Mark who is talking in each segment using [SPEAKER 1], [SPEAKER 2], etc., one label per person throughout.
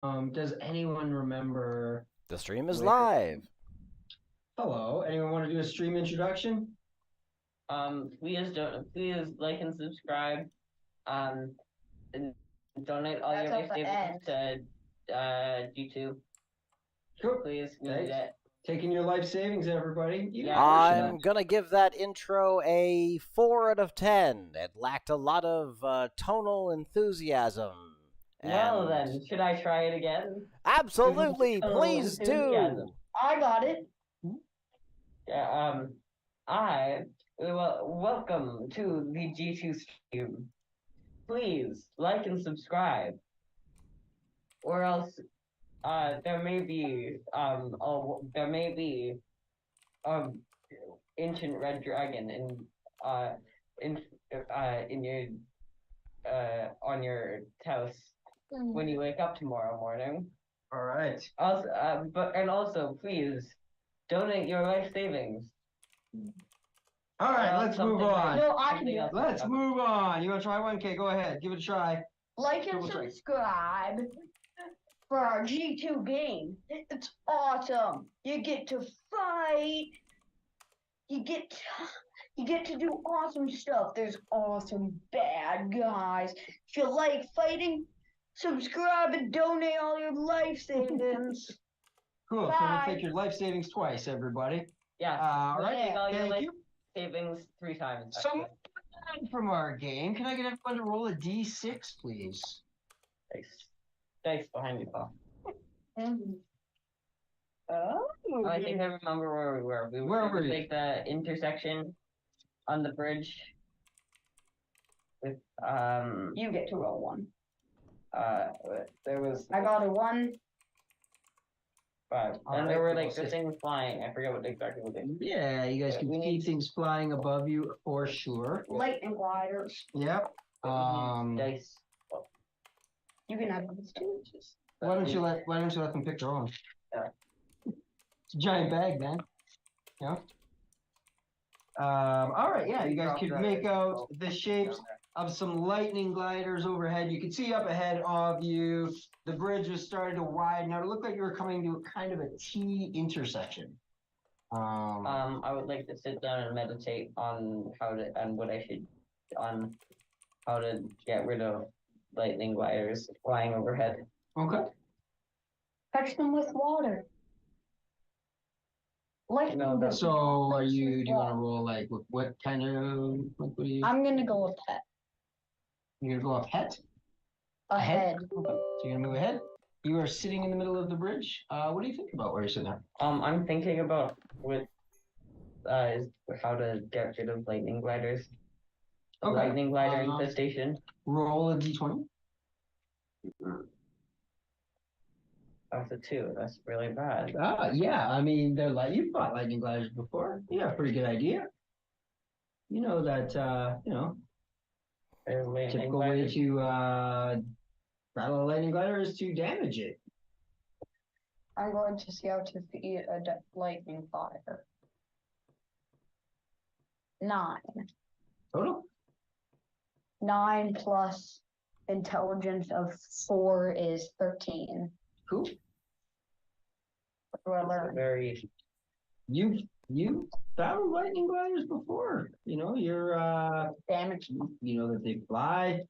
[SPEAKER 1] Does anyone remember
[SPEAKER 2] The stream is
[SPEAKER 1] where?
[SPEAKER 2] live.
[SPEAKER 1] Hello, anyone want to do a stream introduction?
[SPEAKER 3] Please like and subscribe. Um, and donate all
[SPEAKER 4] That's
[SPEAKER 3] your
[SPEAKER 4] at
[SPEAKER 3] life
[SPEAKER 4] the
[SPEAKER 3] savings
[SPEAKER 4] end.
[SPEAKER 3] to JITU.
[SPEAKER 1] Cool.
[SPEAKER 3] Please, we need
[SPEAKER 1] Thanks.
[SPEAKER 3] it.
[SPEAKER 1] Taking your life savings, everybody. You
[SPEAKER 3] Yeah,
[SPEAKER 1] got a portion of
[SPEAKER 2] I'm
[SPEAKER 1] that.
[SPEAKER 2] gonna give that intro a 4 out of 10. It lacked a lot of tonal enthusiasm.
[SPEAKER 3] Well
[SPEAKER 2] And
[SPEAKER 3] then, should I try it again?
[SPEAKER 2] absolutely,
[SPEAKER 3] Total
[SPEAKER 2] please
[SPEAKER 3] enthusiasm.
[SPEAKER 2] do.
[SPEAKER 4] I got it.
[SPEAKER 3] Yeah, welcome to the G2 stream. Please like and subscribe, or else there may be um ancient red dragon in in your on your house when you wake up tomorrow morning.
[SPEAKER 1] All right.
[SPEAKER 3] Also please donate your life savings.
[SPEAKER 1] All right, let's move on.
[SPEAKER 4] No, I can do it.
[SPEAKER 1] Let's move on. You want to try one? Okay, go ahead. Give it a try.
[SPEAKER 4] Like and
[SPEAKER 1] Double check.
[SPEAKER 4] subscribe for our G2 game. It's awesome. You get to fight. You get to do awesome stuff. There's awesome bad guys. If you like fighting, subscribe and donate all your life savings.
[SPEAKER 1] Cool. So
[SPEAKER 4] Bye.
[SPEAKER 1] we'll take your life savings twice, everybody.
[SPEAKER 3] Yeah.
[SPEAKER 1] All right.
[SPEAKER 3] Take all your
[SPEAKER 1] Thank
[SPEAKER 3] life
[SPEAKER 1] you.
[SPEAKER 3] savings 3 times.
[SPEAKER 1] So from our game, can I get everyone to roll a d6, please?
[SPEAKER 3] Dice behind you, Paul.
[SPEAKER 4] Oh,
[SPEAKER 3] I think I remember where we were.
[SPEAKER 1] Where were you?
[SPEAKER 3] Like the intersection on the bridge with
[SPEAKER 4] you get to roll one.
[SPEAKER 3] there was
[SPEAKER 4] I got a 1.
[SPEAKER 3] 5.
[SPEAKER 1] All
[SPEAKER 3] And
[SPEAKER 1] right,
[SPEAKER 3] there were
[SPEAKER 1] we'll
[SPEAKER 3] like the
[SPEAKER 1] see.
[SPEAKER 3] things flying. I forget exactly what they were.
[SPEAKER 1] Yeah, you guys
[SPEAKER 3] Yeah,
[SPEAKER 1] can
[SPEAKER 3] we
[SPEAKER 1] see
[SPEAKER 3] need-
[SPEAKER 1] things flying above you for sure.
[SPEAKER 4] Lightning gliders.
[SPEAKER 1] Yep.
[SPEAKER 3] Dice.
[SPEAKER 4] You can have those too.
[SPEAKER 1] Why don't you let them pick their own?
[SPEAKER 3] Yeah.
[SPEAKER 1] It's a giant bag, man. Yeah. All right, yeah, you guys could make out the shapes of some lightning gliders overhead. You can see up ahead of you, the bridge was starting to widen. Now it looked like you were coming to kind of a T intersection.
[SPEAKER 3] I would like to sit down and meditate on how to get rid of lightning gliders flying overhead.
[SPEAKER 1] Okay.
[SPEAKER 4] Touch them with water. Lightning.
[SPEAKER 3] No, that's-
[SPEAKER 1] So do you want to roll like what kind of what do you?
[SPEAKER 4] I'm gonna go with pet.
[SPEAKER 1] You're gonna go up head?
[SPEAKER 4] Ahead.
[SPEAKER 1] Okay. So you're gonna move ahead. You are sitting in the middle of the bridge. What do you think about where you're sitting there?
[SPEAKER 3] I'm thinking about how to get rid of lightning gliders.
[SPEAKER 1] Okay.
[SPEAKER 3] Lightning glider infestation.
[SPEAKER 1] Roll a d20.
[SPEAKER 3] That's a 2. That's really bad.
[SPEAKER 1] Yeah. I mean, you've fought lightning gliders before. You got a pretty good idea. You know that
[SPEAKER 3] There's lightning
[SPEAKER 1] typical way
[SPEAKER 3] gliders.
[SPEAKER 1] to battle a lightning glider is to damage it.
[SPEAKER 4] I'm going to see how to feed a lightning fire. 9.
[SPEAKER 1] Total.
[SPEAKER 4] 9 plus intelligence of 4 is 13.
[SPEAKER 1] Cool.
[SPEAKER 4] What do I learn?
[SPEAKER 3] Very.
[SPEAKER 1] You battled lightning gliders before. You know you're
[SPEAKER 4] Damage.
[SPEAKER 1] you know that they fly.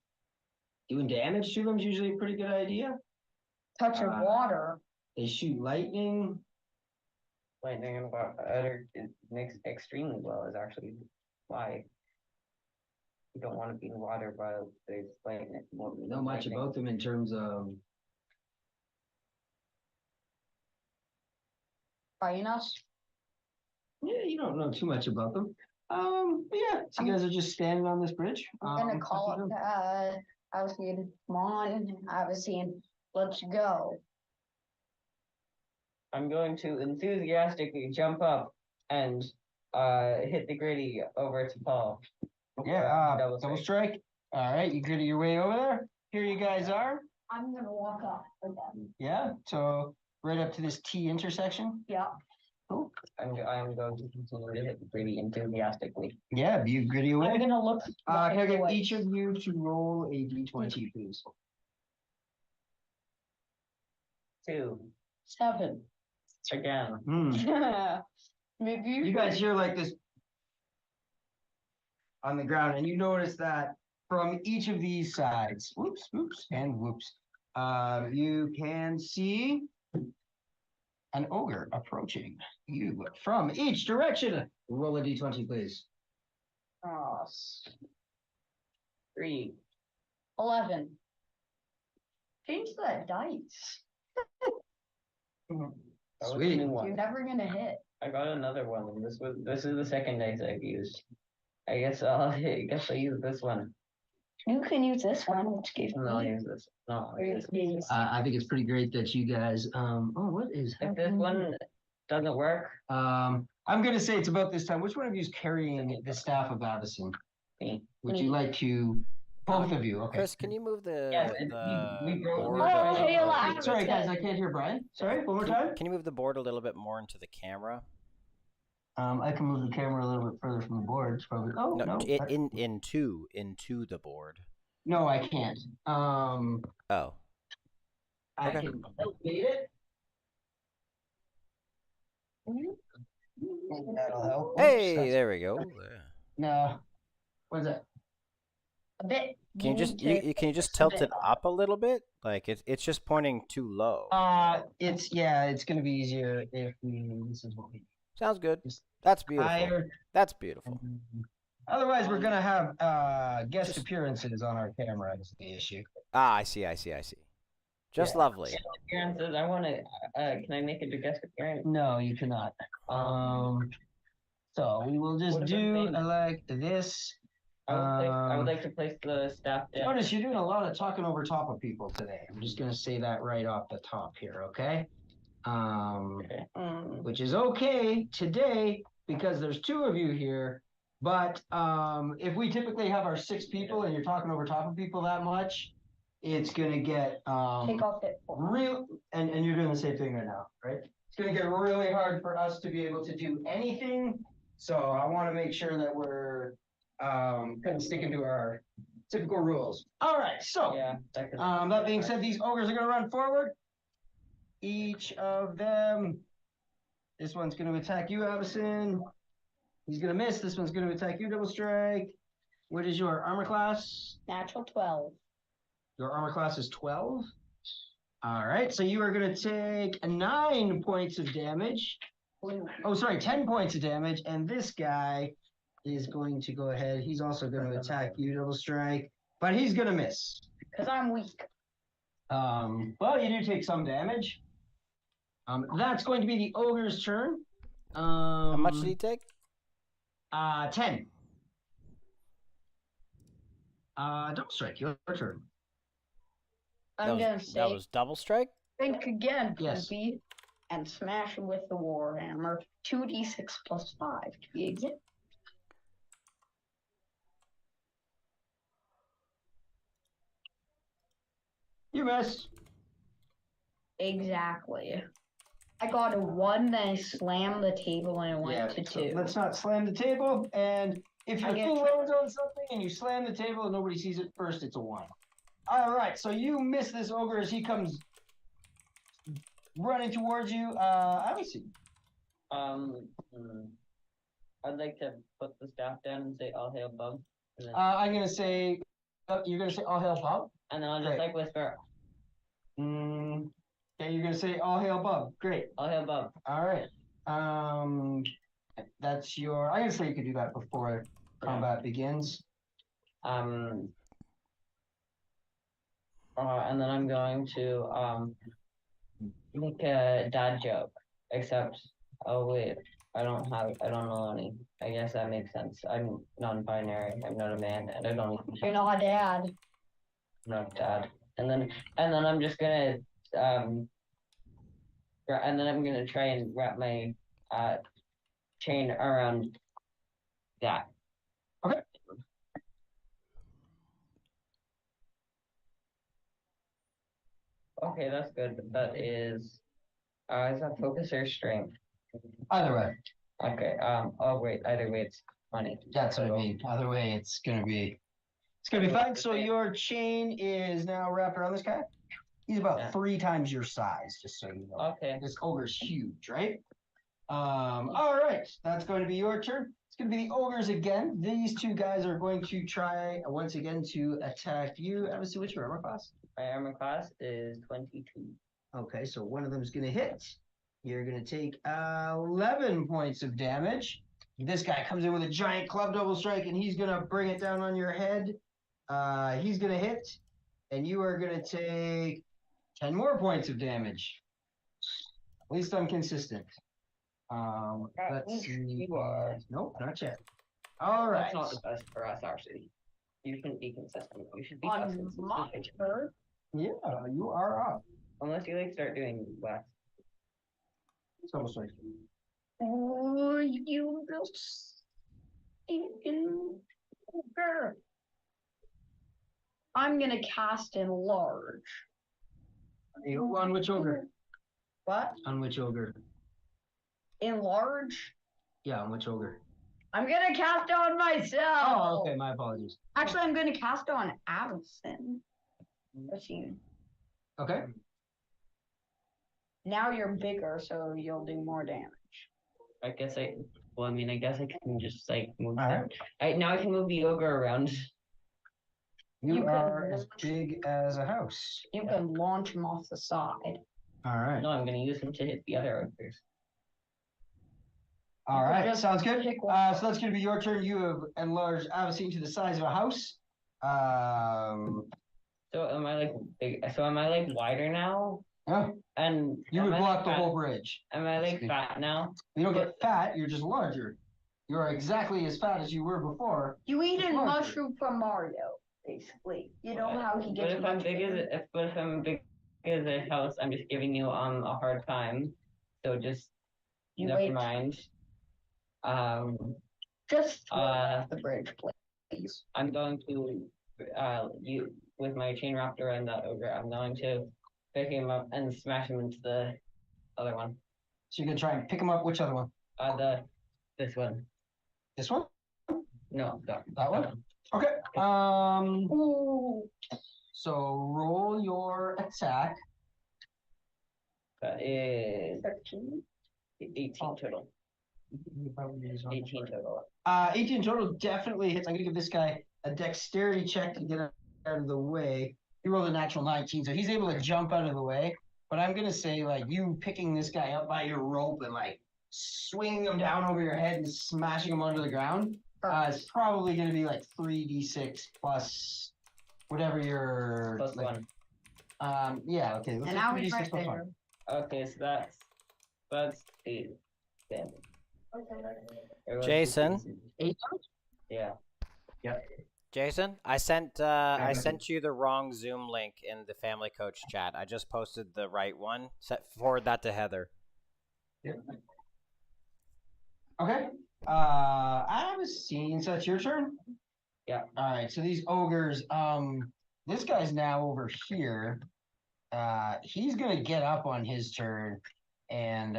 [SPEAKER 1] Doing damage to them is usually a pretty good idea.
[SPEAKER 4] Touch of water.
[SPEAKER 1] They shoot lightning.
[SPEAKER 3] Lightning and water it makes extremely well is actually why you don't want to be in water while there's lightning.
[SPEAKER 1] Know much about them in terms of
[SPEAKER 4] Fighting us.
[SPEAKER 1] yeah, you don't know too much about them. But yeah, so you guys are just standing on this bridge.
[SPEAKER 4] I'm gonna call it. I was saying, come on. I was saying, let's go.
[SPEAKER 3] I'm going to enthusiastically jump up and hit the gritty over to Paul.
[SPEAKER 1] Yeah,
[SPEAKER 3] double
[SPEAKER 1] double
[SPEAKER 3] strike.
[SPEAKER 1] strike. All right, you gritty your way over there. Here you guys are.
[SPEAKER 4] I'm gonna walk up with them.
[SPEAKER 1] Yeah, so right up to this T intersection.
[SPEAKER 4] Yeah.
[SPEAKER 1] Cool.
[SPEAKER 3] I'm going to continue to hit the gritty enthusiastically.
[SPEAKER 1] Yeah, you gritty away.
[SPEAKER 4] I'm gonna look.
[SPEAKER 1] Can I
[SPEAKER 4] right
[SPEAKER 1] get
[SPEAKER 4] away.
[SPEAKER 1] each of you to roll a d20, please?
[SPEAKER 3] 2.
[SPEAKER 4] 7.
[SPEAKER 3] Again.
[SPEAKER 4] Maybe
[SPEAKER 1] You guys hear like this on the ground, and you notice that from each of these sides, whoops, whoops, and whoops, you can see an ogre approaching you from each direction. Roll a d20, please.
[SPEAKER 4] Oh,
[SPEAKER 3] 3.
[SPEAKER 4] 11. Change that dice.
[SPEAKER 3] That was a
[SPEAKER 1] Sweet.
[SPEAKER 3] new
[SPEAKER 4] You're
[SPEAKER 3] one.
[SPEAKER 4] never gonna hit.
[SPEAKER 3] I got another one, and this is the second dice I've used. I guess I'll use this one.
[SPEAKER 4] You can use this one, which gives
[SPEAKER 3] No, I'll
[SPEAKER 4] me
[SPEAKER 3] use this. No,
[SPEAKER 4] three
[SPEAKER 3] this.
[SPEAKER 4] things.
[SPEAKER 1] I think it's pretty great that you guys. Oh, what is
[SPEAKER 3] If this
[SPEAKER 1] happening?
[SPEAKER 3] one doesn't work,
[SPEAKER 1] I'm gonna say it's about this time. Which one of you is carrying the staff of Avison?
[SPEAKER 3] me.
[SPEAKER 1] Would you like to? Both of you. Okay.
[SPEAKER 2] Chris, can you move the
[SPEAKER 3] Yeah,
[SPEAKER 2] the
[SPEAKER 3] we broke-
[SPEAKER 2] board?
[SPEAKER 3] Oh,
[SPEAKER 2] a
[SPEAKER 3] hey,
[SPEAKER 2] little
[SPEAKER 4] Alexa.
[SPEAKER 2] bit?
[SPEAKER 1] Sorry, guys, I can't hear Brian. Sorry, one more time.
[SPEAKER 2] Can you move the board a little bit more into the camera?
[SPEAKER 1] I can move the camera a little bit further from the board. It's probably. Oh
[SPEAKER 2] No,
[SPEAKER 1] no.
[SPEAKER 2] into the board.
[SPEAKER 1] No, I can't.
[SPEAKER 2] Oh,
[SPEAKER 1] I
[SPEAKER 2] Okay.
[SPEAKER 1] can elevate it. Maybe that'll help. Oops,
[SPEAKER 2] hey,
[SPEAKER 1] that's-
[SPEAKER 2] there we go. There.
[SPEAKER 1] No. What is that?
[SPEAKER 4] A bit.
[SPEAKER 2] Can you just
[SPEAKER 4] need to-
[SPEAKER 2] can you just
[SPEAKER 4] a
[SPEAKER 2] tilt
[SPEAKER 4] bit.
[SPEAKER 2] it up a little bit? Like it's just pointing too low.
[SPEAKER 1] It's gonna be easier if this is what we
[SPEAKER 2] Sounds good.
[SPEAKER 1] just
[SPEAKER 2] That's beautiful.
[SPEAKER 1] higher.
[SPEAKER 2] That's beautiful.
[SPEAKER 1] Otherwise, we're gonna have guest
[SPEAKER 2] Just-
[SPEAKER 1] appearances on our camera. Is the issue?
[SPEAKER 2] Ah, I see. Just
[SPEAKER 1] Yeah.
[SPEAKER 2] lovely.
[SPEAKER 3] Appearances. I want to. Can I make it a guest appearance?
[SPEAKER 1] No, you cannot. So we will just
[SPEAKER 3] What about
[SPEAKER 1] do
[SPEAKER 3] me?
[SPEAKER 1] like this.
[SPEAKER 3] I would like to place the staff down.
[SPEAKER 1] Notice you're doing a lot of talking over top of people today. I'm just gonna say that right off the top here, okay?
[SPEAKER 3] Okay.
[SPEAKER 1] Which is okay today because there's 2 of you here. But if we typically have our 6 people and you're talking over top of people that much, it's gonna get
[SPEAKER 4] Take off it.
[SPEAKER 1] real. And you're doing the same thing right now, right? It's gonna get really hard for us to be able to do anything. So I want to make sure that we're kind of sticking to our typical rules. All right, so
[SPEAKER 3] Yeah. That,
[SPEAKER 1] that being said, these ogres are going to run forward. Each of them. This one's going to attack you, Avison. He's going to miss. This one's going to attack you, Double Strike. What is your armor class?
[SPEAKER 4] Natural 12.
[SPEAKER 1] Your armor class is 12. All right, so you are going to take 9 points of damage. Oh, sorry, 10 points of damage. And this guy is going to go ahead. He's also going to attack you, Double Strike, but he's going to miss.
[SPEAKER 4] Because I'm weak.
[SPEAKER 1] Well, you do take some damage. That's going to be the ogre's turn.
[SPEAKER 2] How much did he take?
[SPEAKER 1] 10. Double Strike, your turn.
[SPEAKER 4] I'm gonna
[SPEAKER 2] that
[SPEAKER 4] say,
[SPEAKER 2] was double strike.
[SPEAKER 4] think again,
[SPEAKER 1] Yes.
[SPEAKER 4] Poopy, and smash him with the Warhammer. 2d6 plus 5 to be exact.
[SPEAKER 1] You missed.
[SPEAKER 4] Exactly. I got a 1, then I slammed the table and it went to
[SPEAKER 1] so
[SPEAKER 4] 2.
[SPEAKER 1] let's not slam the table. And if
[SPEAKER 4] I
[SPEAKER 1] your
[SPEAKER 4] get
[SPEAKER 1] full
[SPEAKER 4] you.
[SPEAKER 1] loads on something and you slam the table and nobody sees it first, it's a 1. All right, so you miss this ogre as he comes running towards you. Obviously.
[SPEAKER 3] I'd like to put the staff down and say "All hail Bub," and then,
[SPEAKER 1] I'm gonna say, you're gonna say all hail Bob.
[SPEAKER 3] and then I'll just
[SPEAKER 1] great.
[SPEAKER 3] like whisper,
[SPEAKER 1] Okay, you're gonna say all hail Bob. Great.
[SPEAKER 3] "All hail Bub."
[SPEAKER 1] All right. That's your. I'm gonna say you could do that before combat begins.
[SPEAKER 3] And then I'm going to make a dad joke, except I don't know any. I guess that makes sense. I'm non-binary. I'm not a man, and I don't.
[SPEAKER 4] You're not a dad.
[SPEAKER 3] I'm not a dad. And then I'm just gonna and then I'm gonna try and wrap my chain around that.
[SPEAKER 1] Okay.
[SPEAKER 3] Okay, that's good. That is that focus or strength?
[SPEAKER 1] Either way.
[SPEAKER 3] Okay. Oh wait. Either way, it's 20.
[SPEAKER 1] That's what I mean. Either way, it's gonna be fine. So your chain is now wrapped around this guy. He's about
[SPEAKER 3] Yeah.
[SPEAKER 1] 3 times your size, just so you know.
[SPEAKER 3] Okay.
[SPEAKER 1] This ogre's huge, right? All right, that's going to be your turn. It's going to be the ogres again. These 2 guys are going to try once again to attack you. Obviously, what's your armor class?
[SPEAKER 3] My armor class is 22.
[SPEAKER 1] Okay, so one of them is going to hit. You're going to take 11 points of damage. This guy comes in with a giant club double strike, and he's going to bring it down on your head. He's going to hit, and you are going to take 10 more points of damage. At least I'm consistent. Let's see.
[SPEAKER 3] You are.
[SPEAKER 1] Nope, not yet. All right.
[SPEAKER 3] That's not the best for us, actually. You shouldn't be consistent. You should be
[SPEAKER 4] On
[SPEAKER 3] consistent.
[SPEAKER 4] my turn.
[SPEAKER 1] Yeah, you are up.
[SPEAKER 3] Unless you like start doing less.
[SPEAKER 1] It's almost like
[SPEAKER 4] Oh, you just stinking ogre. I'm gonna cast enlarge.
[SPEAKER 1] on which ogre?
[SPEAKER 4] What?
[SPEAKER 1] On which ogre?
[SPEAKER 4] Enlarge?
[SPEAKER 1] Yeah, on which ogre?
[SPEAKER 4] I'm gonna cast on myself.
[SPEAKER 1] Oh, okay. My apologies.
[SPEAKER 4] Actually, I'm gonna cast on Allison. Let's see.
[SPEAKER 1] Okay.
[SPEAKER 4] Now you're bigger, so you'll do more damage.
[SPEAKER 3] I guess I guess I can just like move
[SPEAKER 1] All right.
[SPEAKER 3] now I can move the ogre around.
[SPEAKER 1] You
[SPEAKER 4] You can
[SPEAKER 1] are as
[SPEAKER 4] launch-
[SPEAKER 1] big as a house.
[SPEAKER 4] You can launch him off the side.
[SPEAKER 1] All right.
[SPEAKER 3] No, I'm gonna use him to hit the other ogres.
[SPEAKER 1] All right.
[SPEAKER 4] Just
[SPEAKER 1] Sounds good.
[SPEAKER 4] pick one.
[SPEAKER 1] So that's going to be your turn. You have enlarged Avicine to the size of a house.
[SPEAKER 3] So am I like big? So am I like wider now?
[SPEAKER 1] Yeah.
[SPEAKER 3] And
[SPEAKER 1] You would
[SPEAKER 3] am I,
[SPEAKER 1] block
[SPEAKER 3] like,
[SPEAKER 1] the
[SPEAKER 3] fat-
[SPEAKER 1] whole bridge.
[SPEAKER 3] Am I like fat now?
[SPEAKER 1] You don't get fat. You're just larger. You are exactly as fat as you were before.
[SPEAKER 4] You eat a
[SPEAKER 1] Larger.
[SPEAKER 4] mushroom from Mario, basically. You know how he
[SPEAKER 3] But
[SPEAKER 4] gets
[SPEAKER 3] if I'm
[SPEAKER 4] much
[SPEAKER 3] big
[SPEAKER 4] bigger?
[SPEAKER 3] if I'm big as a house, I'm just giving you a hard time. So just
[SPEAKER 4] You
[SPEAKER 3] never
[SPEAKER 4] wait.
[SPEAKER 3] mind.
[SPEAKER 4] Just throw
[SPEAKER 3] uh,
[SPEAKER 4] off the bridge, please.
[SPEAKER 3] I'm going to you with my chain raptor and the ogre. I'm going to pick him up and smash him into the other one.
[SPEAKER 1] So you're going to try and pick him up. Which other one?
[SPEAKER 3] This one.
[SPEAKER 1] This one?
[SPEAKER 3] No,
[SPEAKER 1] That one? Okay.
[SPEAKER 4] Ooh.
[SPEAKER 1] So roll your attack.
[SPEAKER 3] That is
[SPEAKER 4] 13.
[SPEAKER 3] 18 total. 18 total.
[SPEAKER 1] 18 total definitely hits. I'm gonna give this guy a dexterity check to get out of the way. He rolled a natural 19, so he's able to jump out of the way. But I'm gonna say like you picking this guy up by your rope and like swinging him down over your head and smashing him onto the ground. It's probably gonna be like 3d6 plus whatever your
[SPEAKER 3] Plus
[SPEAKER 1] like,
[SPEAKER 3] one.
[SPEAKER 1] yeah, okay. Let's
[SPEAKER 4] And
[SPEAKER 1] do
[SPEAKER 4] now he's
[SPEAKER 1] 3d6
[SPEAKER 4] right
[SPEAKER 1] plus
[SPEAKER 4] there.
[SPEAKER 1] 1.
[SPEAKER 3] Okay, so that's 8 damage. Everyone's
[SPEAKER 2] Jason?
[SPEAKER 3] consistent.
[SPEAKER 1] 8?
[SPEAKER 3] Yeah.
[SPEAKER 2] Jason, I sent you the wrong Zoom link in the Family Coach chat. I just posted the right one. Forward that to Heather.
[SPEAKER 1] Yeah. Okay. I was seeing. So it's your turn.
[SPEAKER 3] Yeah.
[SPEAKER 1] All right. So these ogres. This guy's now over here. He's gonna get up on his turn, and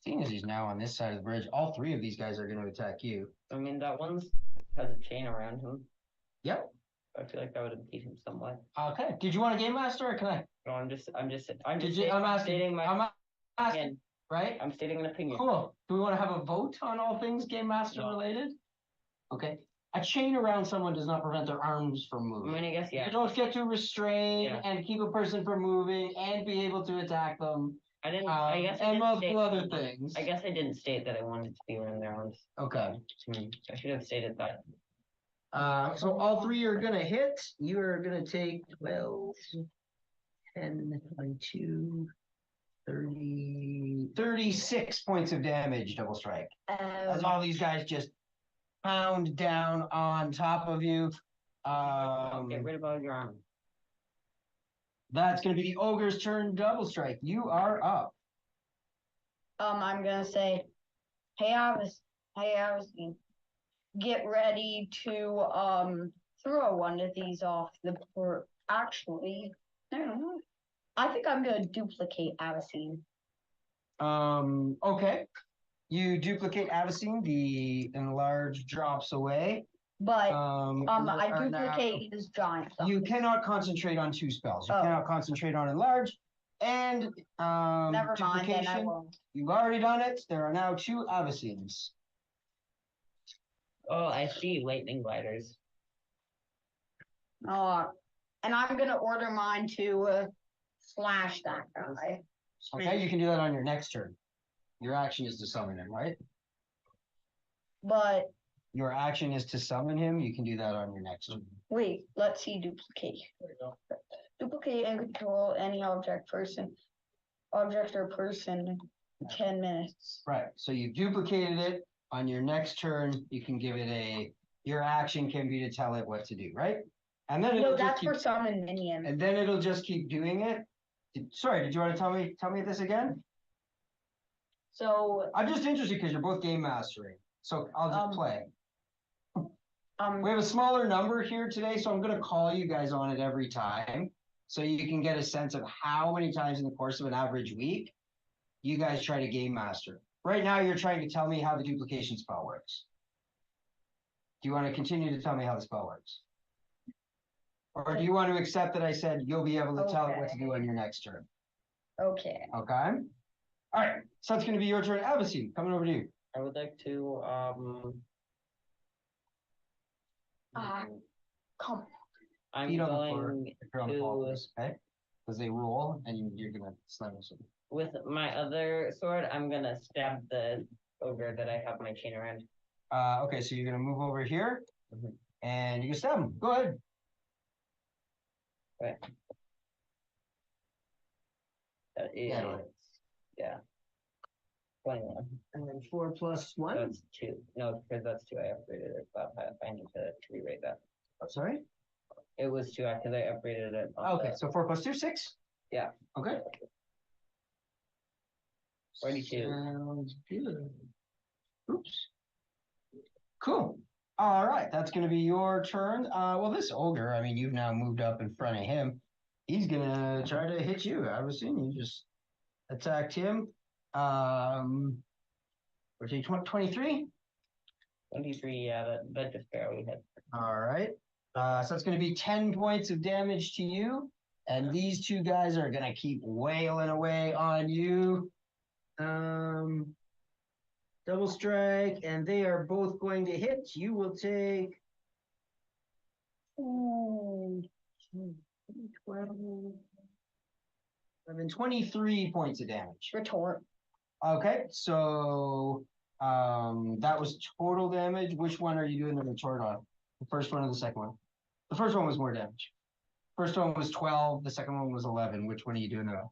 [SPEAKER 1] seeing as he's now on this side of the bridge, all 3 of these guys are gonna attack you.
[SPEAKER 3] I mean, that one has a chain around him.
[SPEAKER 1] Yep.
[SPEAKER 3] I feel like that would impede him somewhat.
[SPEAKER 1] Okay. Did you want a game master, or can I?
[SPEAKER 3] No, I'm just
[SPEAKER 1] I'm
[SPEAKER 3] stating,
[SPEAKER 1] asking.
[SPEAKER 3] stating my
[SPEAKER 1] I'm asking.
[SPEAKER 3] opinion.
[SPEAKER 1] Right.
[SPEAKER 3] I'm stating an opinion.
[SPEAKER 1] Cool. Do we want to have a vote on all things game master
[SPEAKER 3] No.
[SPEAKER 1] related? Okay. A chain around someone does not prevent their arms from
[SPEAKER 3] I
[SPEAKER 1] moving.
[SPEAKER 3] mean, I guess, yeah.
[SPEAKER 1] You don't get to restrain
[SPEAKER 3] Yeah.
[SPEAKER 1] and keep a person from moving and be able to attack them.
[SPEAKER 3] I didn't, I guess I
[SPEAKER 1] And
[SPEAKER 3] didn't
[SPEAKER 1] multiple
[SPEAKER 3] state,
[SPEAKER 1] other things.
[SPEAKER 3] I guess I didn't state that I wanted to be around their arms.
[SPEAKER 1] Okay.
[SPEAKER 3] I should have stated that.
[SPEAKER 1] So all 3 are gonna hit. You are gonna take 12, 10, 22, 30, 36 points of damage, double strike. As all these guys just pound down on top of you.
[SPEAKER 3] Get rid of all your armor.
[SPEAKER 1] That's gonna be the ogre's turn, double strike. You are up.
[SPEAKER 4] I'm gonna say, hey, Avicine, get ready to throw one of these off the board. Actually, I don't know. I think I'm gonna duplicate Avicine.
[SPEAKER 1] Okay. You duplicate Avicine, the enlarge drops away.
[SPEAKER 4] But
[SPEAKER 1] you
[SPEAKER 4] I
[SPEAKER 1] are now-
[SPEAKER 4] duplicate his giant stuff.
[SPEAKER 1] You cannot concentrate on 2 spells. You
[SPEAKER 4] Oh.
[SPEAKER 1] cannot concentrate on enlarge and
[SPEAKER 4] Never mind, then I
[SPEAKER 1] duplication.
[SPEAKER 4] won't.
[SPEAKER 1] You've already done it. There are now 2 Avicines.
[SPEAKER 3] Oh, I see lightning gliders.
[SPEAKER 4] And I'm gonna order mine to slash that guy.
[SPEAKER 1] Okay, you can do that on your next turn. Your action is to summon him, right?
[SPEAKER 4] But
[SPEAKER 1] Your action is to summon him. You can do that on your next turn.
[SPEAKER 4] wait, let's see duplicate. Duplicate and control any object or person in 10 minutes.
[SPEAKER 1] Right. So you duplicated it. On your next turn, you can give it your action can be to tell it what to do, right? And then
[SPEAKER 4] No,
[SPEAKER 1] it'll
[SPEAKER 4] that's
[SPEAKER 1] just keep,
[SPEAKER 4] for summon minion.
[SPEAKER 1] and then it'll just keep doing it. Sorry, did you want to tell me this again?
[SPEAKER 4] So
[SPEAKER 1] I'm just interested because you're both game mastering. So I'll just play. We have a smaller number here today, so I'm gonna call you guys on it every time. So you can get a sense of how many times in the course of an average week you guys try to game master. Right now, you're trying to tell me how the duplication spell works. Do you want to continue to tell me how the spell works? Or do you want to accept that I said you'll be able to tell it what to do on your next turn?
[SPEAKER 4] okay.
[SPEAKER 1] Okay? All right, so it's going to be your turn. Avicine, coming over to you.
[SPEAKER 3] I would like to
[SPEAKER 4] Come.
[SPEAKER 3] I'm
[SPEAKER 1] Feet on the floor.
[SPEAKER 3] going
[SPEAKER 1] If you're on the ball,
[SPEAKER 3] to
[SPEAKER 1] please, okay? Because they roll and you're going to slam them.
[SPEAKER 3] with my other sword, I'm gonna stab the ogre that I have my chain around.
[SPEAKER 1] Okay, so you're going to move over here
[SPEAKER 3] Mhm.
[SPEAKER 1] and you can stab him. Go ahead.
[SPEAKER 3] Right. That is,
[SPEAKER 1] Yeah, right.
[SPEAKER 3] yeah. 21.
[SPEAKER 1] And then 4 plus 1.
[SPEAKER 3] That's 2. No, because that's 2. I upgraded it, but I need to rewrite that.
[SPEAKER 1] Oh, sorry?
[SPEAKER 3] It was 2 because I upgraded it. On
[SPEAKER 1] Okay,
[SPEAKER 3] the-
[SPEAKER 1] so 4 plus 2, 6?
[SPEAKER 3] Yeah.
[SPEAKER 1] Okay.
[SPEAKER 3] 42.
[SPEAKER 1] Sounds good. Oops. Cool. All right, that's going to be your turn. Well, this ogre, I mean, you've now moved up in front of him. He's going to try to hit you. I was seeing you just attacked him. What's he, 23?
[SPEAKER 3] 23, yeah, that just barely hit.
[SPEAKER 1] All right. So it's going to be 10 points of damage to you. And these 2 guys are going to keep wailing away on you. Double strike, and they are both going to hit. You will take 12, 23 points of damage.
[SPEAKER 4] Retort.
[SPEAKER 1] Okay, so that was total damage. Which one are you doing the retort on? The first one or the second one? The first one was more damage. First one was 12, the second one was 11. Which one are you doing now?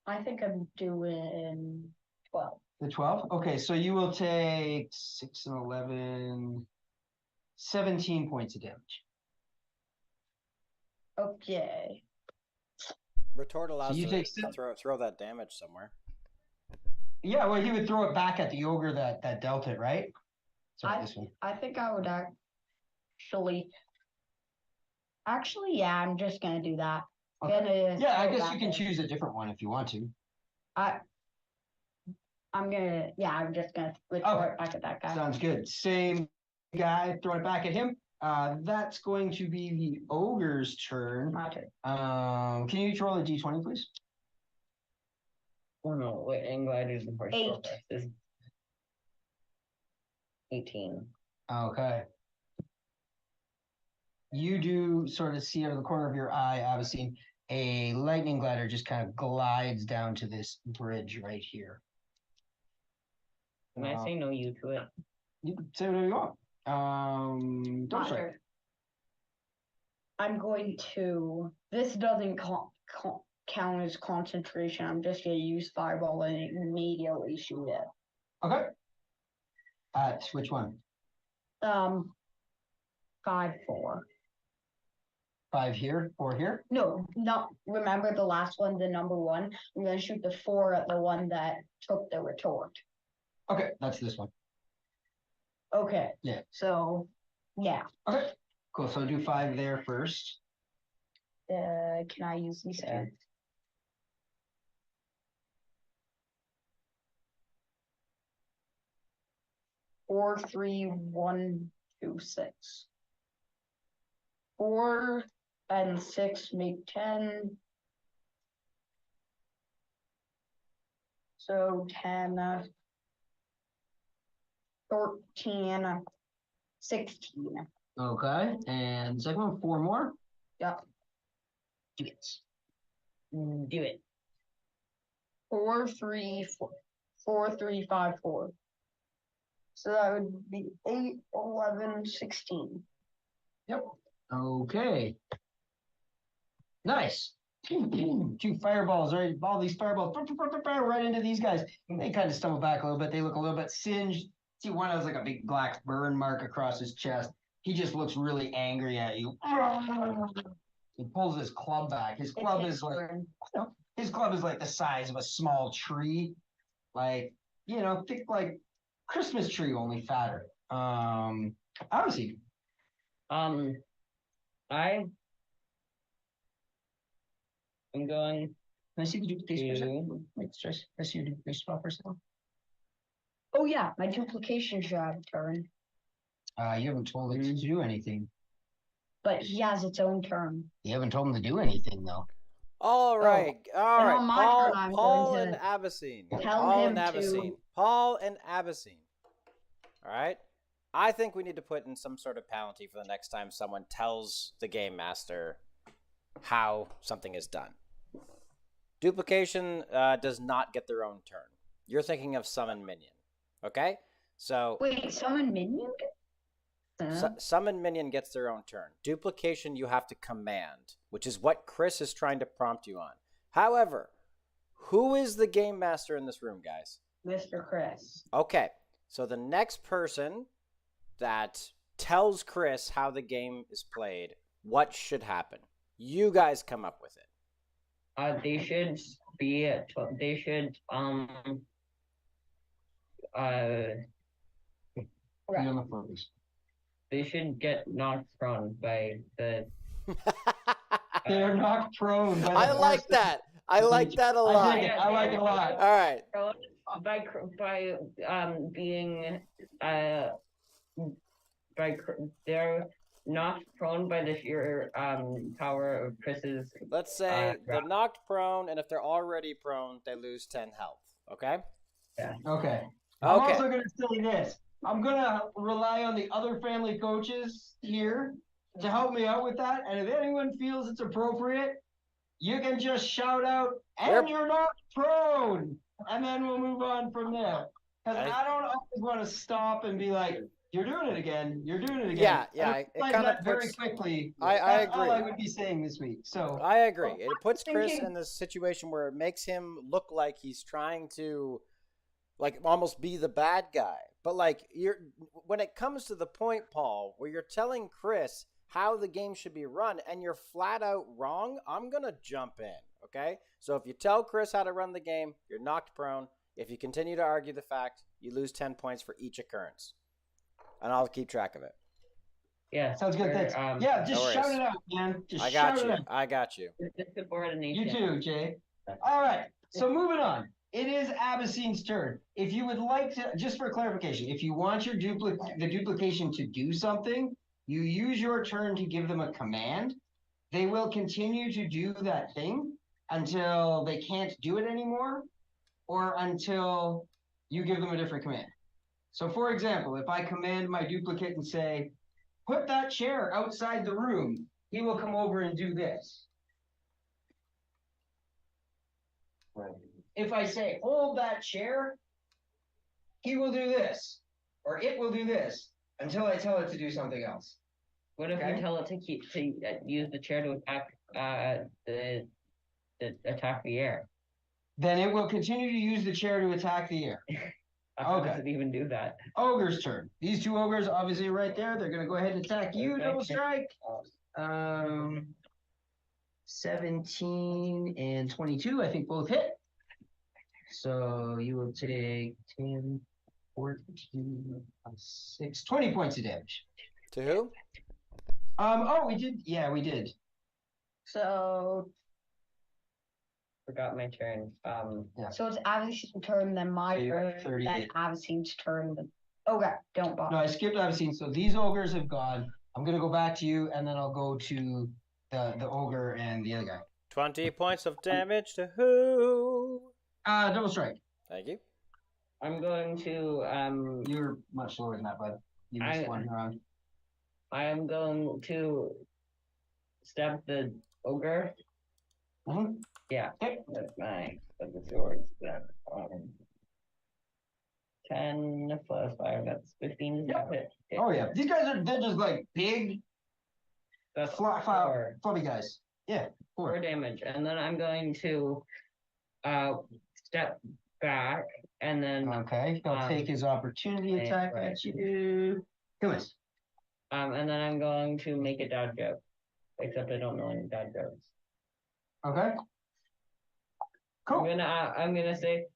[SPEAKER 4] I think I'm doing 12.
[SPEAKER 1] The 12? Okay, so you will take 6 and 11, 17 points of damage.
[SPEAKER 4] Okay.
[SPEAKER 2] Retort allows
[SPEAKER 1] you
[SPEAKER 2] you
[SPEAKER 1] take
[SPEAKER 2] to throw that damage somewhere.
[SPEAKER 1] Yeah, well, he would throw it back at the ogre that dealt it, right? Sorry,
[SPEAKER 4] I-
[SPEAKER 1] this one.
[SPEAKER 4] I think I would actually, yeah, I'm just gonna do that.
[SPEAKER 1] Okay. Yeah, I
[SPEAKER 4] throw it
[SPEAKER 1] guess
[SPEAKER 4] back
[SPEAKER 1] you can
[SPEAKER 4] at-
[SPEAKER 1] choose a different one if you want to.
[SPEAKER 4] I'm just gonna retort back at that guy.
[SPEAKER 1] Sounds good. Same guy, throw it back at him. That's going to be the ogre's turn.
[SPEAKER 4] My turn.
[SPEAKER 1] Can you roll a d20, please?
[SPEAKER 3] Oh no, wait, Gliders and Horse
[SPEAKER 4] 8.
[SPEAKER 3] is 18.
[SPEAKER 1] Okay. You do sort of see out of the corner of your eye, obviously, a lightning glider just kind of glides down to this bridge right here.
[SPEAKER 3] Can I say no you to it?
[SPEAKER 1] You can say whatever you want. Don't
[SPEAKER 4] My
[SPEAKER 1] strike.
[SPEAKER 4] turn. I'm going to. This doesn't count as concentration. I'm just gonna use fireball and immediately shoot it.
[SPEAKER 1] Okay. Which one?
[SPEAKER 4] 5, 4.
[SPEAKER 1] 5 here, 4 here.
[SPEAKER 4] No, not remember the last one, the number 1. I'm gonna shoot the 4 at the one that took the retort.
[SPEAKER 1] Okay, that's this one.
[SPEAKER 4] Okay.
[SPEAKER 1] Yeah.
[SPEAKER 4] So, yeah.
[SPEAKER 1] Okay, cool. So do 5 there first.
[SPEAKER 4] Can I use these two? 4, 3, 1, 2, 6. 4 and 6 make 10. So 10, 13, 16.
[SPEAKER 1] Okay, and second one, 4 more.
[SPEAKER 4] Yep.
[SPEAKER 1] Do it.
[SPEAKER 3] Do it.
[SPEAKER 4] 4, 3, 4, 4, 3, 5, 4. So that would be 8, 11, 16.
[SPEAKER 1] Yep. Okay. Nice. 2 fireballs, right? All these fireballs right into these guys. They kind of stumble back a little bit. They look a little bit singed. See, one has like a big black burn mark across his chest. He just looks really angry at you. He pulls his club back. His club is like his club is like the size of a small tree, like thick like Christmas tree, only fatter. Obviously,
[SPEAKER 3] I am going
[SPEAKER 1] can I see the duplication for a
[SPEAKER 3] to.
[SPEAKER 1] second? Wait, stress. I see your duplication spot for a second.
[SPEAKER 4] Oh yeah, my duplication should have a turn.
[SPEAKER 1] You haven't told it to do anything.
[SPEAKER 4] But he has its own turn.
[SPEAKER 1] You haven't told him to do anything though.
[SPEAKER 2] All right, all
[SPEAKER 4] and
[SPEAKER 2] right.
[SPEAKER 4] on my
[SPEAKER 2] Paul,
[SPEAKER 4] turn, I'm
[SPEAKER 2] Paul
[SPEAKER 4] going
[SPEAKER 2] and
[SPEAKER 4] to
[SPEAKER 2] Abyssine.
[SPEAKER 4] tell
[SPEAKER 2] Paul
[SPEAKER 4] him
[SPEAKER 2] and
[SPEAKER 4] to-
[SPEAKER 2] Abyssine. Paul and Abyssine. All right. I think we need to put in some sort of penalty for the next time someone tells the game master how something is done. Duplication does not get their own turn. You're thinking of summon minion. Okay? So
[SPEAKER 4] Wait, summon minion?
[SPEAKER 2] summon minion gets their own turn. Duplication you have to command, which is what Chris is trying to prompt you on. However, who is the game master in this room, guys?
[SPEAKER 4] Mr. Chris.
[SPEAKER 2] Okay, so the next person that tells Chris how the game is played, what should happen? You guys come up with it.
[SPEAKER 3] They should be. They should.
[SPEAKER 1] Be on the floor, please.
[SPEAKER 3] They should get knocked prone by the.
[SPEAKER 1] They're knocked prone. By the
[SPEAKER 2] I like
[SPEAKER 1] force.
[SPEAKER 2] that. I like that a
[SPEAKER 1] I
[SPEAKER 2] lot.
[SPEAKER 1] dig it. I like it a lot.
[SPEAKER 2] All right.
[SPEAKER 3] By being they're knocked prone by the sheer power of Chris's.
[SPEAKER 2] Let's say they're knocked prone, and if they're already prone, they lose 10 health. Okay?
[SPEAKER 1] Okay. I'm
[SPEAKER 2] Okay.
[SPEAKER 1] also going to say this. I'm going to rely on the other family coaches here to help me out with that. And if anyone feels it's appropriate, you can just shout out, and you're not prone. And then we'll move on from there. Because I don't always want to stop and be like, you're doing it again. You're doing it again.
[SPEAKER 2] Yeah.
[SPEAKER 1] It
[SPEAKER 2] It kind of
[SPEAKER 1] very
[SPEAKER 2] puts.
[SPEAKER 1] quickly.
[SPEAKER 2] I
[SPEAKER 1] That's all
[SPEAKER 2] agree.
[SPEAKER 1] I would be saying this week. So
[SPEAKER 2] I agree. It puts Chris
[SPEAKER 4] thinking-
[SPEAKER 2] in this situation where it makes him look like he's trying to, like, almost be the bad guy. But like, when it comes to the point, Paul, where you're telling Chris how the game should be run and you're flat out wrong, I'm gonna jump in. Okay? So if you tell Chris how to run the game, you're knocked prone. If you continue to argue the fact, you lose 10 points for each occurrence, and I'll keep track of it.
[SPEAKER 3] Yeah,
[SPEAKER 1] sounds good. Thanks. Yeah, just
[SPEAKER 2] no
[SPEAKER 1] shout
[SPEAKER 2] worries.
[SPEAKER 1] it out, man. Just
[SPEAKER 2] I
[SPEAKER 1] shout
[SPEAKER 2] got
[SPEAKER 1] it
[SPEAKER 2] you.
[SPEAKER 1] out.
[SPEAKER 2] I got you.
[SPEAKER 3] It's subordination.
[SPEAKER 1] You too, Jay. All right. So moving on. It is Abyssine's turn. If you would like to, just for clarification, if you want your the duplication to do something, you use your turn to give them a command. They will continue to do that thing until they can't do it anymore, or until you give them a different command. So for example, if I command my duplicate and say, put that chair outside the room, he will come over and do this. Right. If I say, hold that chair, he will do this, or it will do this, until I tell it to do something else.
[SPEAKER 3] What if
[SPEAKER 1] Okay.
[SPEAKER 3] you tell it to use the chair to attack the attack the air?
[SPEAKER 1] Then it will continue to use the chair to attack the air.
[SPEAKER 3] How
[SPEAKER 1] Okay.
[SPEAKER 3] does it even do that?
[SPEAKER 1] Ogre's turn. These 2 ogres, obviously right there, they're gonna go ahead and attack you,
[SPEAKER 3] Okay.
[SPEAKER 1] double strike. 17 and 22, I think both hit. So you will take 10, 14, 6, 20 points of damage.
[SPEAKER 2] To who?
[SPEAKER 1] Oh, we did. Yeah, we did.
[SPEAKER 4] So
[SPEAKER 3] Forgot my turn.
[SPEAKER 4] so it's Abyssine's turn, then my
[SPEAKER 1] So you're at
[SPEAKER 4] turn, then
[SPEAKER 1] 38.
[SPEAKER 4] Abyssine's turn. Then okay, don't
[SPEAKER 1] No,
[SPEAKER 4] bother.
[SPEAKER 1] I skipped Abyssine. So these ogres have gone. I'm gonna go back to you, and then I'll go to the ogre and the other guy.
[SPEAKER 2] 20 points of damage to who?
[SPEAKER 1] Double strike.
[SPEAKER 2] Thank you.
[SPEAKER 3] I'm going to
[SPEAKER 1] You're much lower than that, bud. You missed one round.
[SPEAKER 3] I am going to stab the ogre.
[SPEAKER 1] Mhm.
[SPEAKER 3] Yeah,
[SPEAKER 1] Okay.
[SPEAKER 3] that's my of the swords. That 10 plus 5, that's 15.
[SPEAKER 1] Yep.
[SPEAKER 3] Okay.
[SPEAKER 1] Oh yeah, these guys they're just like big,
[SPEAKER 3] That's
[SPEAKER 1] flubby guys. Yeah,
[SPEAKER 3] 4 damage, and then I'm going to step back, and then
[SPEAKER 1] Okay, he'll take his opportunity attack
[SPEAKER 3] right.
[SPEAKER 1] at you. Come on.
[SPEAKER 3] and then I'm going to make a dad joke, except I don't know any dad jokes.
[SPEAKER 1] Okay. Cool.
[SPEAKER 3] I'm gonna say,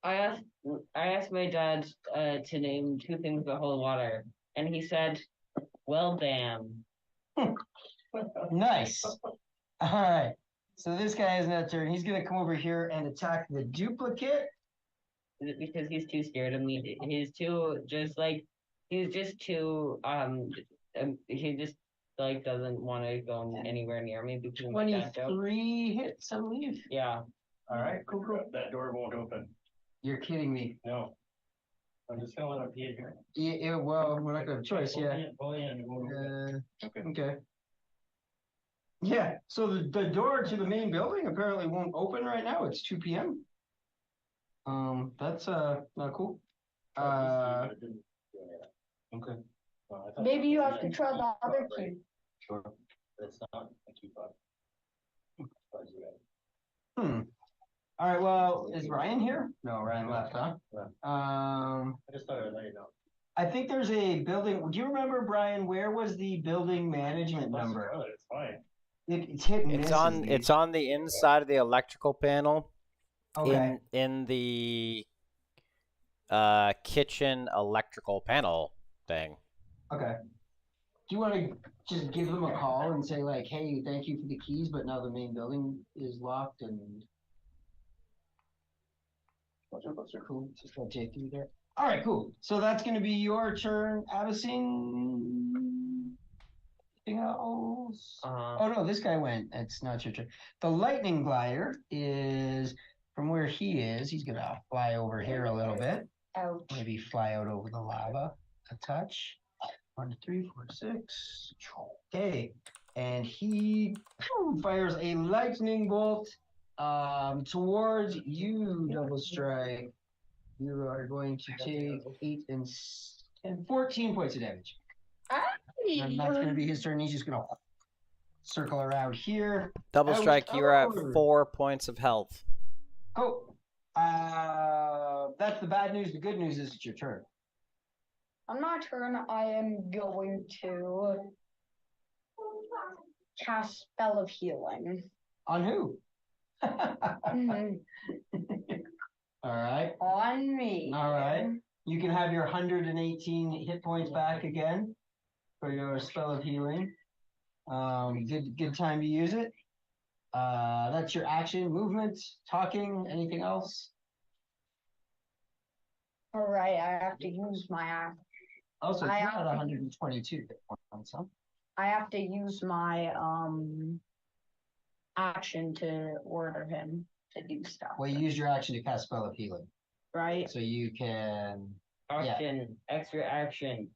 [SPEAKER 3] I asked my dad to name 2 things that hold water, and he said, "Well, damn."
[SPEAKER 1] Nice. All right. So this guy has that turn. He's gonna come over here and attack the duplicate.
[SPEAKER 3] Because he's too scared of me. He's too he's just too he just like doesn't want to go anywhere near me because of my dad joke.
[SPEAKER 1] 23 hits, I believe.
[SPEAKER 3] Yeah.
[SPEAKER 1] All right, cool.
[SPEAKER 5] That door won't open.
[SPEAKER 1] You're kidding me.
[SPEAKER 5] No. I'm just gonna let him pee here.
[SPEAKER 1] Yeah, well, we're not gonna have a choice, yeah.
[SPEAKER 5] Pull in, it won't open.
[SPEAKER 1] Okay. Yeah, so the door to the main building apparently won't open right now. It's 2 p.m. That's not cool.
[SPEAKER 5] Okay.
[SPEAKER 4] Maybe you have to try the other key.
[SPEAKER 5] Sure. It's not a key fob.
[SPEAKER 1] All right, well, is Ryan here? No, Ryan left, huh?
[SPEAKER 5] I just thought I'd let you know.
[SPEAKER 1] I think there's a building. Do you remember, Brian, where was the building management number?
[SPEAKER 5] It's fine.
[SPEAKER 1] It's hit and
[SPEAKER 2] It's
[SPEAKER 1] misses,
[SPEAKER 2] on
[SPEAKER 1] dude.
[SPEAKER 2] it's on the inside of the electrical panel
[SPEAKER 1] Okay.
[SPEAKER 2] in the kitchen electrical panel thing.
[SPEAKER 1] Okay. Do you want to just give them a call and say like, hey, thank you for the keys, but now the main building is locked and cool. Just gonna take you there. All right, cool. So that's gonna be your turn, Abyssine. Anything else? Oh no, this guy went. It's not your turn. The lightning glider is from where he is. He's gonna fly over here a little bit.
[SPEAKER 4] Ouch.
[SPEAKER 1] Maybe fly out over the lava a touch. 1, 2, 3, 4, 6. Okay. And he fires a lightning bolt towards you, Double Strike. You are going to take 8 and 14 points of damage. And that's going to be his turn. He's just going to circle around here.
[SPEAKER 2] Double strike, you're at
[SPEAKER 1] Ouch.
[SPEAKER 2] 4 points of health.
[SPEAKER 1] Oh, that's the bad news. The good news is it's your turn.
[SPEAKER 4] On my turn, I am going to cast Spell of Healing.
[SPEAKER 1] On who?
[SPEAKER 4] Mhm.
[SPEAKER 1] All right.
[SPEAKER 4] On me.
[SPEAKER 1] All right. You can have your 118 hit points back again for your spell of healing. Good time to use it. That's your action, movement, talking, anything else?
[SPEAKER 4] All right, I have to use my act.
[SPEAKER 1] Also,
[SPEAKER 4] I
[SPEAKER 1] you're
[SPEAKER 4] have
[SPEAKER 1] at
[SPEAKER 4] to
[SPEAKER 1] 122 hit points, huh?
[SPEAKER 4] I have to use my action to order him to do stuff.
[SPEAKER 1] Well, you used your action to cast spell of healing,
[SPEAKER 4] Right?
[SPEAKER 1] so you can
[SPEAKER 3] Action, extra action.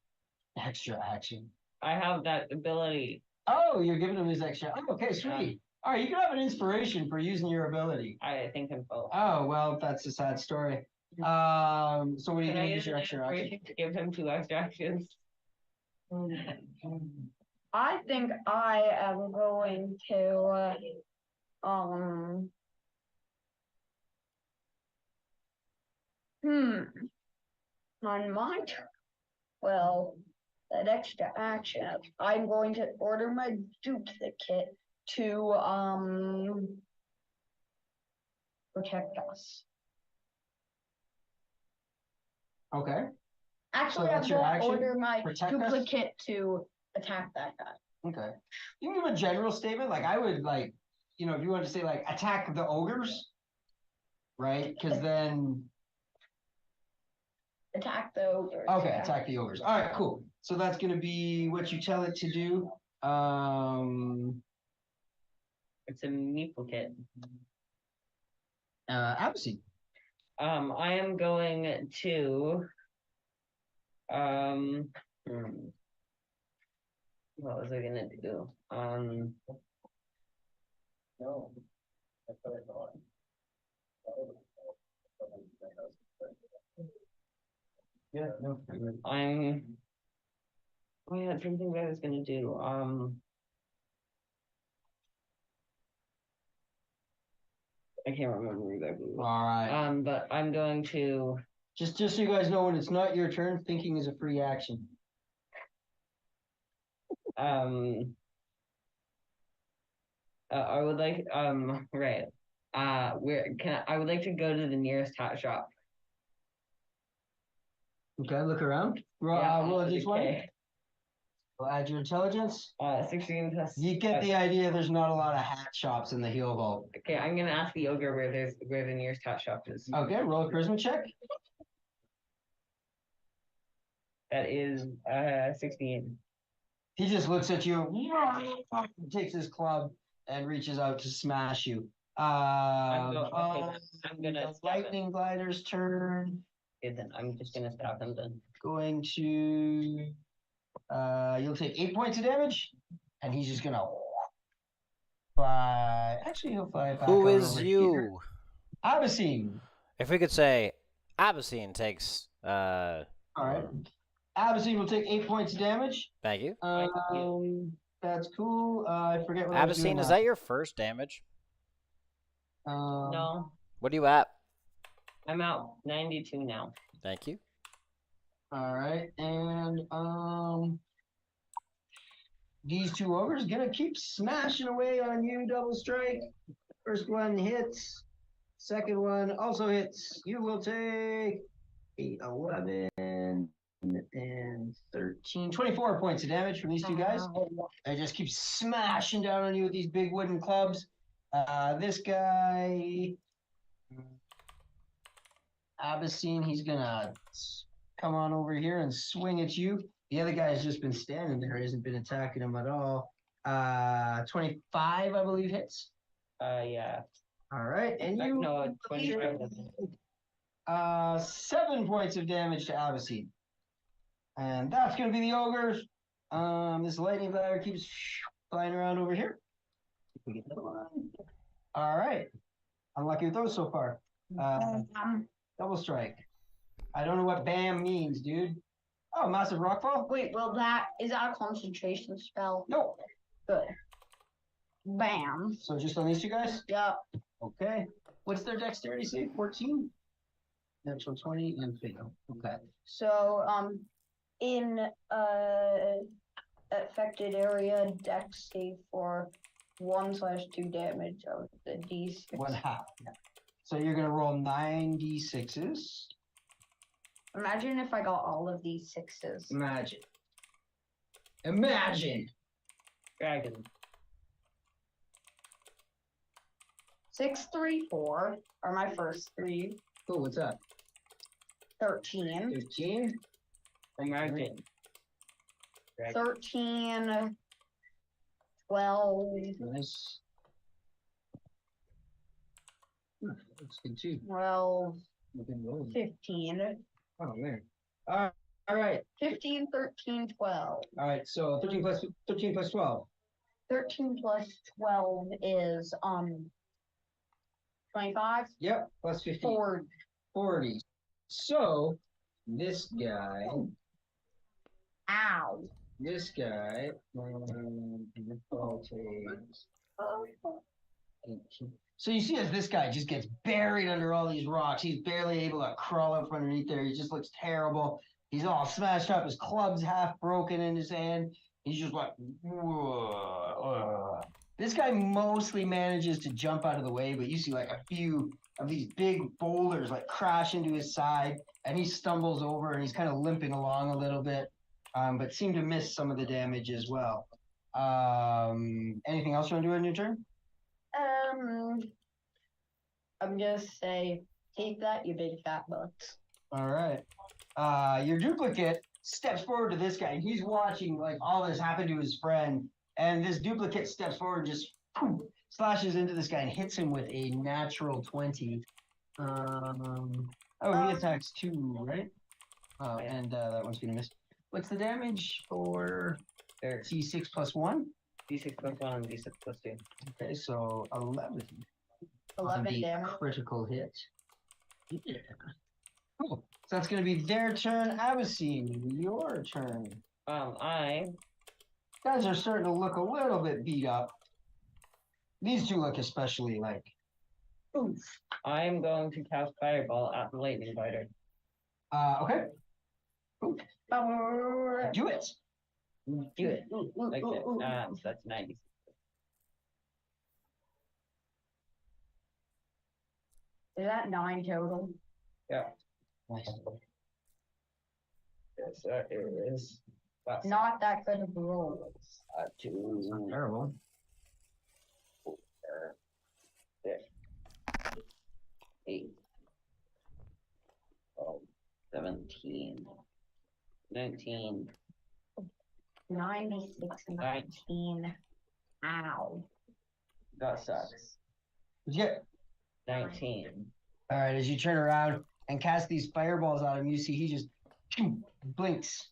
[SPEAKER 1] extra action.
[SPEAKER 3] I have that ability.
[SPEAKER 1] Oh, you're giving him his extra. Oh, okay, sweet. All right, you can have an inspiration for using your ability.
[SPEAKER 3] I think I'm both.
[SPEAKER 1] Oh, well, that's a sad story. So what are you
[SPEAKER 3] Can I
[SPEAKER 1] gonna use
[SPEAKER 3] use
[SPEAKER 1] your
[SPEAKER 3] an
[SPEAKER 1] extra action?
[SPEAKER 3] inspiration to give him 2 extra actions?
[SPEAKER 4] I think I am going to on my turn. Well, that extra action, I'm going to order my duplicate to protect us.
[SPEAKER 1] Okay.
[SPEAKER 4] Actually,
[SPEAKER 1] So
[SPEAKER 4] I'm
[SPEAKER 1] that's your
[SPEAKER 4] going to
[SPEAKER 1] action?
[SPEAKER 4] order my
[SPEAKER 1] Protect us?
[SPEAKER 4] duplicate to attack that guy.
[SPEAKER 1] Okay. You can give a general statement. Like I would like, if you want to say like attack the ogres, right? Because then
[SPEAKER 4] Attack the ogre.
[SPEAKER 1] okay, attack the ogres. All right, cool. So that's going to be what you tell it to do.
[SPEAKER 3] It's a meeple kit.
[SPEAKER 1] Absy.
[SPEAKER 3] I am going to what was I gonna do?
[SPEAKER 5] No. That's what I thought.
[SPEAKER 3] Yeah, no. I had something that I was gonna do. I can't remember exactly.
[SPEAKER 1] All right.
[SPEAKER 3] But I'm going to.
[SPEAKER 1] Just so you guys know, when it's not your turn, thinking is a free action.
[SPEAKER 3] I would like. Right. I would like to go to the nearest hat shop.
[SPEAKER 1] Okay, look around. Roll a d20.
[SPEAKER 3] Okay.
[SPEAKER 1] We'll add your intelligence.
[SPEAKER 3] 16 plus.
[SPEAKER 1] You get the idea. There's not a lot of hat shops in the heel vault.
[SPEAKER 3] Okay, I'm gonna ask the ogre where the nearest hat shop is.
[SPEAKER 1] Okay, roll a charisma check.
[SPEAKER 3] That is 16.
[SPEAKER 1] He just looks at you, takes his club, and reaches out to smash you.
[SPEAKER 3] I'm gonna
[SPEAKER 1] The
[SPEAKER 3] stab him.
[SPEAKER 1] lightning glider's turn.
[SPEAKER 3] Okay, then I'm just gonna stab him then.
[SPEAKER 1] Going to you'll take 8 points of damage, and he's just gonna fly. Actually, he'll fly back.
[SPEAKER 2] Who
[SPEAKER 1] on
[SPEAKER 2] is
[SPEAKER 1] over
[SPEAKER 2] you?
[SPEAKER 1] here. Abyssine.
[SPEAKER 2] If we could say Abyssine takes
[SPEAKER 1] All right. Abyssine will take 8 points of damage.
[SPEAKER 2] thank you.
[SPEAKER 1] That's cool. I forget what I was doing
[SPEAKER 2] Abyssine, is
[SPEAKER 1] now.
[SPEAKER 2] that your first damage?
[SPEAKER 3] No,
[SPEAKER 2] What are you at?
[SPEAKER 3] I'm out 92 now.
[SPEAKER 2] Thank you.
[SPEAKER 1] All right, and these two ogres gonna keep smashing away on you. Double strike. First one hits. Second one also hits. You will take 8, 11, and 13, 24 points of damage from these two guys. They just keep smashing down on you with these big wooden clubs. This guy, Abyssine, he's gonna come on over here and swing at you. The other guy's just been standing there, he hasn't been attacking him at all. 25, I believe, hits.
[SPEAKER 3] Yeah.
[SPEAKER 1] All right, and you
[SPEAKER 3] No, 25.
[SPEAKER 1] 7 points of damage to Abyssine. And that's gonna be the ogres. This lightning glider keeps flying around over here. If we get that one. All right. Unlucky with those so far. Double strike. I don't know what BAM means, dude. Oh, massive rockfall?
[SPEAKER 4] Wait, is that a concentration spell?
[SPEAKER 1] No.
[SPEAKER 4] Good. Bam.
[SPEAKER 1] So just on these two guys?
[SPEAKER 4] Yeah.
[SPEAKER 1] Okay. What's their dexterity save? 14? Natural 20 and fatal. Okay.
[SPEAKER 4] So, in affected area, dex save for 1/2 damage of the d6.
[SPEAKER 1] 1/2. So you're gonna roll 9 d6s.
[SPEAKER 4] Imagine if I got all of these 6s.
[SPEAKER 1] Imagine. Imagine.
[SPEAKER 3] Dragon.
[SPEAKER 4] 6, 3, 4 are my first 3.
[SPEAKER 1] Cool, what's up?
[SPEAKER 4] 13.
[SPEAKER 1] 15.
[SPEAKER 3] American.
[SPEAKER 4] 13. 12.
[SPEAKER 1] Nice. Looks good too.
[SPEAKER 4] 12.
[SPEAKER 1] Looking roll.
[SPEAKER 4] 15.
[SPEAKER 1] Oh man. All right.
[SPEAKER 4] 15, 13, 12.
[SPEAKER 1] All right. So 13 plus 12.
[SPEAKER 4] 13 plus 12 is 25.
[SPEAKER 1] Yep. Plus 15. 40. So this guy.
[SPEAKER 4] Ow.
[SPEAKER 1] This guy. I'll take 18. So you see as this guy just gets buried under all these rocks. He's barely able to crawl up from underneath there. He just looks terrible. He's all smashed up. His club's half broken in his hand. He's just like, whoa. This guy mostly manages to jump out of the way, but you see like a few of these big boulders like crash into his side, and he stumbles over and he's kind of limping along a little bit, but seemed to miss some of the damage as well. Anything else you want to do on your turn?
[SPEAKER 4] I'm gonna say, take that, you big fat butts.
[SPEAKER 1] All right. Your duplicate steps forward to this guy, and he's watching like all this happen to his friend, and this duplicate steps forward, just slashes into this guy and hits him with a natural 20. Oh, he attacks 2, right? Oh, and that one's gonna miss. What's the damage for
[SPEAKER 3] There.
[SPEAKER 1] C6 plus 1?
[SPEAKER 3] D6 plus 1 and D6 plus 2.
[SPEAKER 1] Okay, so 11.
[SPEAKER 4] 11
[SPEAKER 1] on the
[SPEAKER 4] damage.
[SPEAKER 1] critical hit. Yeah. Cool. So that's gonna be their turn. Abysine, your turn.
[SPEAKER 3] I
[SPEAKER 1] Guys are starting to look a little bit beat up. These two look especially like. Oof.
[SPEAKER 3] I'm going to cast Fireball at the Lightning Fighter.
[SPEAKER 1] Okay. Ooh. Do it.
[SPEAKER 3] Do it. Like that. So that's 90.
[SPEAKER 4] Is that 9 total?
[SPEAKER 3] Yeah.
[SPEAKER 1] Nice.
[SPEAKER 3] Yes, that is. That's
[SPEAKER 4] Not that good of a roll.
[SPEAKER 1] It's not terrible.
[SPEAKER 3] 8. 17. 19.
[SPEAKER 4] 96, 19. Ow.
[SPEAKER 3] That sucks.
[SPEAKER 1] What'd you get?
[SPEAKER 3] 19.
[SPEAKER 1] All right, as you turn around and cast these fireballs at him, you see he just blinks.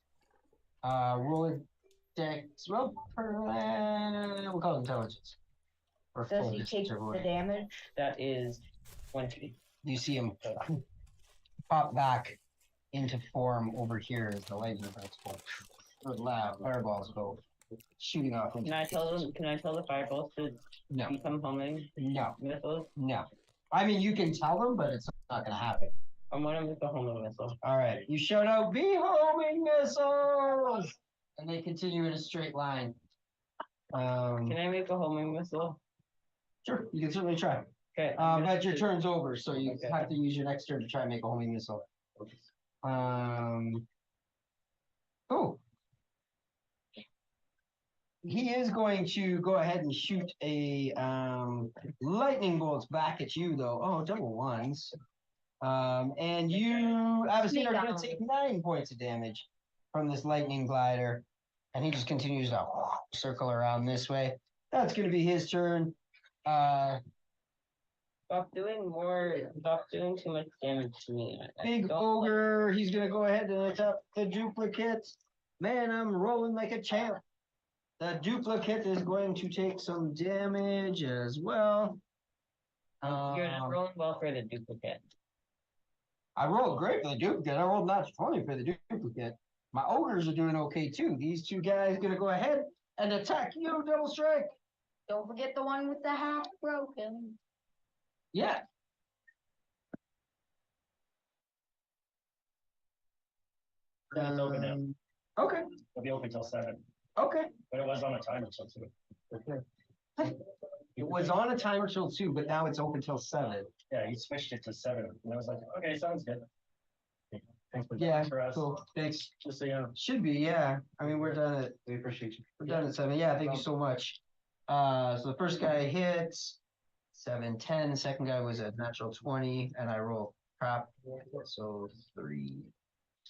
[SPEAKER 1] Roll a dex. Well, we'll call it intelligence. Or
[SPEAKER 4] Does
[SPEAKER 1] full
[SPEAKER 4] he
[SPEAKER 1] distance,
[SPEAKER 4] take
[SPEAKER 1] whichever
[SPEAKER 4] the
[SPEAKER 1] one.
[SPEAKER 4] damage?
[SPEAKER 3] That is 20.
[SPEAKER 1] You see him pop back into form over here as the lightning bolts go. Or fireballs go shooting off. Into
[SPEAKER 3] Can I tell them? Can I tell the fireballs to
[SPEAKER 1] No,
[SPEAKER 3] become homing
[SPEAKER 1] no,
[SPEAKER 3] missiles?
[SPEAKER 1] no. I mean, you can tell them, but it's not going to happen.
[SPEAKER 3] I'm gonna make a homing missile.
[SPEAKER 1] All right, you shout out, "Be homing missiles!" And they continue in a straight line.
[SPEAKER 3] Can I make a homing missile?
[SPEAKER 1] Sure, you can certainly try.
[SPEAKER 3] Okay.
[SPEAKER 1] But your turn's over, so you
[SPEAKER 3] Okay.
[SPEAKER 1] have to use your next turn to try and make a homing missile. Oh. He is going to go ahead and shoot a lightning bolts back at you, though. Oh, double ones. And you, Abysine, are going to take 9 points of damage from this lightning glider. And he just continues to circle around this way. That's going to be his turn.
[SPEAKER 3] Stop doing too much damage to me. I
[SPEAKER 1] Big
[SPEAKER 3] don't
[SPEAKER 1] ogre, he's going to go ahead and attack the duplicate. Man, I'm rolling like a champ. The duplicate is going to take some damage as well.
[SPEAKER 3] You're just rolling well for the duplicate.
[SPEAKER 1] I rolled great for the duplicate. I rolled not 20 for the duplicate. My ogres are doing okay too. These two guys gonna go ahead and attack you, double strike.
[SPEAKER 4] Don't forget the one with the half broken.
[SPEAKER 1] Yeah.
[SPEAKER 5] It's open now.
[SPEAKER 1] Okay.
[SPEAKER 5] It'll be open till 7,
[SPEAKER 1] Okay.
[SPEAKER 5] but it was on a timer till 2.
[SPEAKER 1] It was on a timer till 2, but now it's open till 7.
[SPEAKER 5] Yeah, he switched it to 7, and I was like, okay, sounds good. Thanks
[SPEAKER 1] Yeah.
[SPEAKER 5] for us.
[SPEAKER 1] Cool. Thanks.
[SPEAKER 5] Just so you know.
[SPEAKER 1] Should be. Yeah. I mean, we're done at.
[SPEAKER 5] We appreciate you.
[SPEAKER 1] We're done at 7. Yeah. Thank you so much. So the first guy hits 7, 10. The second guy was a natural 20, and I rolled crap. So 3.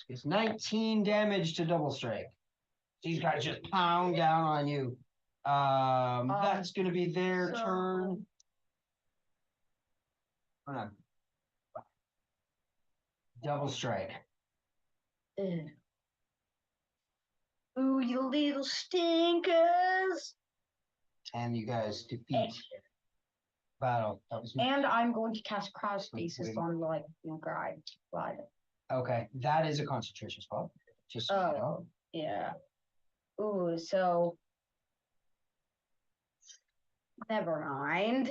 [SPEAKER 1] It's 19 damage to double strike. These guys just pound down on you. That's gonna be their turn. Hold on. Double strike.
[SPEAKER 4] Ugh. Ooh, you little stinkers.
[SPEAKER 1] And you guys defeat battle. That was
[SPEAKER 4] And I'm going to cast cross faces on like guide.
[SPEAKER 1] okay. That is a concentration spell. Just so you know.
[SPEAKER 4] Yeah. Ooh, so never mind.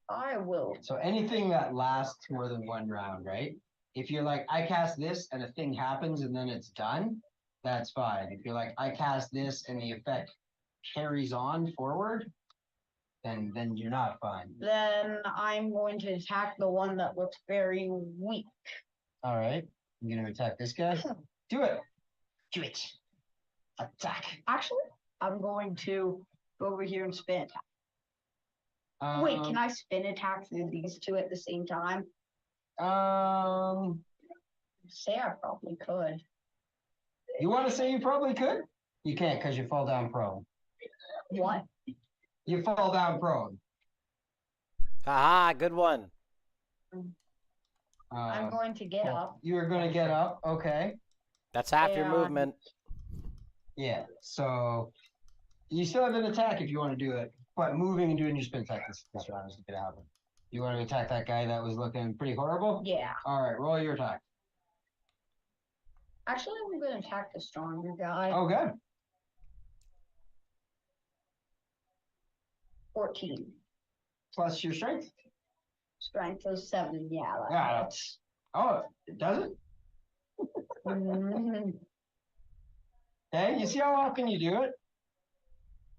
[SPEAKER 4] I will.
[SPEAKER 1] So anything that lasts more than 1 round, right? If you're like, I cast this and a thing happens and then it's done, that's fine. If you're like, I cast this and the effect carries on forward, then you're not fine.
[SPEAKER 4] Then I'm going to attack the one that looks very weak.
[SPEAKER 1] All right. I'm gonna attack this guy. Do it. Do it. Attack.
[SPEAKER 4] Actually, I'm going to go over here and spin attack. Wait, can I spin attacks with these two at the same time? say I probably could.
[SPEAKER 1] You want to say you probably could? You can't because you fall down prone.
[SPEAKER 4] What?
[SPEAKER 1] You fall down prone.
[SPEAKER 2] Haha, good one.
[SPEAKER 4] I'm going to get up.
[SPEAKER 1] You're going to get up. Okay.
[SPEAKER 2] That's half your
[SPEAKER 4] And-
[SPEAKER 2] movement.
[SPEAKER 1] Yeah. So you still have an attack if you want to do it. But moving and doing your spin attack this round is going to happen. You want to attack that guy that was looking pretty horrible?
[SPEAKER 4] Yeah.
[SPEAKER 1] All right. Roll your attack.
[SPEAKER 4] Actually, I'm going to attack the stronger guy.
[SPEAKER 1] Okay.
[SPEAKER 4] 14.
[SPEAKER 1] Plus your strength.
[SPEAKER 4] Strength of 7. Yeah.
[SPEAKER 1] Yeah. That's. Oh, it does it?
[SPEAKER 4] Mhm.
[SPEAKER 1] Okay. You see how often you do it?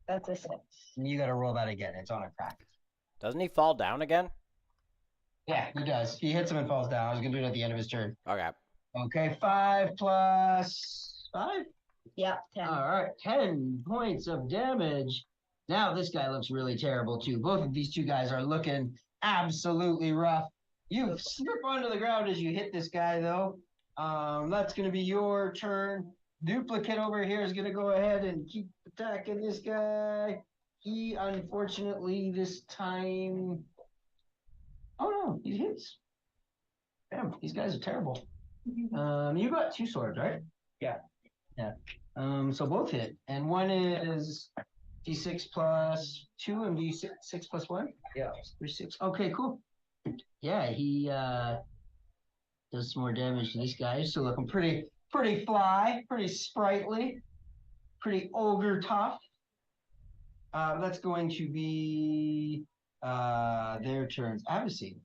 [SPEAKER 4] That's a 6.
[SPEAKER 1] You got to roll that again. It's on a crack.
[SPEAKER 2] Doesn't he fall down again?
[SPEAKER 1] Yeah, he does. He hits him and falls down. I was going to do it at the end of his turn.
[SPEAKER 2] Okay.
[SPEAKER 1] Okay. 5 plus 5.
[SPEAKER 4] Yep, 10.
[SPEAKER 1] All right, 10 points of damage. Now this guy looks really terrible too. Both of these two guys are looking absolutely rough. You slip onto the ground as you hit this guy though. That's going to be your turn. Duplicate over here is going to go ahead and keep attacking this guy. He unfortunately this time. Oh no, he hits. Damn, these guys are terrible. You got 2 swords, right?
[SPEAKER 3] Yeah.
[SPEAKER 1] Yeah. So both hit, and one is d6 plus 2 and d6 plus 1.
[SPEAKER 3] Yeah.
[SPEAKER 1] 6. Okay, cool. Yeah, he does some more damage to these guys. So looking pretty fly, pretty sprightly, pretty ogre tough. That's going to be their turns. Avicii.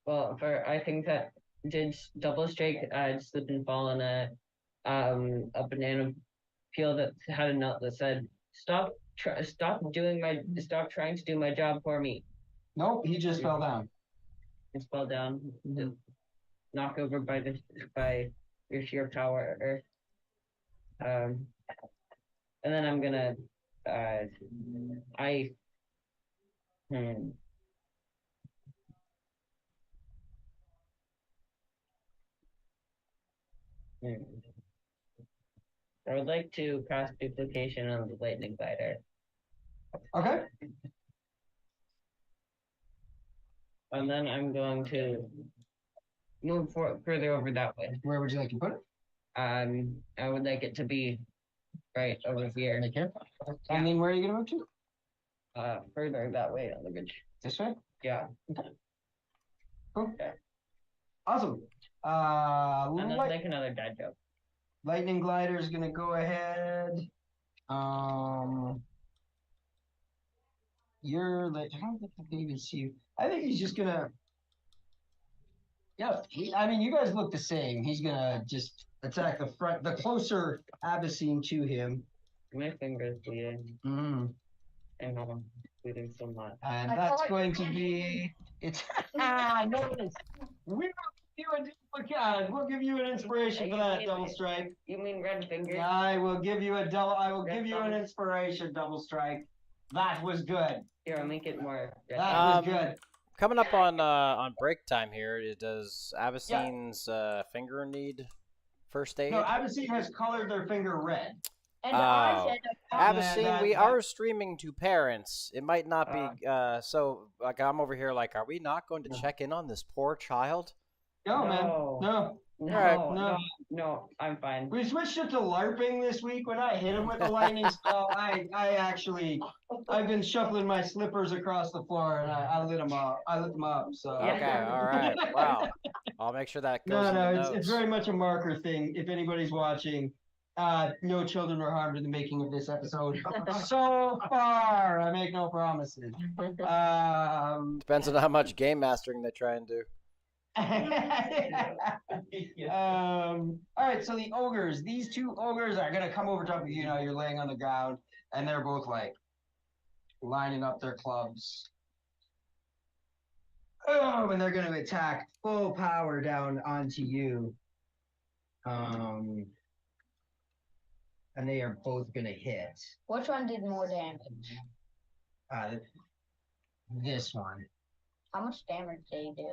[SPEAKER 3] Well, I think that did double strike, slip and fall on a banana peel that had a note that said, stop trying to do my job for me.
[SPEAKER 1] Nope, he just fell down.
[SPEAKER 3] It's fell down, just knocked over by your sheer power. And then I'm gonna, I would like to cast duplication on the lightning glider.
[SPEAKER 1] Okay.
[SPEAKER 3] And then I'm going to move further over that way.
[SPEAKER 1] Where would you like to put it?
[SPEAKER 3] I would like it to be right over here.
[SPEAKER 1] Right here. And then where are you going to move to?
[SPEAKER 3] Further that way on the bridge.
[SPEAKER 1] This way?
[SPEAKER 3] Yeah.
[SPEAKER 1] Cool.
[SPEAKER 3] Okay.
[SPEAKER 1] Awesome.
[SPEAKER 3] And then like another dad joke.
[SPEAKER 1] Lightning glider is gonna go ahead. You're like, I don't think I can even see you. I think he's just gonna. Yeah, I mean, you guys look the same. He's gonna just attack the front, the closer Abyssine to him.
[SPEAKER 3] My fingers bleeding.
[SPEAKER 1] Mm-hmm.
[SPEAKER 3] And I'm bleeding so much.
[SPEAKER 1] And
[SPEAKER 4] I
[SPEAKER 1] that's
[SPEAKER 4] thought-
[SPEAKER 1] going to be it's. Notice. We'll give you a duplicate. We'll give you an inspiration for that double strike.
[SPEAKER 3] You mean red fingers?
[SPEAKER 1] I will give you a double. I will give you an inspiration double strike. That was good.
[SPEAKER 3] Here, I'll make it more.
[SPEAKER 1] That was good.
[SPEAKER 2] Coming up on break time here, does Abyssine's finger need first aid?
[SPEAKER 1] No, Abyssine has colored their finger red.
[SPEAKER 4] And I said,
[SPEAKER 2] Abyssine, we are streaming to parents. It might not be so. Like I'm over here, like, are we not going to check in on this poor child?
[SPEAKER 1] No, man. No.
[SPEAKER 3] No, I'm fine.
[SPEAKER 1] We switched it to LARPing this week. When I hit him with the lightning spell, I've been shuffling my slippers across the floor and I lit them up. So
[SPEAKER 2] Okay, all right. Wow. I'll make sure that goes.
[SPEAKER 1] No,
[SPEAKER 2] in the
[SPEAKER 1] it's
[SPEAKER 2] notes.
[SPEAKER 1] very much a marker thing. If anybody's watching, no children were harmed in the making of this episode. So far, I make no promises.
[SPEAKER 2] Depends on how much game mastering they try and do.
[SPEAKER 1] All right, so the ogres, these 2 ogres are gonna come over top of you now. You're laying on the ground, and they're both like lining up their clubs. Oh, and they're gonna attack full power down onto you. And they are both gonna hit.
[SPEAKER 4] which one did more damage?
[SPEAKER 1] This one.
[SPEAKER 4] How much damage did he do?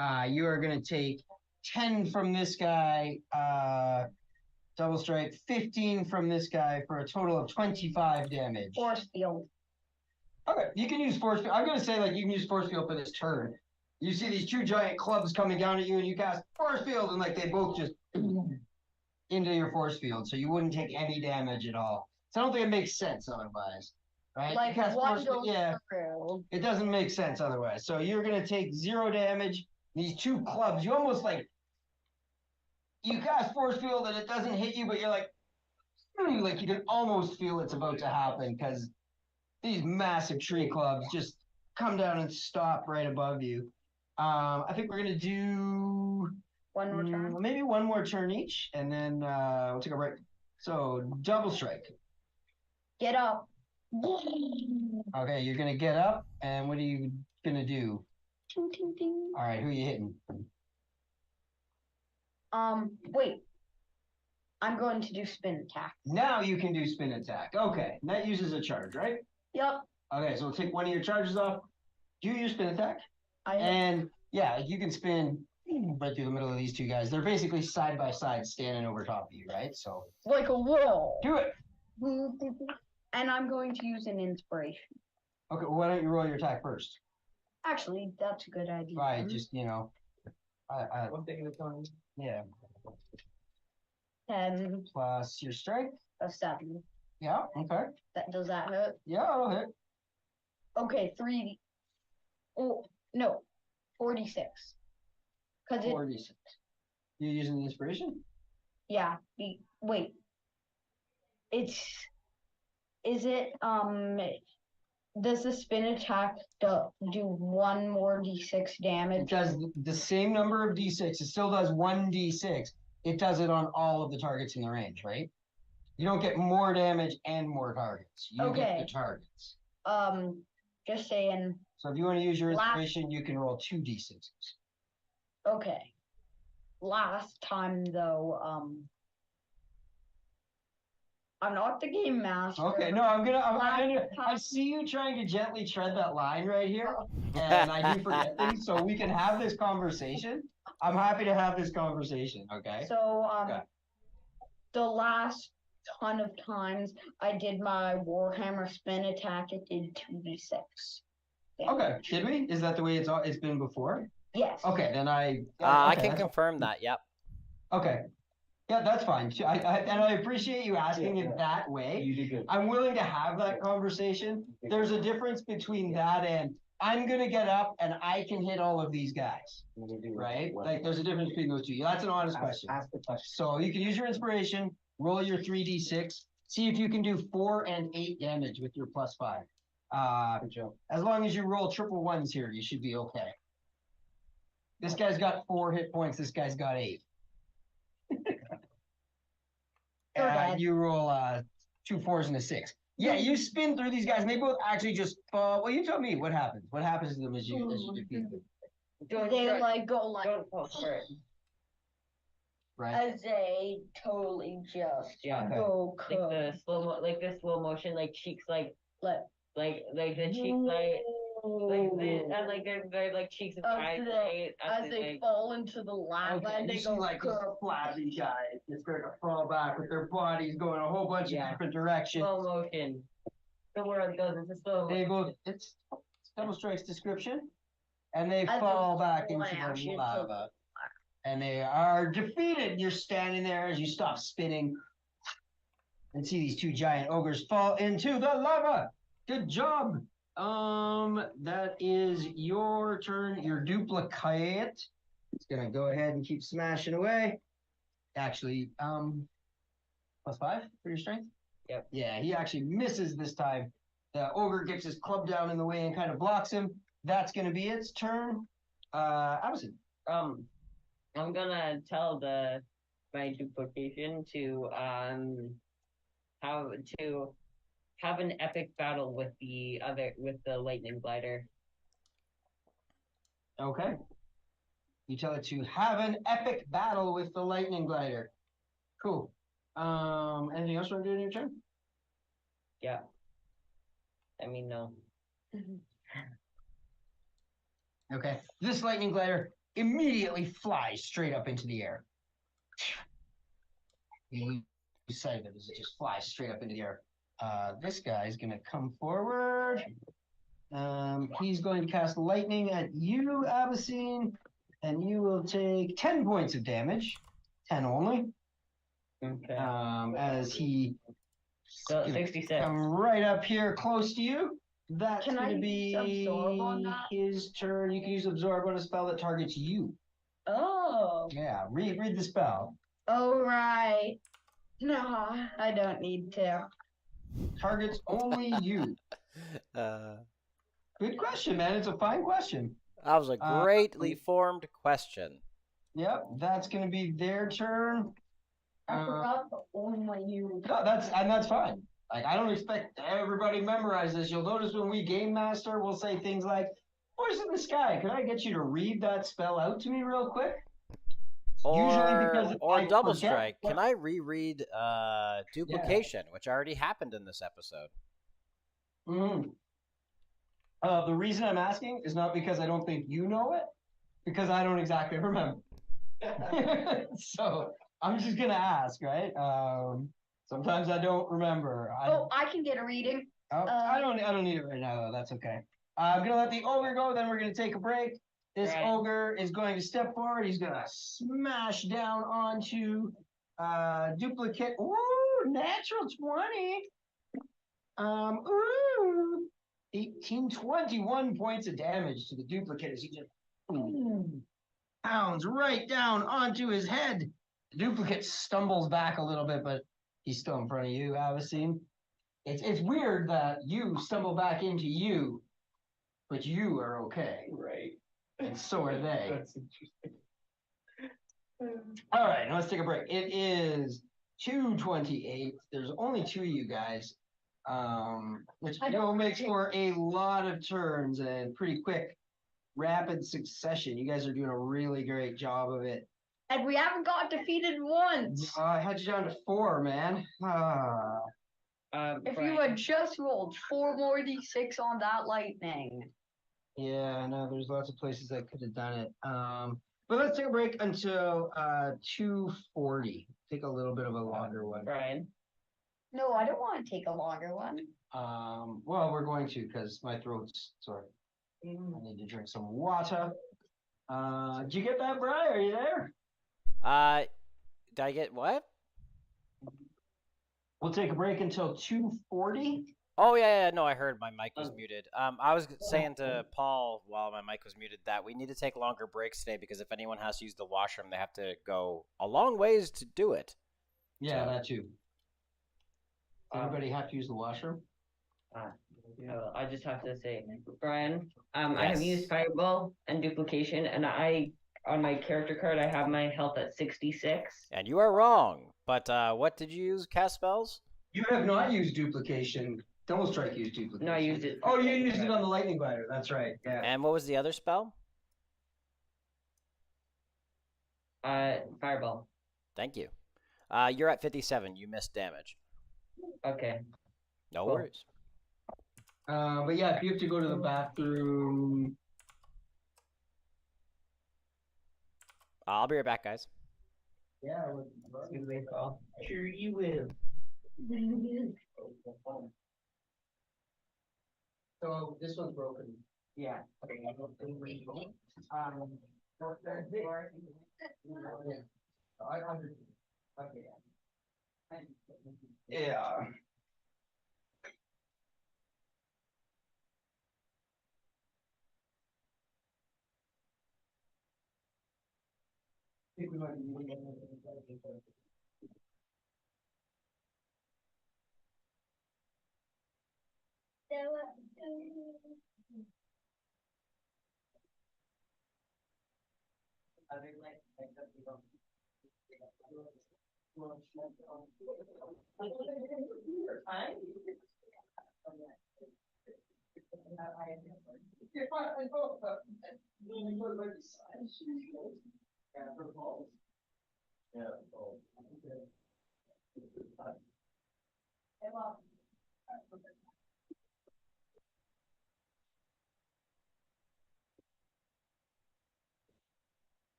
[SPEAKER 1] You are gonna take 10 from this guy, double strike, 15 from this guy for a total of 25 damage.
[SPEAKER 4] Force field.
[SPEAKER 1] Okay, you can use force field. I'm gonna say like you can use force field for this turn. You see these two giant clubs coming down at you, and you cast force field, and like they both just into your force field, so you wouldn't take any damage at all. So I don't think it makes sense otherwise, right?
[SPEAKER 4] Like
[SPEAKER 1] You cast
[SPEAKER 4] one
[SPEAKER 1] force field,
[SPEAKER 4] goes
[SPEAKER 1] yeah,
[SPEAKER 4] through.
[SPEAKER 1] it doesn't make sense otherwise. So you're gonna take 0 damage. These two clubs, you almost like you cast force field and it doesn't hit you, but you're like you can almost feel it's about to happen because these massive tree clubs just come down and stop right above you. I think we're gonna do
[SPEAKER 4] One more turn.
[SPEAKER 1] maybe one more turn each, and then we'll take a break. So double strike.
[SPEAKER 4] Get up.
[SPEAKER 1] Okay, you're gonna get up, and what are you gonna do?
[SPEAKER 4] Ting, ting, ting.
[SPEAKER 1] All right, who are you hitting?
[SPEAKER 4] Wait. I'm going to do spin attack.
[SPEAKER 1] Now you can do spin attack. Okay, and that uses a charge, right?
[SPEAKER 4] Yep.
[SPEAKER 1] Okay, so we'll take one of your charges off. Do your spin attack,
[SPEAKER 4] I
[SPEAKER 1] and yeah, you can spin right through the middle of these two guys. They're basically side by side, standing over top of you, right? So
[SPEAKER 4] like a wall.
[SPEAKER 1] do it.
[SPEAKER 4] And I'm going to use an inspiration.
[SPEAKER 1] Okay, well, why don't you roll your attack first?
[SPEAKER 4] Actually, that's a good idea.
[SPEAKER 1] Right, just I
[SPEAKER 3] One thing at a time.
[SPEAKER 1] yeah,
[SPEAKER 4] 10
[SPEAKER 1] plus your strength.
[SPEAKER 4] of 7.
[SPEAKER 1] Yeah, okay.
[SPEAKER 4] Does that hurt?
[SPEAKER 1] Yeah, I'll hit.
[SPEAKER 4] Okay, 3. Oh no, 46. Cause it
[SPEAKER 1] 46. You using the inspiration?
[SPEAKER 4] yeah. Wait. Is it does the spin attack do 1 more d6
[SPEAKER 1] It
[SPEAKER 4] damage?
[SPEAKER 1] does the same number of d6. It still does 1d6. It does it on all of the targets in the range, right? You don't get more damage and more targets. You get
[SPEAKER 4] Okay.
[SPEAKER 1] the targets.
[SPEAKER 4] Just saying.
[SPEAKER 1] So if you want to use your
[SPEAKER 4] Last-
[SPEAKER 1] inspiration, you can roll 2d6s.
[SPEAKER 4] Okay. Last time though, I'm not the game master.
[SPEAKER 1] Okay, no, I
[SPEAKER 4] time-
[SPEAKER 1] see you trying to gently tread that line right here, and I do forget things, so we can have this conversation. I'm happy to have this conversation, okay?
[SPEAKER 4] So
[SPEAKER 1] Okay.
[SPEAKER 4] the last ton of times I did my Warhammer spin attack, it did 2d6.
[SPEAKER 1] Okay, did we? Is that the way it's been before?
[SPEAKER 4] Yes.
[SPEAKER 1] Okay, then
[SPEAKER 2] I
[SPEAKER 1] okay,
[SPEAKER 2] can
[SPEAKER 1] that's-
[SPEAKER 2] confirm that. Yep.
[SPEAKER 1] Okay. Yeah, that's fine. And I appreciate you asking it that way.
[SPEAKER 5] You did good.
[SPEAKER 1] I'm willing to have that conversation. There's a difference between that and I'm gonna get up and I can hit all of these guys, right? Like there's a difference between those two. That's an honest question.
[SPEAKER 5] Ask the question.
[SPEAKER 1] So you can use your inspiration, roll your 3d6, see if you can do 4 and 8 damage with your +5.
[SPEAKER 5] Good job.
[SPEAKER 1] As long as you roll triple ones here, you should be okay. This guy's got 4 hit points. This guy's got 8.
[SPEAKER 4] Okay.
[SPEAKER 1] You roll 2 4s and a 6. Yeah, you spin through these guys, and they both actually just fall. Well, you tell me what happens. What happens to them as you defeat them,
[SPEAKER 4] They like go like
[SPEAKER 3] Don't fall for it.
[SPEAKER 1] right?
[SPEAKER 4] as they totally just
[SPEAKER 3] Yeah.
[SPEAKER 1] Okay.
[SPEAKER 4] go
[SPEAKER 3] Like the slow motion, like cheeks, like
[SPEAKER 4] Let-
[SPEAKER 3] the cheeks, like this, and like their like cheeks of
[SPEAKER 4] As
[SPEAKER 3] pride,
[SPEAKER 4] they-
[SPEAKER 3] right?
[SPEAKER 4] as they fall into the lava
[SPEAKER 1] Okay,
[SPEAKER 4] and
[SPEAKER 1] you
[SPEAKER 4] they
[SPEAKER 1] see
[SPEAKER 4] go
[SPEAKER 1] like these
[SPEAKER 4] curl.
[SPEAKER 1] flabby guys just start to fall back with their bodies going a whole bunch of
[SPEAKER 3] Yeah.
[SPEAKER 1] different directions.
[SPEAKER 3] Slow motion. The word goes into slow
[SPEAKER 1] They
[SPEAKER 3] motion.
[SPEAKER 1] both it's double strike's description, and they
[SPEAKER 4] As
[SPEAKER 1] fall
[SPEAKER 4] they
[SPEAKER 1] back into
[SPEAKER 4] flash
[SPEAKER 1] the
[SPEAKER 4] into
[SPEAKER 1] lava, and they are defeated. You're standing there as you stop spinning, and see these two giant ogres fall into the lava. Good job. That is your turn. Your duplicate. It's gonna go ahead and keep smashing away. Actually, +5 for your strength.
[SPEAKER 3] Yep.
[SPEAKER 1] Yeah, he actually misses this time. The ogre gets his club down in the way and kind of blocks him. That's gonna be its turn. Allison.
[SPEAKER 3] I'm gonna tell my duplication to have an epic battle with the lightning glider.
[SPEAKER 1] Okay. You tell it to have an epic battle with the lightning glider. Cool. Anything else you want to do in your turn?
[SPEAKER 3] Yeah. I mean, no.
[SPEAKER 1] Okay. This lightning glider immediately flies straight up into the air. You sight of it as it just flies straight up into the air. This guy is going to come forward. He's going to cast lightning at you, Abyssine, and you will take 10 points of damage. 10 only.
[SPEAKER 3] Okay.
[SPEAKER 1] As he
[SPEAKER 3] So 66.
[SPEAKER 1] come right up here close to you. That's
[SPEAKER 4] Can I
[SPEAKER 1] going to
[SPEAKER 4] use absorb on
[SPEAKER 1] be
[SPEAKER 4] that?
[SPEAKER 1] his turn. You can use absorb on a spell that targets you.
[SPEAKER 4] Oh.
[SPEAKER 1] Yeah, read the spell.
[SPEAKER 4] Oh, right. No, I don't need to.
[SPEAKER 1] Targets only you. Good question, man. It's a fine question.
[SPEAKER 2] That was a greatly formed question.
[SPEAKER 1] Yep, that's going to be their turn.
[SPEAKER 4] I forgot the only you.
[SPEAKER 1] No, that's fine. Like, I don't expect everybody to memorize this. You'll notice when we game master, we'll say things like, "Voice in the sky, can I get you to read that spell out to me real quick?" Usually because I
[SPEAKER 2] double
[SPEAKER 1] forget
[SPEAKER 2] strike.
[SPEAKER 1] what-
[SPEAKER 2] Can I reread duplication, which already happened in this episode?
[SPEAKER 1] Mhm. The reason I'm asking is not because I don't think you know it, because I don't exactly remember. So I'm just gonna ask, right? Sometimes I don't remember.
[SPEAKER 4] Oh, I can get a reading.
[SPEAKER 1] I don't need it right now though. That's okay. I'm gonna let the ogre go. Then we're gonna take a break. This
[SPEAKER 3] Right.
[SPEAKER 1] ogre is going to step forward. He's gonna smash down onto duplicate. Ooh, natural 20. Ooh, 18, 21 points of damage to the duplicate as he just pounds right down onto his head. The duplicate stumbles back a little bit, but he's still in front of you, Avicine. It's weird that you stumble back into you, but you are okay.
[SPEAKER 5] Right.
[SPEAKER 1] And so are they.
[SPEAKER 5] That's interesting.
[SPEAKER 1] All right, now let's take a break. It is 2:28. There's only two of you guys, which
[SPEAKER 4] I don't
[SPEAKER 1] makes
[SPEAKER 4] think-
[SPEAKER 1] for a lot of turns and pretty quick, rapid succession. You guys are doing a really great job of it.
[SPEAKER 4] And we haven't got defeated once.
[SPEAKER 1] I had you down to 4, man.
[SPEAKER 4] If you had just rolled 4 more d6 on that lightning.
[SPEAKER 1] Yeah, I know. There's lots of places I could have done it. But let's take a break until 2:40. Take a little bit of a longer one.
[SPEAKER 3] Brian.
[SPEAKER 4] No, I don't want to take a longer one.
[SPEAKER 1] Well, we're going to because my throat's sore. I need to drink some water. Did you get that, Brian? Are you there?
[SPEAKER 2] Did I get what?
[SPEAKER 1] We'll take a break until 2:40.
[SPEAKER 2] Oh yeah, no, I heard my mic was muted. I was saying to Paul while my mic was muted that we need to take longer breaks today because if anyone has to use the washroom, they have to go a long ways to do it.
[SPEAKER 1] Yeah, that too. Everybody have to use the washroom?
[SPEAKER 3] I just have to say, Brian, I have used Fireball and Duplication, and on my character card, I have my health at 66.
[SPEAKER 2] And you are wrong. But what did you use? Cast spells?
[SPEAKER 1] You have not used duplication. Double strike used duplication.
[SPEAKER 3] No, I used it.
[SPEAKER 1] Oh, you used it on the lightning glider. That's right. Yeah.
[SPEAKER 2] And what was the other spell?
[SPEAKER 3] Fireball.
[SPEAKER 2] Thank you. You're at 57. You missed damage.
[SPEAKER 3] Okay.
[SPEAKER 2] No
[SPEAKER 3] Cool.
[SPEAKER 2] worries.
[SPEAKER 1] But yeah, if you have to go to the bathroom.
[SPEAKER 2] I'll be right back, guys.
[SPEAKER 1] Yeah.
[SPEAKER 3] Excuse me, Paul.
[SPEAKER 1] Sure you will. So this one's broken. Yeah. Yeah.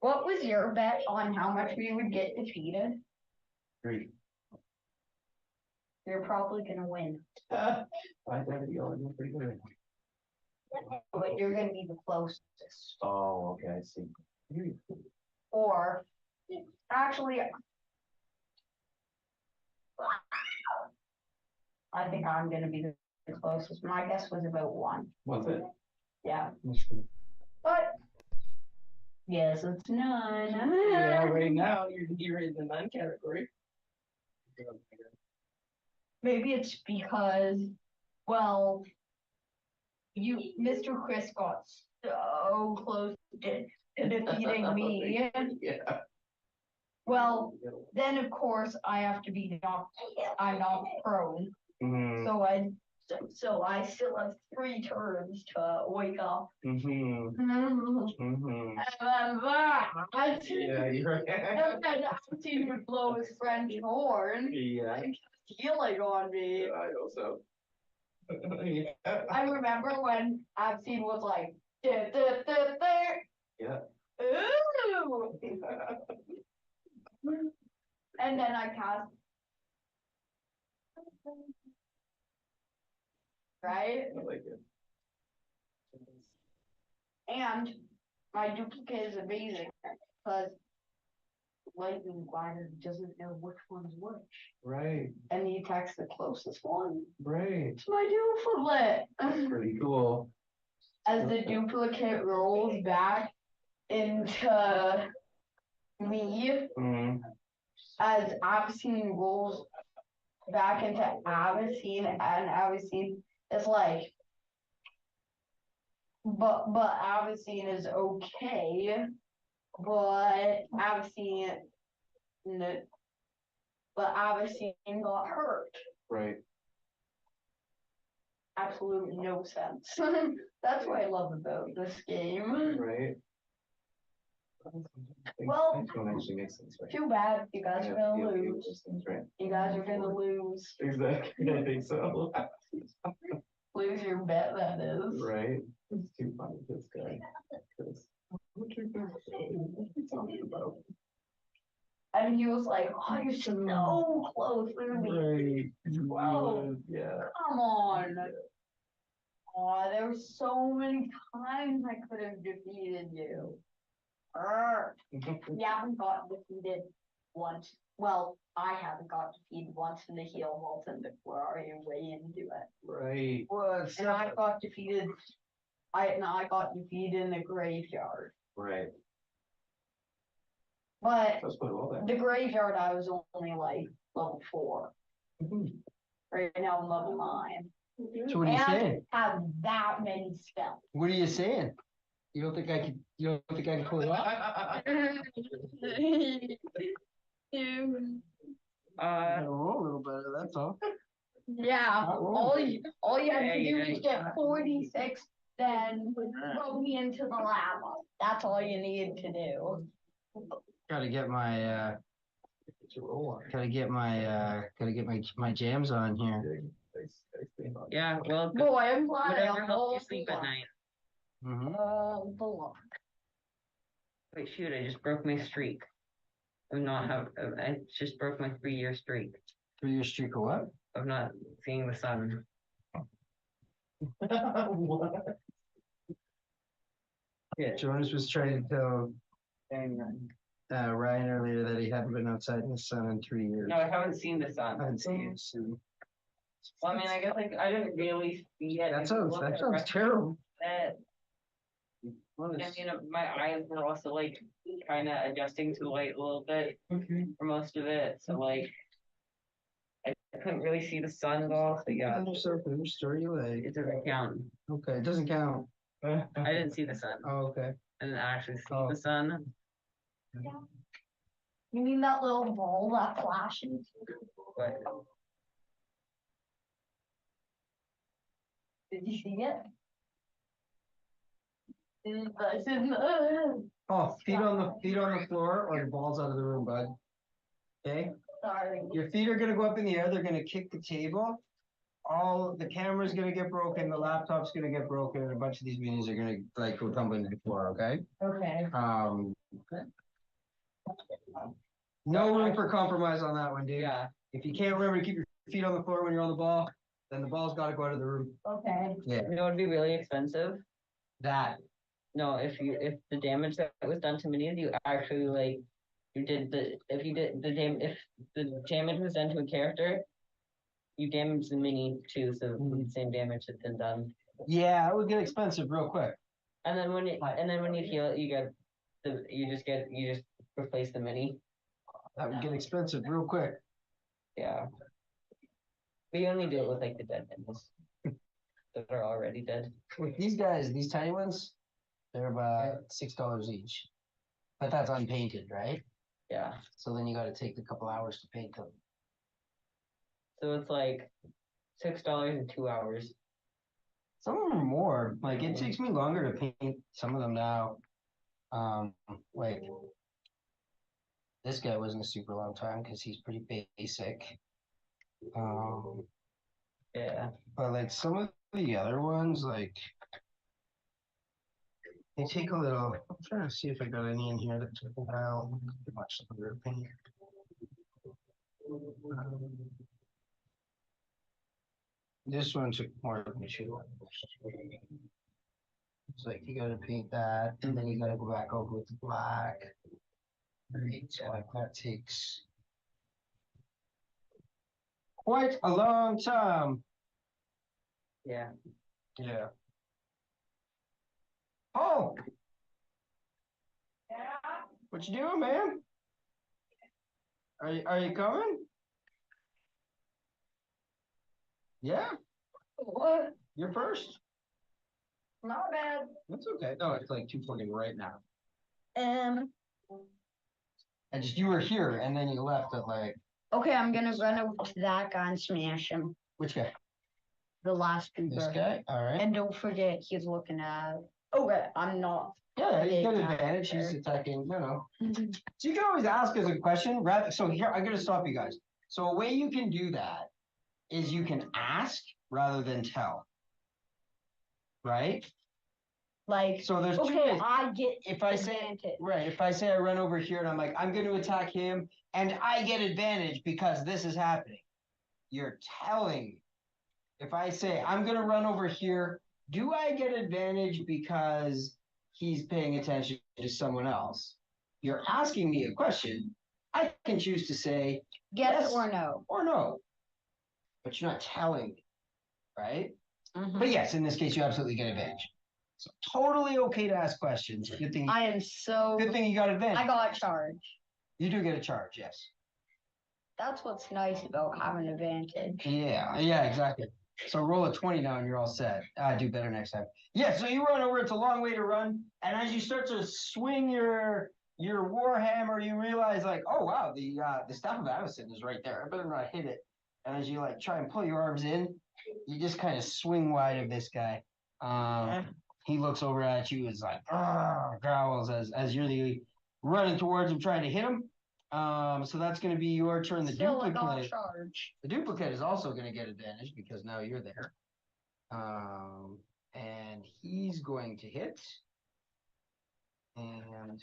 [SPEAKER 4] What was your bet on how much we would get defeated?
[SPEAKER 5] 3.
[SPEAKER 4] You're probably gonna win,
[SPEAKER 5] 570, oh, I'm pretty good.
[SPEAKER 4] but you're gonna be the closest.
[SPEAKER 5] Oh, okay, I see.
[SPEAKER 4] Or, actually, I think I'm gonna be the closest. My guess was about 1.
[SPEAKER 5] Was it?
[SPEAKER 4] Yeah, but yes, it's none.
[SPEAKER 5] Yeah, right now, you're in the 9 category.
[SPEAKER 4] Maybe it's because, well, Mr. Chris got so close to defeating me.
[SPEAKER 5] Yeah.
[SPEAKER 4] Well, then of course I have to be knocked. I'm knocked prone,
[SPEAKER 5] Mm-hmm.
[SPEAKER 4] so I still have 3 turns to wake up.
[SPEAKER 5] Mm-hmm.
[SPEAKER 4] And then that.
[SPEAKER 5] Yeah, you're right.
[SPEAKER 4] And then Absy would blow his French horn.
[SPEAKER 5] Yeah.
[SPEAKER 4] Healing on me.
[SPEAKER 5] I also. Yeah.
[SPEAKER 4] I remember when Absy was like, "Duh, duh, duh, duh."
[SPEAKER 5] Yeah.
[SPEAKER 4] Ooh! And then I cast. Right?
[SPEAKER 5] I like it.
[SPEAKER 4] And my duplicate is amazing because lightning glider doesn't know which one's which.
[SPEAKER 5] Right.
[SPEAKER 4] And he attacks the closest one.
[SPEAKER 5] Right.
[SPEAKER 4] It's my duplicate.
[SPEAKER 5] Pretty cool.
[SPEAKER 4] As the duplicate rolls back into me,
[SPEAKER 5] Mm-hmm.
[SPEAKER 4] as Avicine rolls back into Avicine, and Avicine is like, but Avicine is okay, but Avicine got hurt.
[SPEAKER 5] Right.
[SPEAKER 4] Absolutely no sense. That's what I love about this game.
[SPEAKER 5] Right.
[SPEAKER 4] Well,
[SPEAKER 5] Next one actually makes sense, right?
[SPEAKER 4] Too bad you guys are gonna lose.
[SPEAKER 5] Those things, right?
[SPEAKER 4] You guys are gonna lose.
[SPEAKER 5] Exactly. I think so.
[SPEAKER 4] Lose your bet, that is.
[SPEAKER 5] Right. It's too funny, this guy. What you talking about?
[SPEAKER 4] And he was like, oh, you're so close. Literally.
[SPEAKER 5] Right.
[SPEAKER 4] Whoa.
[SPEAKER 5] Yeah.
[SPEAKER 4] Come on. Aw, there were so many times I could have defeated you. You haven't gotten defeated once. Well, I haven't got defeated once in the heel vault, and we're already way into it.
[SPEAKER 5] Right.
[SPEAKER 4] And I got defeated. I got defeated in the graveyard.
[SPEAKER 5] Right.
[SPEAKER 4] But
[SPEAKER 5] Let's put it all there.
[SPEAKER 4] the graveyard, I was only like level 4.
[SPEAKER 5] Mhm.
[SPEAKER 4] Right now I'm level 9.
[SPEAKER 1] So what are you
[SPEAKER 4] and
[SPEAKER 1] saying?
[SPEAKER 4] have that many spells.
[SPEAKER 1] What are you saying? You don't think I could? You don't think I can pull it off? I roll a little better. That's all.
[SPEAKER 4] Yeah,
[SPEAKER 1] Not wrong.
[SPEAKER 4] all you have to do is get 46, then throw me into the lava. That's all you need to do.
[SPEAKER 1] Gotta get my
[SPEAKER 5] It's a roll on.
[SPEAKER 1] gotta get my jams on here.
[SPEAKER 3] Yeah, well,
[SPEAKER 4] Boy, I'm glad
[SPEAKER 3] whatever helps you sleep at night.
[SPEAKER 1] Mm-hmm.
[SPEAKER 4] The lock.
[SPEAKER 3] Wait, shoot, I just broke my streak. I just broke my 3-year streak
[SPEAKER 1] 3-year streak of what?
[SPEAKER 3] of not seeing the sun.
[SPEAKER 5] What?
[SPEAKER 3] Yeah.
[SPEAKER 1] Jonas was trying to tell Ryan earlier that he hadn't been outside in the sun in 3 years.
[SPEAKER 3] No, I haven't seen the sun.
[SPEAKER 1] I haven't seen it. So
[SPEAKER 3] Well, I mean, I guess like I didn't really see it.
[SPEAKER 1] that sounds terrible.
[SPEAKER 3] That,
[SPEAKER 1] What
[SPEAKER 3] I
[SPEAKER 1] is-
[SPEAKER 3] mean, my eyes were also like kind of adjusting to light a little bit for most of it. So like, I couldn't really see the sun at all. So yeah,
[SPEAKER 1] Whose story you like?
[SPEAKER 3] it doesn't count.
[SPEAKER 1] Okay, it doesn't count.
[SPEAKER 3] I didn't see the sun.
[SPEAKER 1] Oh, okay.
[SPEAKER 3] I didn't actually see
[SPEAKER 1] Oh.
[SPEAKER 3] the sun.
[SPEAKER 4] You mean that little ball that flashes?
[SPEAKER 3] But
[SPEAKER 4] Did you see it? It's in
[SPEAKER 1] Oh, feet on the floor or the balls out of the room, bud. Okay,
[SPEAKER 4] Sorry.
[SPEAKER 1] your feet are gonna go up in the air. They're gonna kick the table. All the camera's gonna get broken. The laptop's gonna get broken, and a bunch of these meetings are gonna like go tumbling to the floor. Okay.
[SPEAKER 4] Okay.
[SPEAKER 1] No room for compromise on that one, dude.
[SPEAKER 3] yeah,
[SPEAKER 1] If you can't remember to keep your feet on the floor when you're on the ball, then the ball's got to go out of the room.
[SPEAKER 4] Okay.
[SPEAKER 1] Yeah.
[SPEAKER 3] you know, it'd be really expensive.
[SPEAKER 1] That.
[SPEAKER 3] No, if the damage that was done to minis, you actually like you did the if you did the if the damage was done to a character, you damaged the mini too, so the same damage had been done.
[SPEAKER 1] Yeah, it would get expensive real quick.
[SPEAKER 3] And then when you heal it, you just replace the mini.
[SPEAKER 1] That would get expensive real quick.
[SPEAKER 3] Yeah. But you only do it with like the dead minis that are already dead.
[SPEAKER 1] With these guys, these tiny ones, they're about $6 each. But that's unpainted, right?
[SPEAKER 3] Yeah.
[SPEAKER 1] So then you got to take a couple hours to paint them.
[SPEAKER 3] So it's like $6 in 2 hours.
[SPEAKER 1] Some of them are more. Like it takes me longer to paint some of them now. Like this guy wasn't a super long time because he's pretty basic.
[SPEAKER 3] Yeah.
[SPEAKER 1] But like some of the other ones, like they take a little. I'm trying to see if I got any in here that took a while. Much longer to paint. This one took more than 2 hours. It's like you gotta paint that, and then you gotta go back over with the black. Right, so like that takes quite a long time.
[SPEAKER 3] Yeah.
[SPEAKER 1] Yeah. Oh,
[SPEAKER 4] Yeah.
[SPEAKER 1] what you doing, man? Are you coming? Yeah,
[SPEAKER 4] What?
[SPEAKER 1] you're first.
[SPEAKER 4] Not bad.
[SPEAKER 1] That's okay. No, it's like 2:40 right now.
[SPEAKER 4] Um.
[SPEAKER 1] And just you were here, and then you left at like
[SPEAKER 4] Okay, I'm gonna run over to that guy and smash him.
[SPEAKER 1] which guy?
[SPEAKER 4] The last
[SPEAKER 1] This
[SPEAKER 4] trooper.
[SPEAKER 1] guy. All right.
[SPEAKER 4] And don't forget, he's looking at. Okay, I'm not.
[SPEAKER 1] Yeah, you got
[SPEAKER 4] Yeah.
[SPEAKER 1] advantage. He's attacking. So you can always ask as a question. Rather, so here I'm gonna stop you guys. So a way you can do that is you can ask rather than tell. Right?
[SPEAKER 4] Like,
[SPEAKER 1] So there's two
[SPEAKER 4] okay,
[SPEAKER 1] ways.
[SPEAKER 4] I get
[SPEAKER 1] If I say
[SPEAKER 4] advantage.
[SPEAKER 1] right, if I say I run over here and I'm like, I'm gonna attack him and I get advantage because this is happening. You're telling me. If I say I'm gonna run over here, do I get advantage because he's paying attention to someone else? You're asking me a question. I can choose to say
[SPEAKER 4] Yes
[SPEAKER 1] Yes.
[SPEAKER 4] or no?
[SPEAKER 1] or no. But you're not telling me, right?
[SPEAKER 4] Mhm.
[SPEAKER 1] But yes, in this case, you absolutely get advantage. So totally okay to ask questions. Good thing
[SPEAKER 4] I am so.
[SPEAKER 1] you got advantage.
[SPEAKER 4] I got charged.
[SPEAKER 1] You do get a charge, yes.
[SPEAKER 4] That's what's nice about having advantage.
[SPEAKER 1] Yeah, exactly. So roll a 20 now and you're all set. Do better next time. Yeah, so you run over, it's a long way to run, and as you start to swing your warhammer, you realize like, oh wow, the staff of Avicen is right there. I better not hit it. And as you like try and pull your arms in, you just kind of swing wide of this guy. He looks over at you, is like growls as you're running towards him trying to hit him. So that's going to be your turn. The
[SPEAKER 4] Still
[SPEAKER 1] duplicate.
[SPEAKER 4] like on charge.
[SPEAKER 1] The duplicate is also going to get advantage because now you're there. And he's going to hit. And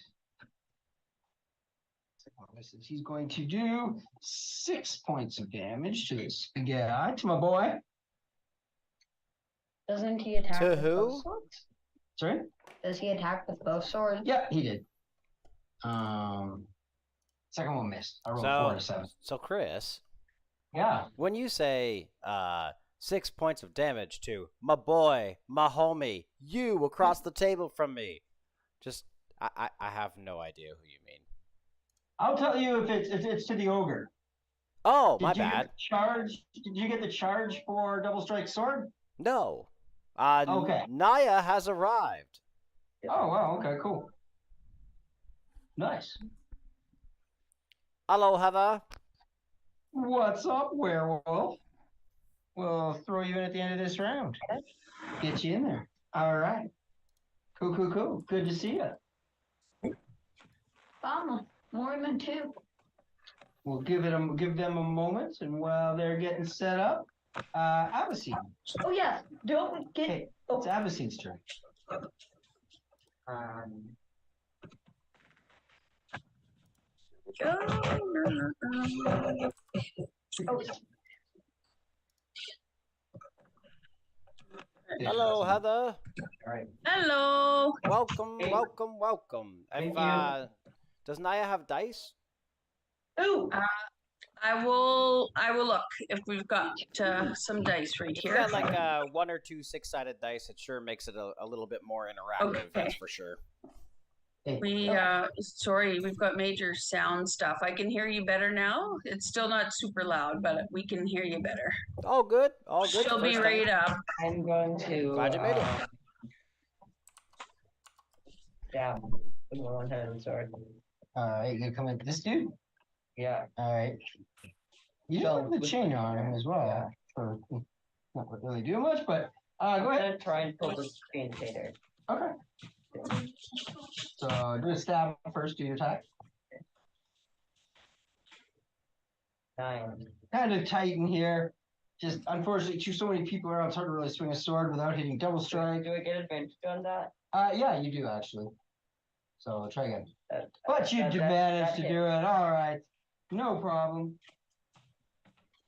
[SPEAKER 1] he's going to do 6 points of damage to this guy, to my boy.
[SPEAKER 4] Doesn't he attack
[SPEAKER 2] To
[SPEAKER 4] with
[SPEAKER 2] who?
[SPEAKER 4] both swords?
[SPEAKER 1] Sorry?
[SPEAKER 4] Does he attack with both swords?
[SPEAKER 1] Yeah, he did. Second one missed. I rolled 4 to 7.
[SPEAKER 2] So Chris,
[SPEAKER 1] Yeah.
[SPEAKER 2] when you say 6 points of damage to my boy, my homie, you across the table from me, just I have no idea who you mean.
[SPEAKER 1] I'll tell you if it's to the ogre.
[SPEAKER 2] Oh,
[SPEAKER 1] Did
[SPEAKER 2] my
[SPEAKER 1] you get
[SPEAKER 2] bad.
[SPEAKER 1] the charge? Did you get the charge for double strike sword?
[SPEAKER 2] No.
[SPEAKER 1] Okay.
[SPEAKER 2] Naya has arrived.
[SPEAKER 1] Oh wow. Okay. Cool. Nice.
[SPEAKER 2] Hello, Heather.
[SPEAKER 1] What's up, werewolf? We'll throw you in at the end of this round. Get you in there. All right. Cool. Good to see you.
[SPEAKER 4] More than 2.
[SPEAKER 1] We'll give them a moment, and while they're getting set up, Avicene.
[SPEAKER 4] Oh yes, don't get.
[SPEAKER 1] Okay, it's Avicine's turn.
[SPEAKER 2] Hello, Heather.
[SPEAKER 1] All right.
[SPEAKER 6] Hello.
[SPEAKER 2] Welcome.
[SPEAKER 1] Thank
[SPEAKER 2] If, does Naya have dice?
[SPEAKER 6] Ooh. I will look if we've got some dice right
[SPEAKER 2] If you
[SPEAKER 6] here.
[SPEAKER 2] got like 1 or 2 6-sided dice, it sure makes it a little bit more interactive.
[SPEAKER 6] Okay.
[SPEAKER 2] That's for sure.
[SPEAKER 6] We sorry, we've got major sound stuff. I can hear you better now. It's still not super loud, but we can hear you better.
[SPEAKER 2] All good.
[SPEAKER 6] She'll be
[SPEAKER 2] First
[SPEAKER 6] right
[SPEAKER 2] time.
[SPEAKER 6] up.
[SPEAKER 3] I'm going to.
[SPEAKER 2] Glad you made it.
[SPEAKER 3] Yeah, with my one-handed sword.
[SPEAKER 1] All right, you gonna come at this dude?
[SPEAKER 3] Yeah.
[SPEAKER 1] All right. You
[SPEAKER 3] So,
[SPEAKER 1] have the
[SPEAKER 3] with-
[SPEAKER 1] chain on him as well.
[SPEAKER 3] yeah.
[SPEAKER 1] For not really do much, but go
[SPEAKER 3] I'm
[SPEAKER 1] ahead.
[SPEAKER 3] gonna try and pull the screen shader.
[SPEAKER 1] Okay. So do a stab first. Do your attack.
[SPEAKER 3] 9.
[SPEAKER 1] Kind of tight in here. Just unfortunately, so many people around, it's hard to really swing a sword without hitting double strike.
[SPEAKER 3] Do I get advantage on that?
[SPEAKER 1] Yeah, you do actually. So try again.
[SPEAKER 3] That-
[SPEAKER 1] But you
[SPEAKER 3] that-
[SPEAKER 1] did
[SPEAKER 3] that-
[SPEAKER 1] manage
[SPEAKER 3] that
[SPEAKER 1] to
[SPEAKER 3] hits.
[SPEAKER 1] do it. All right, no problem.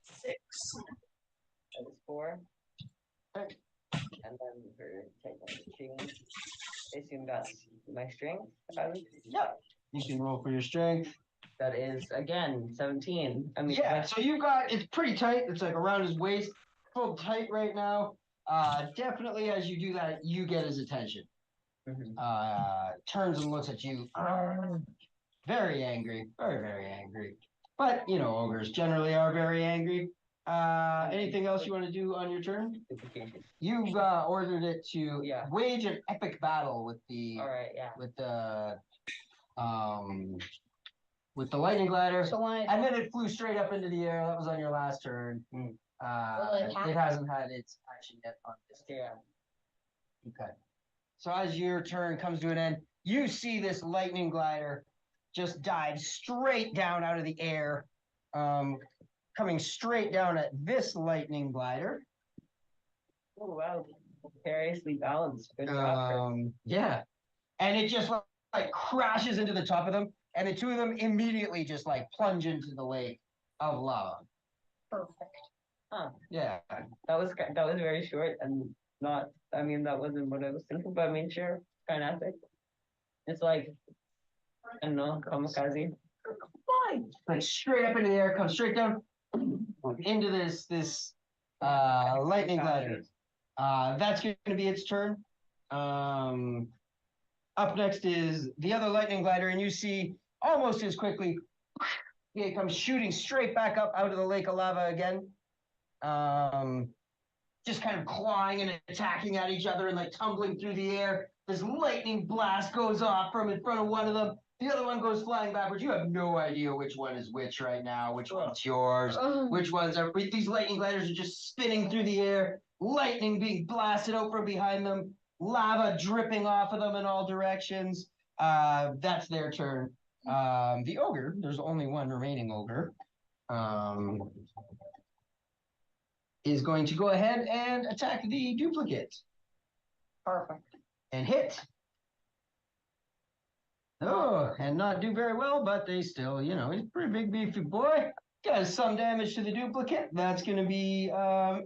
[SPEAKER 6] 6.
[SPEAKER 3] That was 4.
[SPEAKER 1] Okay.
[SPEAKER 3] And then for taking I assume that's my strength.
[SPEAKER 1] Yep. You can roll for your strength.
[SPEAKER 3] That is again 17. I mean,
[SPEAKER 1] Yeah. So you got it's pretty tight. It's like around his waist, pulled tight right now. Definitely as you do that, you get his attention. Turns and looks at you. Very angry. Very angry. But you know, ogres generally are very angry. Anything else you want to do on your turn?
[SPEAKER 3] duplication.
[SPEAKER 1] You've ordered it to
[SPEAKER 3] Yeah.
[SPEAKER 1] wage an epic battle with the
[SPEAKER 3] All right, yeah.
[SPEAKER 1] with the lightning glider,
[SPEAKER 4] So when
[SPEAKER 1] and then it flew straight up into the air. That was on your last turn.
[SPEAKER 3] Hmm.
[SPEAKER 1] It hasn't had its action yet on this.
[SPEAKER 3] Yeah.
[SPEAKER 1] Okay. So as your turn comes to an end, you see this lightning glider just dive straight down out of the air, coming straight down at this lightning glider.
[SPEAKER 3] Oh wow, precariously balanced. Good job. Chris.
[SPEAKER 1] Yeah, and it just like crashes into the top of them, and the two of them immediately just like plunge into the lake of lava.
[SPEAKER 4] perfect.
[SPEAKER 3] Huh.
[SPEAKER 1] Yeah.
[SPEAKER 3] That was very short and not. I mean, that wasn't what I was thinking, but I mean, sure, kind of epic. It's like I don't know, kamikaze.
[SPEAKER 1] Fine. Like straight up into the air, comes straight down into this lightning glider. That's going to be its turn. Up next is the other lightning glider, and you see almost as quickly He comes shooting straight back up out of the lake of lava again. Just kind of clawing and attacking at each other and like tumbling through the air. This lightning blast goes off from in front of one of them. The other one goes flying backwards. You have no idea which one is which right now, which one's yours, which ones are. These lightning gliders are just spinning through the air, lightning being blasted out from behind them, lava dripping off of them in all directions. That's their turn. The ogre, there's only one remaining ogre, is going to go ahead and attack the duplicate.
[SPEAKER 4] Perfect.
[SPEAKER 1] And hit. Oh, and not do very well, but they still, he's a pretty big beefy boy. Does some damage to the duplicate. That's going to be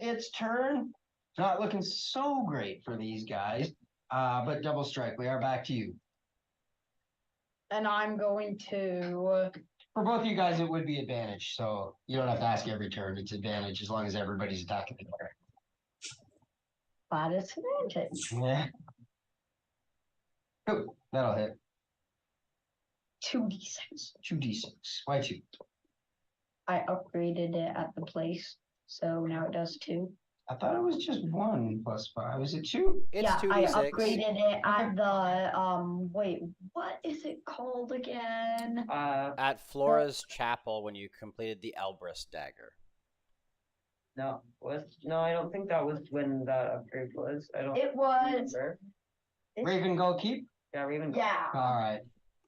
[SPEAKER 1] its turn. Not looking so great for these guys. But double strike. We are back to you.
[SPEAKER 4] And I'm going to.
[SPEAKER 1] For both of you guys, it would be advantage. So you don't have to ask every turn. It's advantage as long as everybody's attacking the player.
[SPEAKER 4] But it's advantage.
[SPEAKER 1] Yeah. Oh, that'll hit.
[SPEAKER 4] 2d6.
[SPEAKER 1] 2d6. Why 2?
[SPEAKER 4] I upgraded it at the place, so now it does 2.
[SPEAKER 1] I thought it was just 1 plus 5. Is it 2?
[SPEAKER 2] It's
[SPEAKER 4] Yeah,
[SPEAKER 2] 2d6.
[SPEAKER 4] I upgraded it at the wait, what is it called again?
[SPEAKER 2] At Flora's Chapel when you completed the Elbrus dagger.
[SPEAKER 3] No, I don't think that was when that upgrade was. I don't.
[SPEAKER 4] It was.
[SPEAKER 3] remember.
[SPEAKER 1] Raven Gull Keep?
[SPEAKER 3] Yeah, Raven.
[SPEAKER 4] Yeah.
[SPEAKER 1] All right.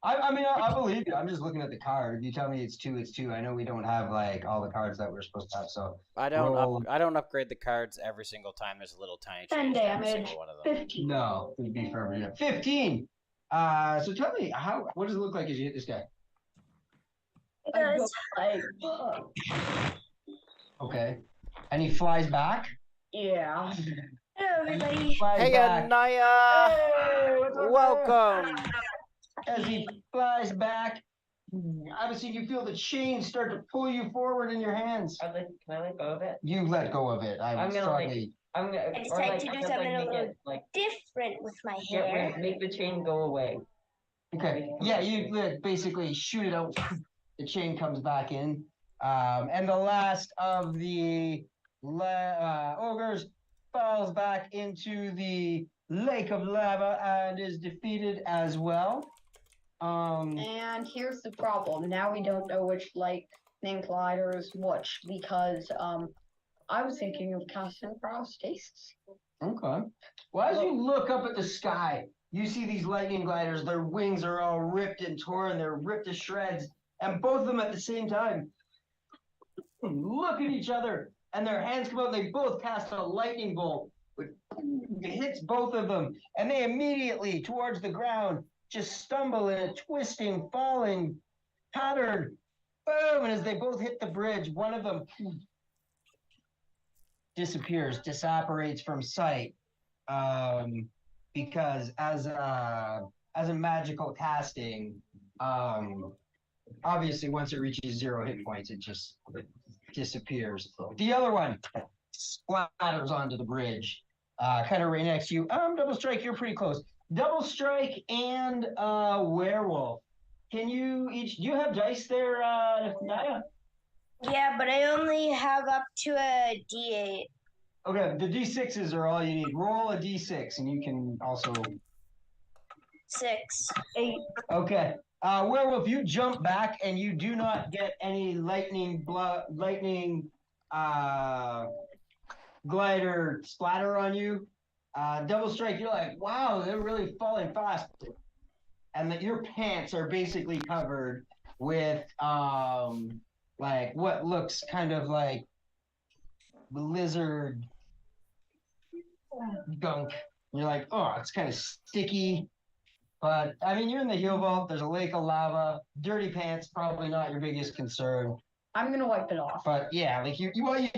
[SPEAKER 1] I mean, I believe you. I'm just looking at the card. If you tell me it's 2, it's 2. I know we don't have like all the cards that we're supposed to have, so
[SPEAKER 2] I don't upgrade the cards every single time. There's a little tiny
[SPEAKER 4] 10
[SPEAKER 2] change to every
[SPEAKER 4] damage.
[SPEAKER 2] single one of them.
[SPEAKER 4] 15.
[SPEAKER 1] no, it'd be for every 15. So tell me what does it look like as you hit this guy?
[SPEAKER 6] It
[SPEAKER 4] I
[SPEAKER 6] does.
[SPEAKER 4] go like,
[SPEAKER 1] Okay. And he flies back.
[SPEAKER 4] yeah.
[SPEAKER 6] Hello, everybody.
[SPEAKER 1] Flies
[SPEAKER 2] Hey,
[SPEAKER 1] back.
[SPEAKER 2] Anaya!
[SPEAKER 1] Hey, what's up,
[SPEAKER 2] Welcome!
[SPEAKER 1] man? As he flies back, obviously you feel the chains start to pull you forward in your hands.
[SPEAKER 3] Can I let go of it?
[SPEAKER 1] You let go of it.
[SPEAKER 3] I'm
[SPEAKER 1] I'm
[SPEAKER 3] gonna,
[SPEAKER 1] sorry.
[SPEAKER 3] I'm gonna.
[SPEAKER 7] I decided to do
[SPEAKER 3] just,
[SPEAKER 7] something a
[SPEAKER 3] make
[SPEAKER 7] little
[SPEAKER 3] it, like
[SPEAKER 7] different with my
[SPEAKER 3] get
[SPEAKER 7] hair.
[SPEAKER 3] make the chain go away.
[SPEAKER 1] Okay. Yeah, you basically shoot it out. The chain comes back in. And the last of the ogres falls back into the lake of lava and is defeated as well.
[SPEAKER 4] And here's the problem. Now we don't know which lightning glider is which because I was thinking of casting cryostasis.
[SPEAKER 1] Okay. Well, as you look up at the sky, you see these lightning gliders. Their wings are all ripped and torn. They're ripped to shreds. And both of them at the same time look at each other. And their hands come out. They both cast a lightning bolt. It hits both of them. And they immediately, towards the ground, just stumble in a twisting, falling pattern. Boom! And as they both hit the bridge, one of them disappears, disapparates from sight. Because as a magical casting, obviously once it reaches 0 hit points, it just disappears. The other one splatters onto the bridge, kind of right next to you. Double strike, you're pretty close. Double strike and werewolf. Can you each? Do you have dice there, Naya?
[SPEAKER 7] Yeah, but I only have up to a D8.
[SPEAKER 1] Okay, the D6s are all you need. Roll a D6, and you can also.
[SPEAKER 7] 6.
[SPEAKER 4] 8.
[SPEAKER 1] Okay. Werewolf, you jump back and you do not get any lightning glider splatter on you. Double strike, you're like, wow, they're really falling fast. And that your pants are basically covered with like what looks kind of like lizard gunk. You're like, oh, it's kind of sticky. But I mean, you're in the heel vault. There's a lake of lava. Dirty pants, probably not your biggest concern.
[SPEAKER 4] I'm gonna wipe it off.
[SPEAKER 1] But yeah, like you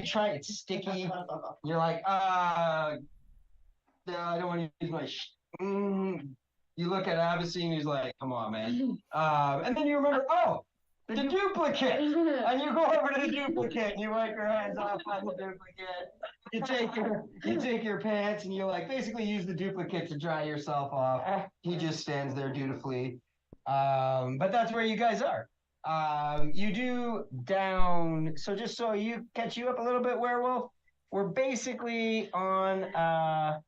[SPEAKER 1] try. It's sticky. You're like, I don't want to use my. You look at Abyssin, he's like, come on, man. And then you remember, oh, the duplicate. And you go over to the duplicate and you wipe your hands off on the duplicate. You take your pants and you like basically use the duplicate to dry yourself off. He just stands there dutifully. But that's where you guys are. You do down. So just so you catch you up a little bit, Werewolf. We're basically on a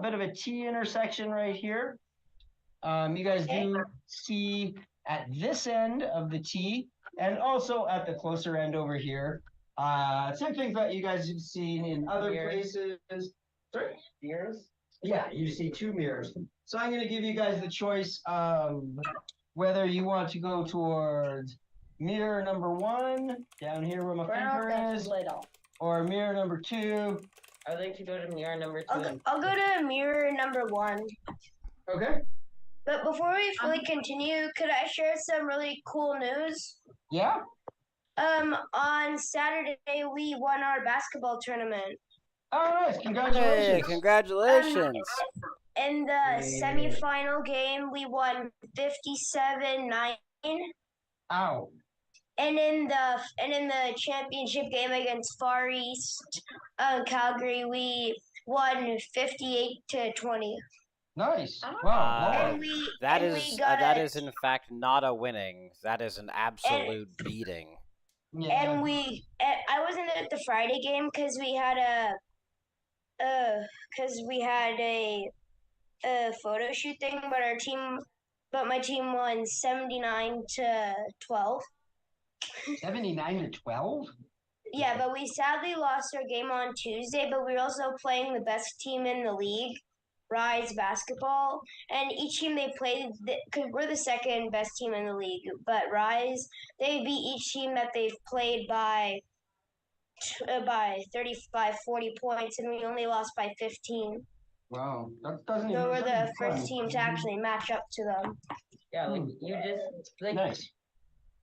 [SPEAKER 1] bit of a T intersection right here. You guys do see at this end of the T, and also at the closer end over here. Same things that you guys have seen in other places. Sorry?
[SPEAKER 3] Mirrors?
[SPEAKER 1] Yeah, you see two mirrors. So I'm going to give you guys the choice of whether you want to go towards mirror number 1, down here where my finger is, or mirror number 2.
[SPEAKER 3] I'd like to go to mirror number 2.
[SPEAKER 7] I'll go to mirror number 1.
[SPEAKER 1] Okay.
[SPEAKER 7] But before we fully continue, could I share some really cool news?
[SPEAKER 1] Yeah.
[SPEAKER 7] On Saturday we won our basketball tournament.
[SPEAKER 1] Oh, nice.
[SPEAKER 2] Hey,
[SPEAKER 1] Congratulations.
[SPEAKER 2] congratulations.
[SPEAKER 7] In the semifinal game, we won 57-9.
[SPEAKER 1] Ow.
[SPEAKER 7] And in the championship game against Far East Calgary, we won 58-20.
[SPEAKER 1] Nice.
[SPEAKER 2] Uh,
[SPEAKER 1] Wow.
[SPEAKER 2] that is in fact not a winning. That is an absolute beating.
[SPEAKER 1] Yeah.
[SPEAKER 7] And I wasn't at the Friday game because we had a photo shoot thing, but my team won 79-12.
[SPEAKER 1] 79-12?
[SPEAKER 7] Yeah, but we sadly lost our game on Tuesday, but we were also playing the best team in the league, Rise Basketball, and each team they played, because we're the second best team in the league, but Rise, they beat each team that they've played by 35, 40 points, and we only lost by 15.
[SPEAKER 1] Wow. That doesn't
[SPEAKER 7] So
[SPEAKER 1] even
[SPEAKER 7] we're the
[SPEAKER 1] sound
[SPEAKER 7] first
[SPEAKER 1] fun.
[SPEAKER 7] team to actually match up to them.
[SPEAKER 3] Yeah, like, you just, like,
[SPEAKER 1] Nice.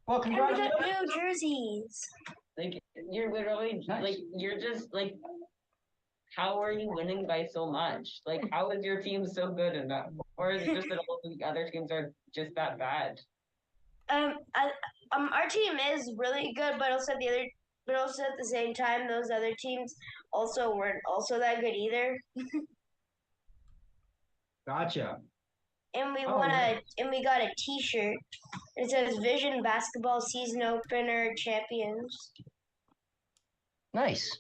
[SPEAKER 1] Well,
[SPEAKER 7] And we got
[SPEAKER 1] congratulations.
[SPEAKER 7] new jerseys.
[SPEAKER 3] like, you're literally,
[SPEAKER 1] Nice.
[SPEAKER 3] like, you're just, like, how are you winning by so much? Like, how is your team so good enough? Or is it just that all the other teams are just that bad?
[SPEAKER 7] Our team is really good, but also at the same time, those other teams also weren't also that good either.
[SPEAKER 1] Gotcha.
[SPEAKER 7] And we
[SPEAKER 1] Oh,
[SPEAKER 7] we got a T-shirt. It says Vision Basketball Season Opener Champions.
[SPEAKER 1] Nice.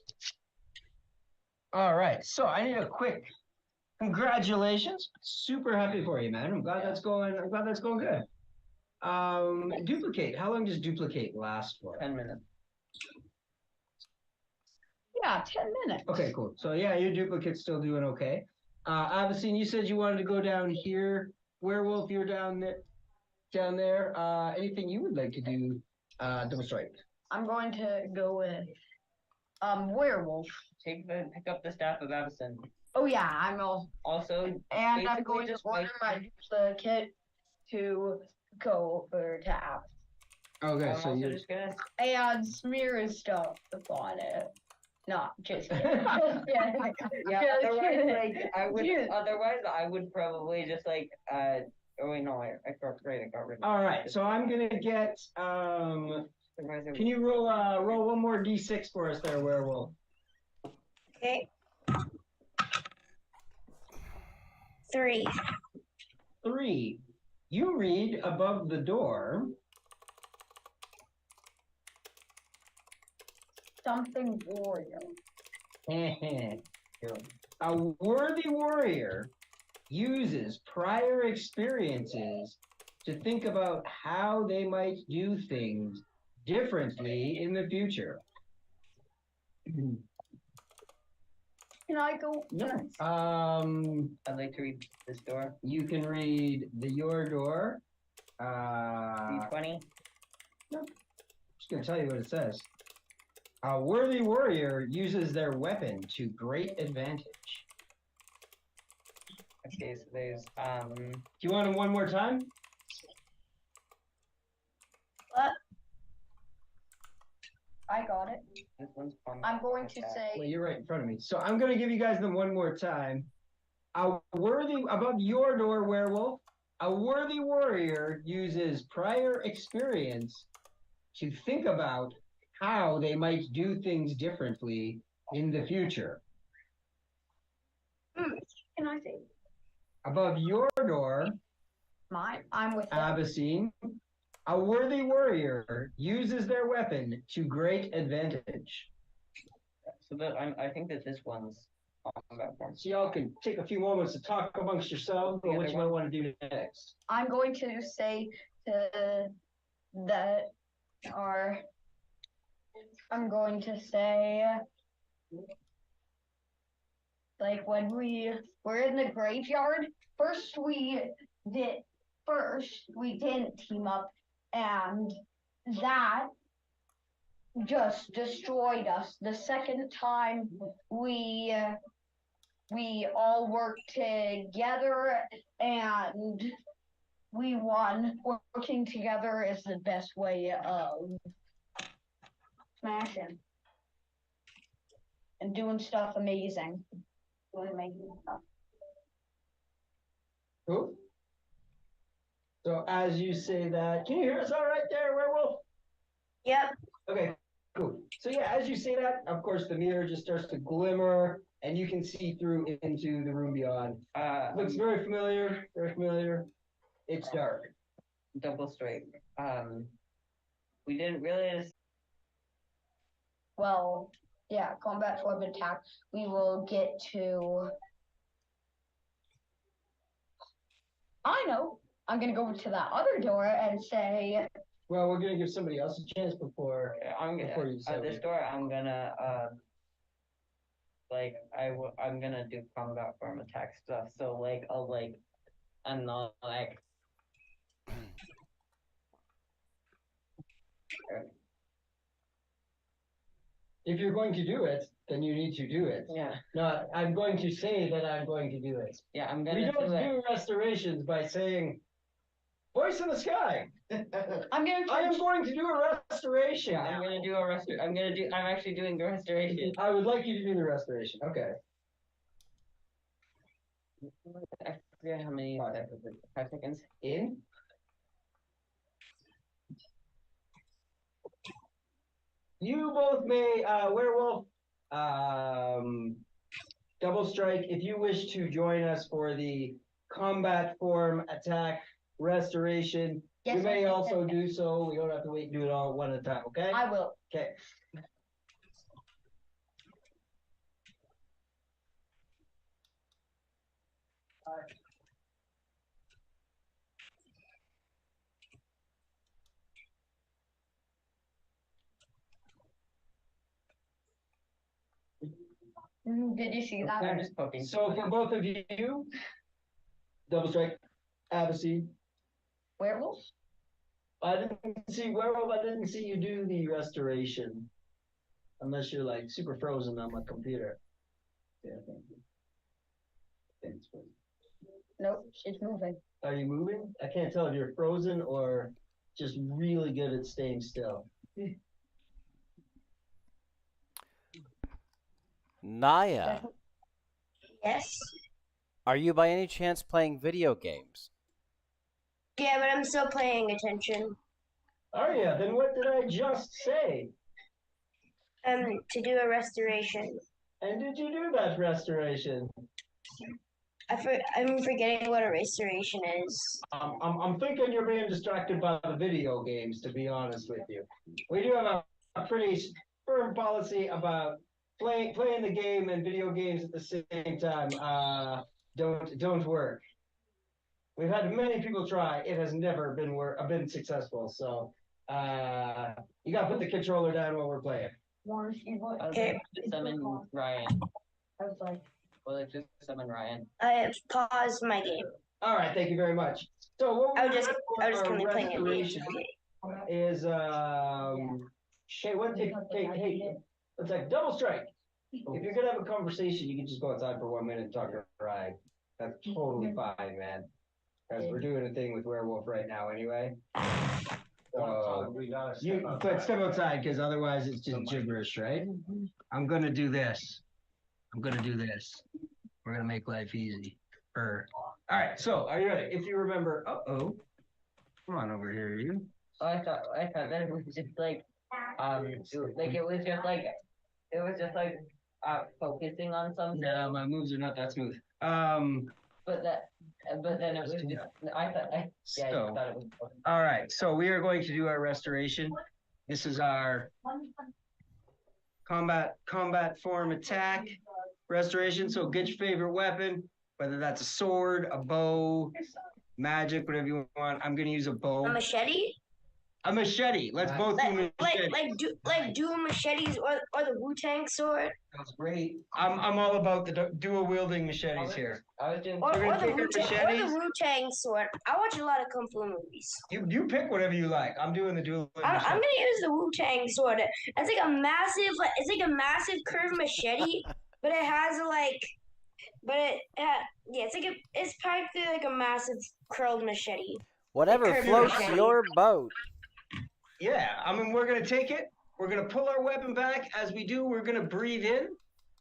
[SPEAKER 1] All right. So I need a quick congratulations. Super happy for you, man. I'm glad that's going good. Duplicate. How long does duplicate last for?
[SPEAKER 3] 10 minutes.
[SPEAKER 4] Yeah, 10 minutes.
[SPEAKER 1] Okay, cool. So yeah, your duplicate's still doing okay. Avicine, you said you wanted to go down here. Werewolf, you're down there. Anything you would like to do, Double Strike?
[SPEAKER 4] I'm going to go with werewolf.
[SPEAKER 3] Pick up the staff of Avison.
[SPEAKER 4] Oh yeah, I'm all.
[SPEAKER 3] Also,
[SPEAKER 4] And I'm
[SPEAKER 3] basically
[SPEAKER 4] going to
[SPEAKER 3] just
[SPEAKER 4] order my duplicate to go over to app.
[SPEAKER 1] Okay,
[SPEAKER 3] I'm
[SPEAKER 1] so
[SPEAKER 3] also
[SPEAKER 1] you're
[SPEAKER 3] just gonna
[SPEAKER 4] And smear stuff on it. Not just kidding.
[SPEAKER 3] yeah.
[SPEAKER 4] Just
[SPEAKER 3] Otherwise,
[SPEAKER 4] kidding.
[SPEAKER 3] like I would.
[SPEAKER 4] Dude.
[SPEAKER 3] Otherwise, I would probably just like. Oh wait, no, I got rid of it.
[SPEAKER 1] all right. So I'm gonna get. Can you roll one more d6 for us there, Werewolf?
[SPEAKER 7] Okay. 3.
[SPEAKER 1] 3. You read above the door.
[SPEAKER 4] Something warrior.
[SPEAKER 1] A worthy warrior uses prior experiences to think about how they might do things differently in the future.
[SPEAKER 4] Can I go?
[SPEAKER 1] Yeah.
[SPEAKER 3] I'd like to read this door.
[SPEAKER 1] You can read your door.
[SPEAKER 3] D20.
[SPEAKER 1] Just gonna tell you what it says. A worthy warrior uses their weapon to great advantage.
[SPEAKER 3] Okay, so there's
[SPEAKER 1] Do you want it one more time?
[SPEAKER 7] What?
[SPEAKER 4] I got it.
[SPEAKER 3] this one's fun.
[SPEAKER 4] I'm going to
[SPEAKER 1] Well,
[SPEAKER 4] say
[SPEAKER 1] you're right in front of me. So I'm gonna give you guys them one more time. A worthy above your door, Werewolf. A worthy warrior uses prior experience to think about how they might do things differently in the future.
[SPEAKER 4] Can I say
[SPEAKER 1] Above your door,
[SPEAKER 4] mine? I'm with
[SPEAKER 1] Avicine, A worthy warrior uses their weapon to great advantage.
[SPEAKER 3] So I think that this one's combat form.
[SPEAKER 1] So y'all can take a few moments to talk amongst yourselves on what you might want to do next.
[SPEAKER 4] I'm going to say that or I'm going to say like when we were in the graveyard, first we didn't team up and that just destroyed us. The second time we all worked together and we won. Working together is the best way of smashing and doing stuff amazing. Doing amazing stuff.
[SPEAKER 1] Cool. So as you say that, can you hear us all right there, Werewolf?
[SPEAKER 7] Yep.
[SPEAKER 1] Okay, cool. So yeah, as you say that, of course, the mirror just starts to glimmer, and you can see through into the room beyond. Looks very familiar, very familiar. It's dark.
[SPEAKER 3] Double straight. We didn't really.
[SPEAKER 4] Well, yeah, combat form attack. We will get to. I know. I'm gonna go to that other door and say.
[SPEAKER 1] Well, we're gonna give somebody else a chance before you say
[SPEAKER 3] This
[SPEAKER 1] it.
[SPEAKER 3] door, I'm gonna I'm gonna do combat form attack stuff. So I'm not like.
[SPEAKER 1] If you're going to do it, then you need to do it.
[SPEAKER 3] Yeah.
[SPEAKER 1] Not, I'm going to say that I'm going to do it.
[SPEAKER 3] Yeah, I'm
[SPEAKER 1] We
[SPEAKER 3] gonna
[SPEAKER 1] don't
[SPEAKER 3] do it.
[SPEAKER 1] do restorations by saying, voice in the sky.
[SPEAKER 4] I'm gonna.
[SPEAKER 1] I am going to do a restoration.
[SPEAKER 3] Yeah, I'm gonna do a I'm actually doing the restoration.
[SPEAKER 1] I would like you to do the restoration. Okay.
[SPEAKER 3] I forget how many. 5 seconds.
[SPEAKER 1] In. You both may, Werewolf, Double Strike, if you wish to join us for the combat form attack restoration,
[SPEAKER 4] Yes,
[SPEAKER 1] you may
[SPEAKER 4] I-
[SPEAKER 1] also do so. We don't have to wait and do it all one at a time, okay?
[SPEAKER 4] I will.
[SPEAKER 1] Okay.
[SPEAKER 4] Did you see that?
[SPEAKER 3] I'm just poking.
[SPEAKER 1] So for both of you, Double Strike, Abbacy,
[SPEAKER 4] Werewolf?
[SPEAKER 1] I didn't see Werewolf, I didn't see you do the restoration. Unless you're like super frozen on my computer. Yeah, thank you. Thanks, buddy.
[SPEAKER 4] Nope, she's moving.
[SPEAKER 1] Are you moving? I can't tell if you're frozen or just really good at staying still.
[SPEAKER 2] Naya,
[SPEAKER 7] Yes.
[SPEAKER 2] are you by any chance playing video games?
[SPEAKER 7] Yeah, but I'm still paying attention.
[SPEAKER 1] Oh yeah, then what did I just say?
[SPEAKER 7] To do a restoration.
[SPEAKER 1] And did you do that restoration?
[SPEAKER 7] I'm forgetting what a restoration is.
[SPEAKER 1] I'm thinking you're being distracted by the video games, to be honest with you. We do have a pretty firm policy about playing the game and video games at the same time. Don't work. We've had many people try. It has never been successful. So you gotta put the controller down while we're playing.
[SPEAKER 7] Okay.
[SPEAKER 3] Summon Ryan.
[SPEAKER 4] I was like,
[SPEAKER 3] Well, let's just summon Ryan.
[SPEAKER 7] I have paused my game.
[SPEAKER 1] All right, thank you very much. So what
[SPEAKER 7] I
[SPEAKER 1] we're
[SPEAKER 7] was just
[SPEAKER 1] doing for
[SPEAKER 7] currently
[SPEAKER 1] our
[SPEAKER 7] playing a game.
[SPEAKER 1] restoration is hey, it's like Double Strike. If you're gonna have a conversation, you can just go outside for 1 minute and talk to Ryan. That's totally fine, man. Because we're doing a thing with Werewolf right now anyway. So but step outside because otherwise it's just gibberish, right? I'm gonna do this. We're gonna make life easy. All right, so are you ready? If you remember, come on over here, you.
[SPEAKER 3] Oh, I thought that it was just like focusing on something.
[SPEAKER 1] No, my moves are not that smooth.
[SPEAKER 3] But that But then it was just, I thought, I
[SPEAKER 1] So,
[SPEAKER 3] thought it was.
[SPEAKER 1] all right, so we are going to do our restoration. This is our combat form attack restoration. So get your favorite weapon, whether that's a sword, a bow, magic, whatever you want. I'm gonna use a bow.
[SPEAKER 7] A machete?
[SPEAKER 1] A machete. Let's both do machete.
[SPEAKER 7] Dual machetes or the Wu-Tang sword.
[SPEAKER 1] That's great. I'm all about the dual wielding machetes here.
[SPEAKER 3] I was doing.
[SPEAKER 7] Or
[SPEAKER 1] We're gonna
[SPEAKER 7] the
[SPEAKER 1] take our machetes.
[SPEAKER 7] Wu-Tang sword. I watch a lot of Kung Fu movies.
[SPEAKER 1] You pick whatever you like. I'm doing the dual.
[SPEAKER 7] I'm gonna use the Wu-Tang sword. It's like a massive curved machete, but it has it's practically like a massive curled machete.
[SPEAKER 2] Whatever
[SPEAKER 7] Curved
[SPEAKER 2] floats
[SPEAKER 7] machete.
[SPEAKER 2] your boat.
[SPEAKER 1] Yeah, I mean, we're gonna take it. We're gonna pull our weapon back. As we do, we're gonna breathe in.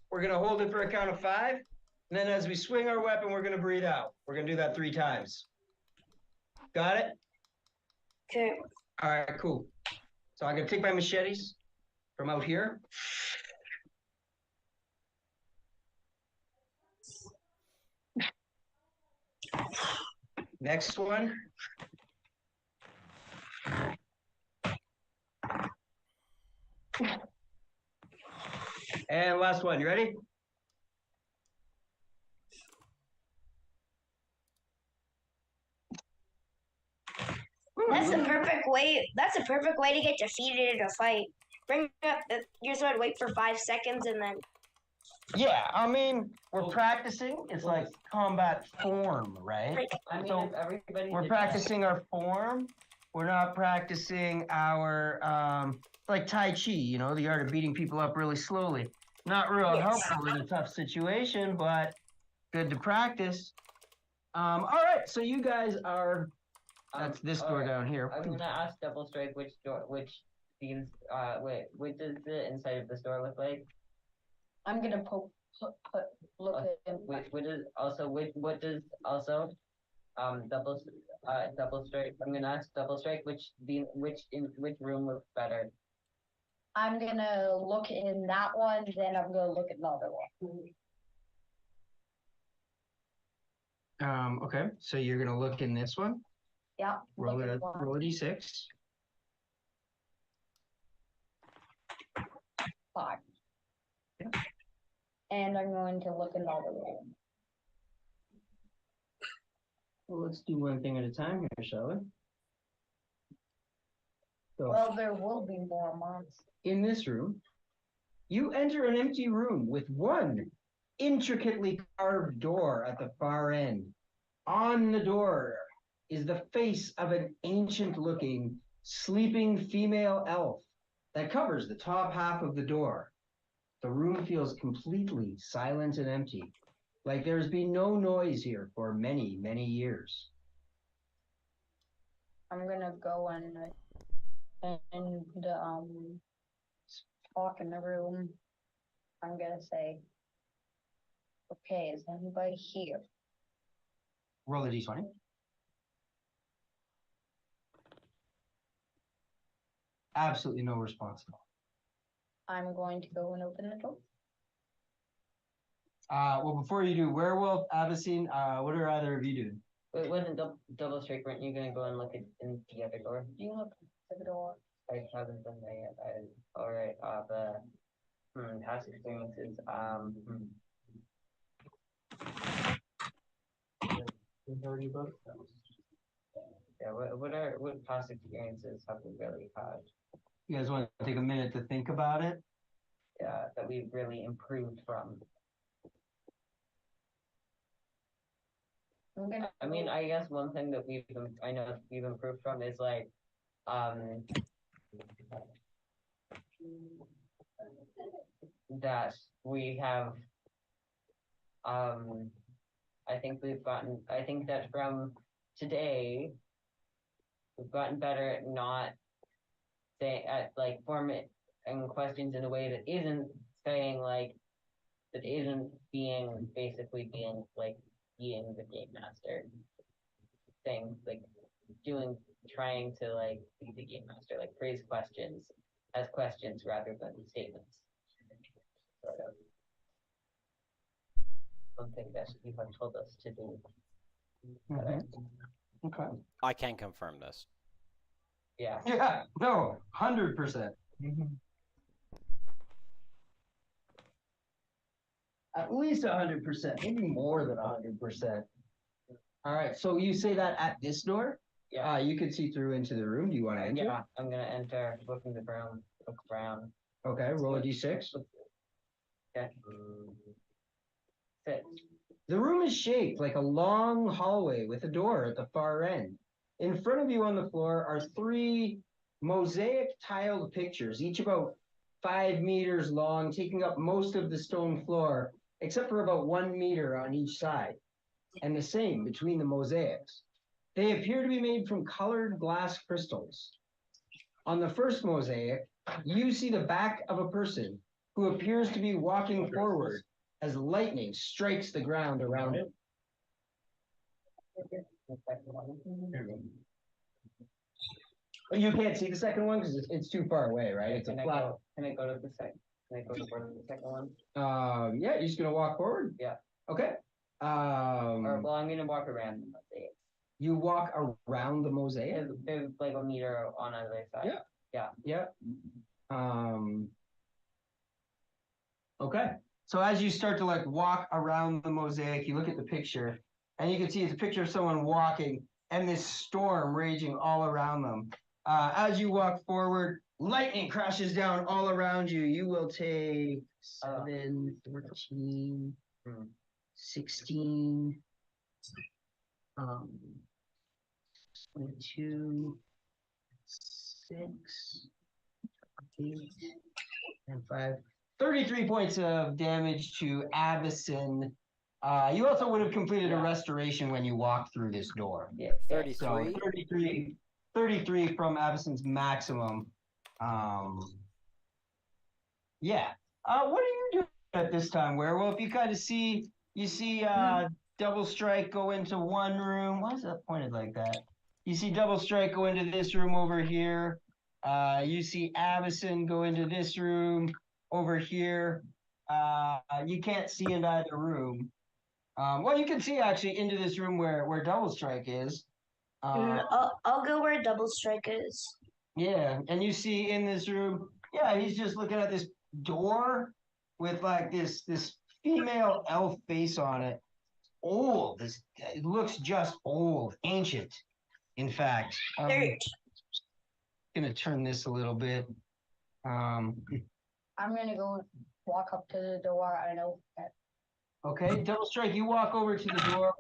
[SPEAKER 1] We're gonna hold it for a count of 5. And then as we swing our weapon, we're gonna breathe out. We're gonna do that 3 times. Got it?
[SPEAKER 7] Okay.
[SPEAKER 1] All right, cool. So I'm gonna take my machetes from out here. Next one. And last one, you ready?
[SPEAKER 7] That's the perfect way. That's a perfect way to get defeated in a fight. Bring up your sword, wait for 5 seconds, and then.
[SPEAKER 1] Yeah, I mean, we're practicing. It's like combat form, right?
[SPEAKER 3] I mean,
[SPEAKER 1] So,
[SPEAKER 3] if everybody.
[SPEAKER 1] We're
[SPEAKER 3] did
[SPEAKER 1] practicing our form. We're not practicing our like Tai Chi, you know, the art of beating people up really slowly. Not real
[SPEAKER 7] Yes.
[SPEAKER 1] helpful in a tough situation, but good to practice. All right, so you guys are. That's this door
[SPEAKER 3] alright.
[SPEAKER 1] down here.
[SPEAKER 3] I'm gonna ask Double Strike which scenes. Wait, what does the inside of this door look like?
[SPEAKER 4] I'm gonna look at him.
[SPEAKER 3] What does also what does also Double Strike? I'm gonna ask Double Strike which room looks better.
[SPEAKER 4] I'm gonna look in that one, then I'm gonna look at another one.
[SPEAKER 1] Okay, so you're gonna look in this one.
[SPEAKER 4] Yeah.
[SPEAKER 1] Roll
[SPEAKER 4] look
[SPEAKER 1] it.
[SPEAKER 4] at one.
[SPEAKER 1] Roll a d6.
[SPEAKER 4] 5.
[SPEAKER 1] Yeah.
[SPEAKER 4] And I'm going to look another room.
[SPEAKER 1] Well, let's do one thing at a time here, shall we? So,
[SPEAKER 4] Well, there will be more months.
[SPEAKER 1] in this room, you enter an empty room with one intricately carved door at the far end. On the door is the face of an ancient-looking, sleeping female elf that covers the top half of the door. The room feels completely silent and empty, like there's been no noise here for many, many years.
[SPEAKER 4] I'm gonna go and talk in the room. I'm gonna say, okay, is anybody here?
[SPEAKER 1] Roll a d20. Absolutely no response at all.
[SPEAKER 4] I'm going to go and open the door.
[SPEAKER 1] Well, before you do, Werewolf, Abyssine, what are either of you doing?
[SPEAKER 3] It wasn't Double Strike. Weren't you gonna go and look in the other door?
[SPEAKER 4] Do you look at the door?
[SPEAKER 3] I haven't done that yet. All right. The past experiences. Yeah. What past experiences have we really had?
[SPEAKER 1] You guys want to take a minute to think about it?
[SPEAKER 3] Yeah, that we've really improved from. I mean, I guess one thing that we've improved from is like, that we have, I think that from today, we've gotten better at not forming questions in a way that isn't saying like, that isn't being the game master thing, like trying to like be the game master, like phrase questions as questions rather than statements. Sort of. Something that you have told us to do.
[SPEAKER 1] Mhm. Okay.
[SPEAKER 2] I can confirm this.
[SPEAKER 3] Yeah.
[SPEAKER 1] Yeah, no, 100%. At least 100%, maybe more than 100%. All right, so you say that at this door?
[SPEAKER 3] Yeah.
[SPEAKER 1] You could see through into the room. Do you want to enter?
[SPEAKER 3] Yeah, I'm gonna enter, look in the room, look around.
[SPEAKER 1] Okay, roll a d6.
[SPEAKER 3] Okay. 6.
[SPEAKER 1] The room is shaped like a long hallway with a door at the far end. In front of you on the floor are 3 mosaic tiled pictures, each about 5 meters long, taking up most of the stone floor, except for about 1 meter on each side, and the same between the mosaics. They appear to be made from colored glass crystals. On the first mosaic, you see the back of a person who appears to be walking forward as lightning strikes the ground around him. You can't see the second one because it's too far away, right? It's a flat.
[SPEAKER 3] Can I go to the second? Can I go to the second one?
[SPEAKER 1] Yeah, you're just gonna walk forward.
[SPEAKER 3] Yeah.
[SPEAKER 1] Okay.
[SPEAKER 3] Or well, I'm gonna walk around the mosaic.
[SPEAKER 1] You walk around the mosaic.
[SPEAKER 3] There's like a meter on either side.
[SPEAKER 1] Yeah.
[SPEAKER 3] Yeah.
[SPEAKER 1] Yeah. Okay. So as you start to like walk around the mosaic, you look at the picture, and you can see it's a picture of someone walking and this storm raging all around them. As you walk forward, lightning crashes down all around you. You will take 7, 14, 16, 22, 6, 8, and 5. 33 points of damage to Avison. You also would have completed a restoration when you walked through this door.
[SPEAKER 3] Yeah.
[SPEAKER 2] 33.
[SPEAKER 1] So 33 from Avison's maximum. Yeah. What are you doing at this time, Werewolf? You kind of see, Double Strike go into one room. Why is that pointed like that? You see Double Strike go into this room over here. You see Avison go into this room over here. You can't see in either room. Well, you can see actually into this room where Double Strike is.
[SPEAKER 7] I'll go where Double Strike is.
[SPEAKER 1] Yeah, and you see in this room, yeah, he's just looking at this door with like this female elf face on it. Old. It looks just old, ancient. In fact,
[SPEAKER 7] Dirt.
[SPEAKER 1] gonna turn this a little bit.
[SPEAKER 4] I'm gonna go walk up to the door. I know.
[SPEAKER 1] Okay, Double Strike, you walk over to the door.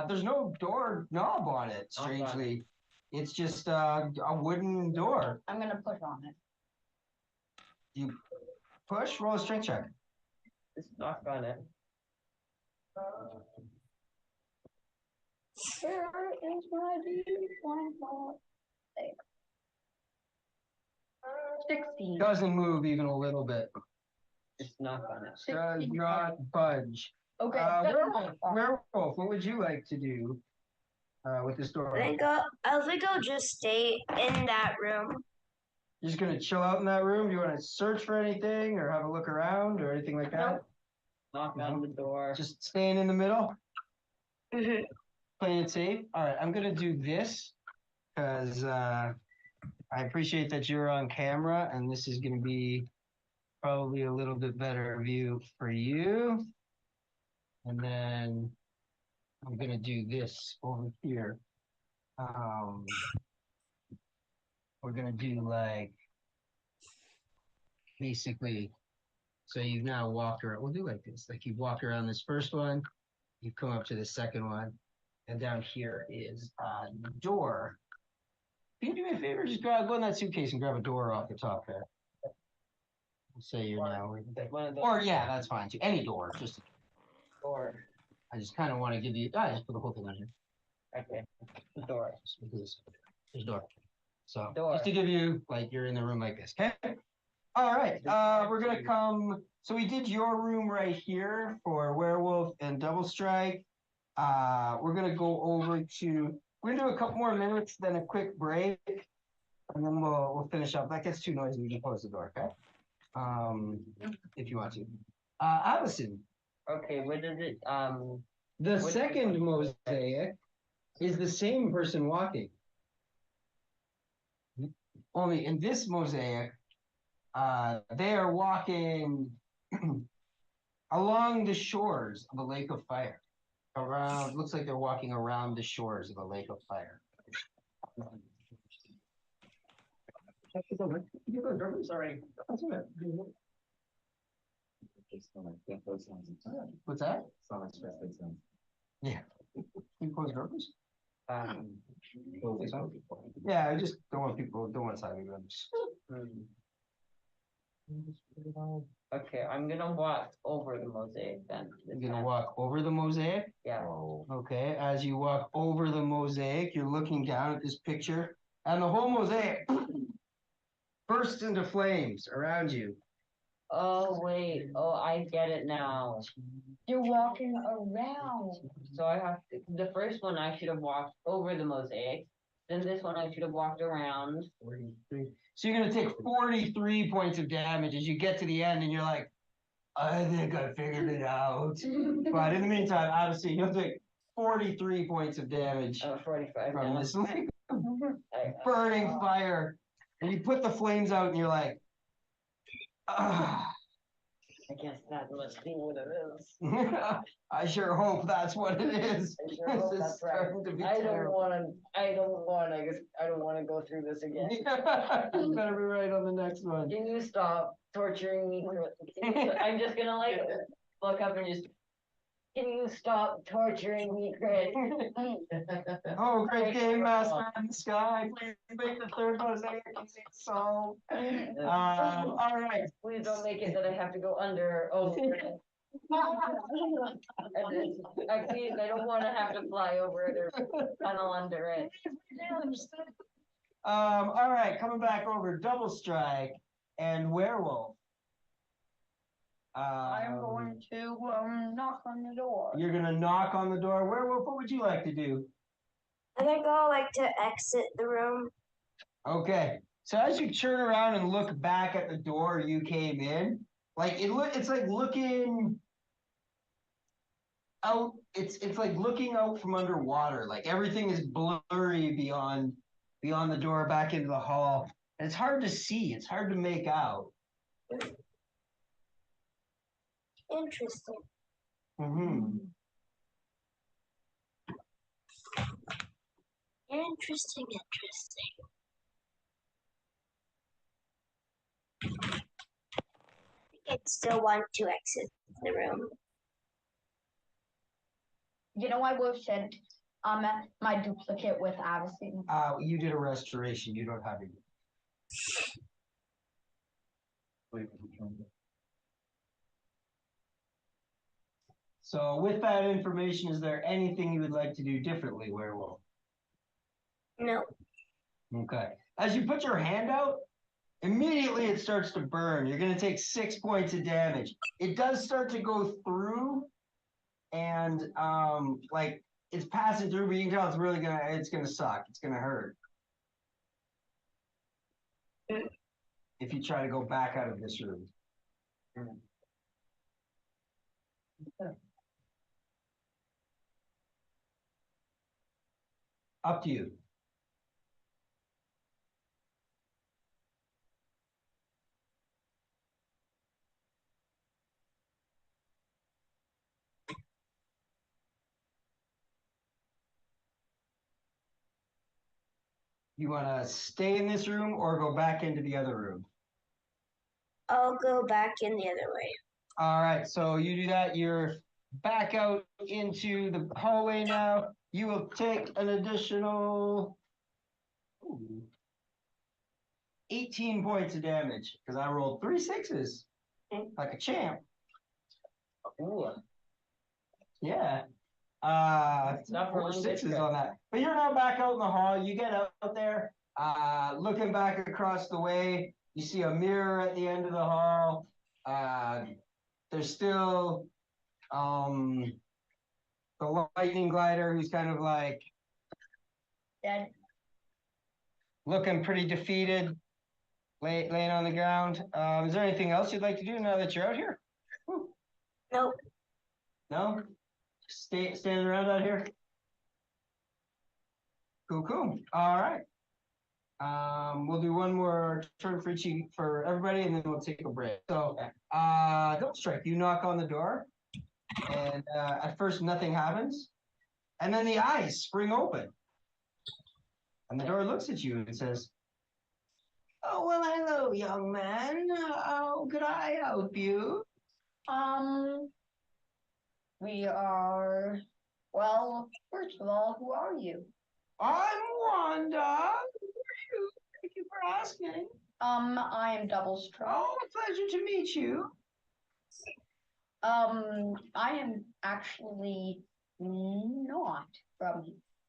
[SPEAKER 1] There's no door knob on it, strangely. It's just a wooden door.
[SPEAKER 4] I'm gonna push on it.
[SPEAKER 1] You push, roll a strength check.
[SPEAKER 3] Just knock on it.
[SPEAKER 4] Where is my D1? 16.
[SPEAKER 1] Doesn't move even a little bit.
[SPEAKER 3] Just knock on it.
[SPEAKER 1] Does not budge.
[SPEAKER 4] Okay.
[SPEAKER 1] Werewolf, what would you like to do with this door?
[SPEAKER 7] I think I'll just stay in that room.
[SPEAKER 1] You're just gonna chill out in that room? Do you want to search for anything or have a look around or anything like that?
[SPEAKER 7] Nope.
[SPEAKER 3] Knock on the door.
[SPEAKER 1] Just staying in the middle,
[SPEAKER 7] Mhm.
[SPEAKER 1] playing it safe. All right, I'm gonna do this because I appreciate that you're on camera, and this is gonna be probably a little bit better view for you. And then I'm gonna do this over here. We're gonna do like basically. So you've now walked around. We'll do like this. Like you've walked around this first one, you come up to the second one, and down here is the door. Can you do me a favor? Just go in that suitcase and grab a door off the top there. Say you're now. Or yeah, that's fine too. Any door, just a door. I just kind of want to give you. I just put the whole thing on here.
[SPEAKER 3] Okay. The door.
[SPEAKER 1] There's a door. So
[SPEAKER 3] Door.
[SPEAKER 1] just to give you like you're in the room like this. Okay. All right. We're gonna come. So we did your room right here for Werewolf and Double Strike. We're gonna go over to. We're gonna do a couple more minutes, then a quick break, and then we'll finish up. That gets too noisy. You can close the door, okay? If you want to. Allison.
[SPEAKER 3] Okay, what does it
[SPEAKER 1] The
[SPEAKER 3] Which
[SPEAKER 1] second
[SPEAKER 3] one?
[SPEAKER 1] mosaic is the same person walking. Only in this mosaic, they are walking along the shores of a lake of fire. Around, looks like they're walking around the shores of a lake of fire. Sorry. What's that? Yeah. You close doors? Yeah, I just don't want side rooms.
[SPEAKER 3] Okay, I'm gonna walk over the mosaic then.
[SPEAKER 1] You're gonna walk over the mosaic?
[SPEAKER 3] Yeah.
[SPEAKER 1] Okay, as you walk over the mosaic, you're looking down at this picture, and the whole mosaic bursts into flames around you.
[SPEAKER 3] Oh wait. Oh, I get it now.
[SPEAKER 4] You're walking around.
[SPEAKER 3] So I have to, the first one I should have walked over the mosaic. Then this one I should have walked around.
[SPEAKER 1] 43. So you're gonna take 43 points of damage as you get to the end, and you're like, I think I figured it out. But in the meantime, obviously, you'll take 43 points of damage
[SPEAKER 3] 45
[SPEAKER 1] from
[SPEAKER 3] now.
[SPEAKER 1] this lake of
[SPEAKER 3] I-
[SPEAKER 1] burning fire. And you put the flames out, and you're like, ah.
[SPEAKER 3] I guess that must be what it is.
[SPEAKER 1] I sure hope that's what it is.
[SPEAKER 3] I sure hope
[SPEAKER 1] This is
[SPEAKER 3] that's right.
[SPEAKER 1] starting to be
[SPEAKER 3] I don't
[SPEAKER 1] terrible.
[SPEAKER 3] wanna go through this again.
[SPEAKER 1] You better be right on the next one.
[SPEAKER 3] Can you stop torturing me? I'm just gonna like look up and just. Can you stop torturing me, Chris?
[SPEAKER 1] Oh, great game master in the sky. Please make the third mosaic easy to solve. All right.
[SPEAKER 3] Please don't make it that I have to go under. Oh. Please, I don't want to have to fly over it or tunnel under it.
[SPEAKER 1] All right, coming back over double strike and werewolf.
[SPEAKER 4] I'm going to knock on the door.
[SPEAKER 1] You're gonna knock on the door. Werewolf, what would you like to do?
[SPEAKER 7] I think I'll like to exit the room.
[SPEAKER 1] Okay, so as you turn around and look back at the door you came in, like it's like looking out. It's like looking out from underwater. Like everything is blurry beyond the door back into the hall. And it's hard to see. It's hard to make out.
[SPEAKER 7] Interesting.
[SPEAKER 1] Mm-hmm.
[SPEAKER 7] Interesting. I'd still want to exit the room.
[SPEAKER 4] You know, I would have sent my duplicate with Addison.
[SPEAKER 1] You did a restoration. You don't have it. So with that information, is there anything you would like to do differently, Werewolf?
[SPEAKER 7] No.
[SPEAKER 1] Okay. As you put your hand out, immediately it starts to burn. You're going to take 6 points of damage. It does start to go through, and like it's passing through, but you can tell it's gonna suck. It's gonna hurt. If you try to go back out of this room. Up to you. You want to stay in this room or go back into the other room?
[SPEAKER 7] I'll go back in the other way.
[SPEAKER 1] All right, so you do that. You're back out into the hallway now. You will take an additional 18 points of damage because I rolled 3 6s like a champ.
[SPEAKER 3] Ooh.
[SPEAKER 1] Yeah.
[SPEAKER 3] Not
[SPEAKER 1] 4
[SPEAKER 3] rolling
[SPEAKER 1] 6s
[SPEAKER 3] good,
[SPEAKER 1] on that. But you're now back out in the hall. You get out there, looking back across the way. You see a mirror at the end of the hall. There's still the lightning glider who's kind of like
[SPEAKER 4] Dead.
[SPEAKER 1] looking pretty defeated, laying on the ground. Is there anything else you'd like to do now that you're out here?
[SPEAKER 7] Nope.
[SPEAKER 1] No? standing around out here? Cool. All right. We'll do one more turn for everybody, and then we'll take a break. So, don't strike. You knock on the door, and at first nothing happens, and then the eyes spring open, and the door looks at you and says, "Oh well, hello, young man. How could I help you?"
[SPEAKER 4] We are. Well, first of all, who are you?
[SPEAKER 1] I'm Wanda. Who are you? Thank you for asking.
[SPEAKER 4] I am Double Straw.
[SPEAKER 1] Oh, a pleasure to meet you.
[SPEAKER 4] I am actually not from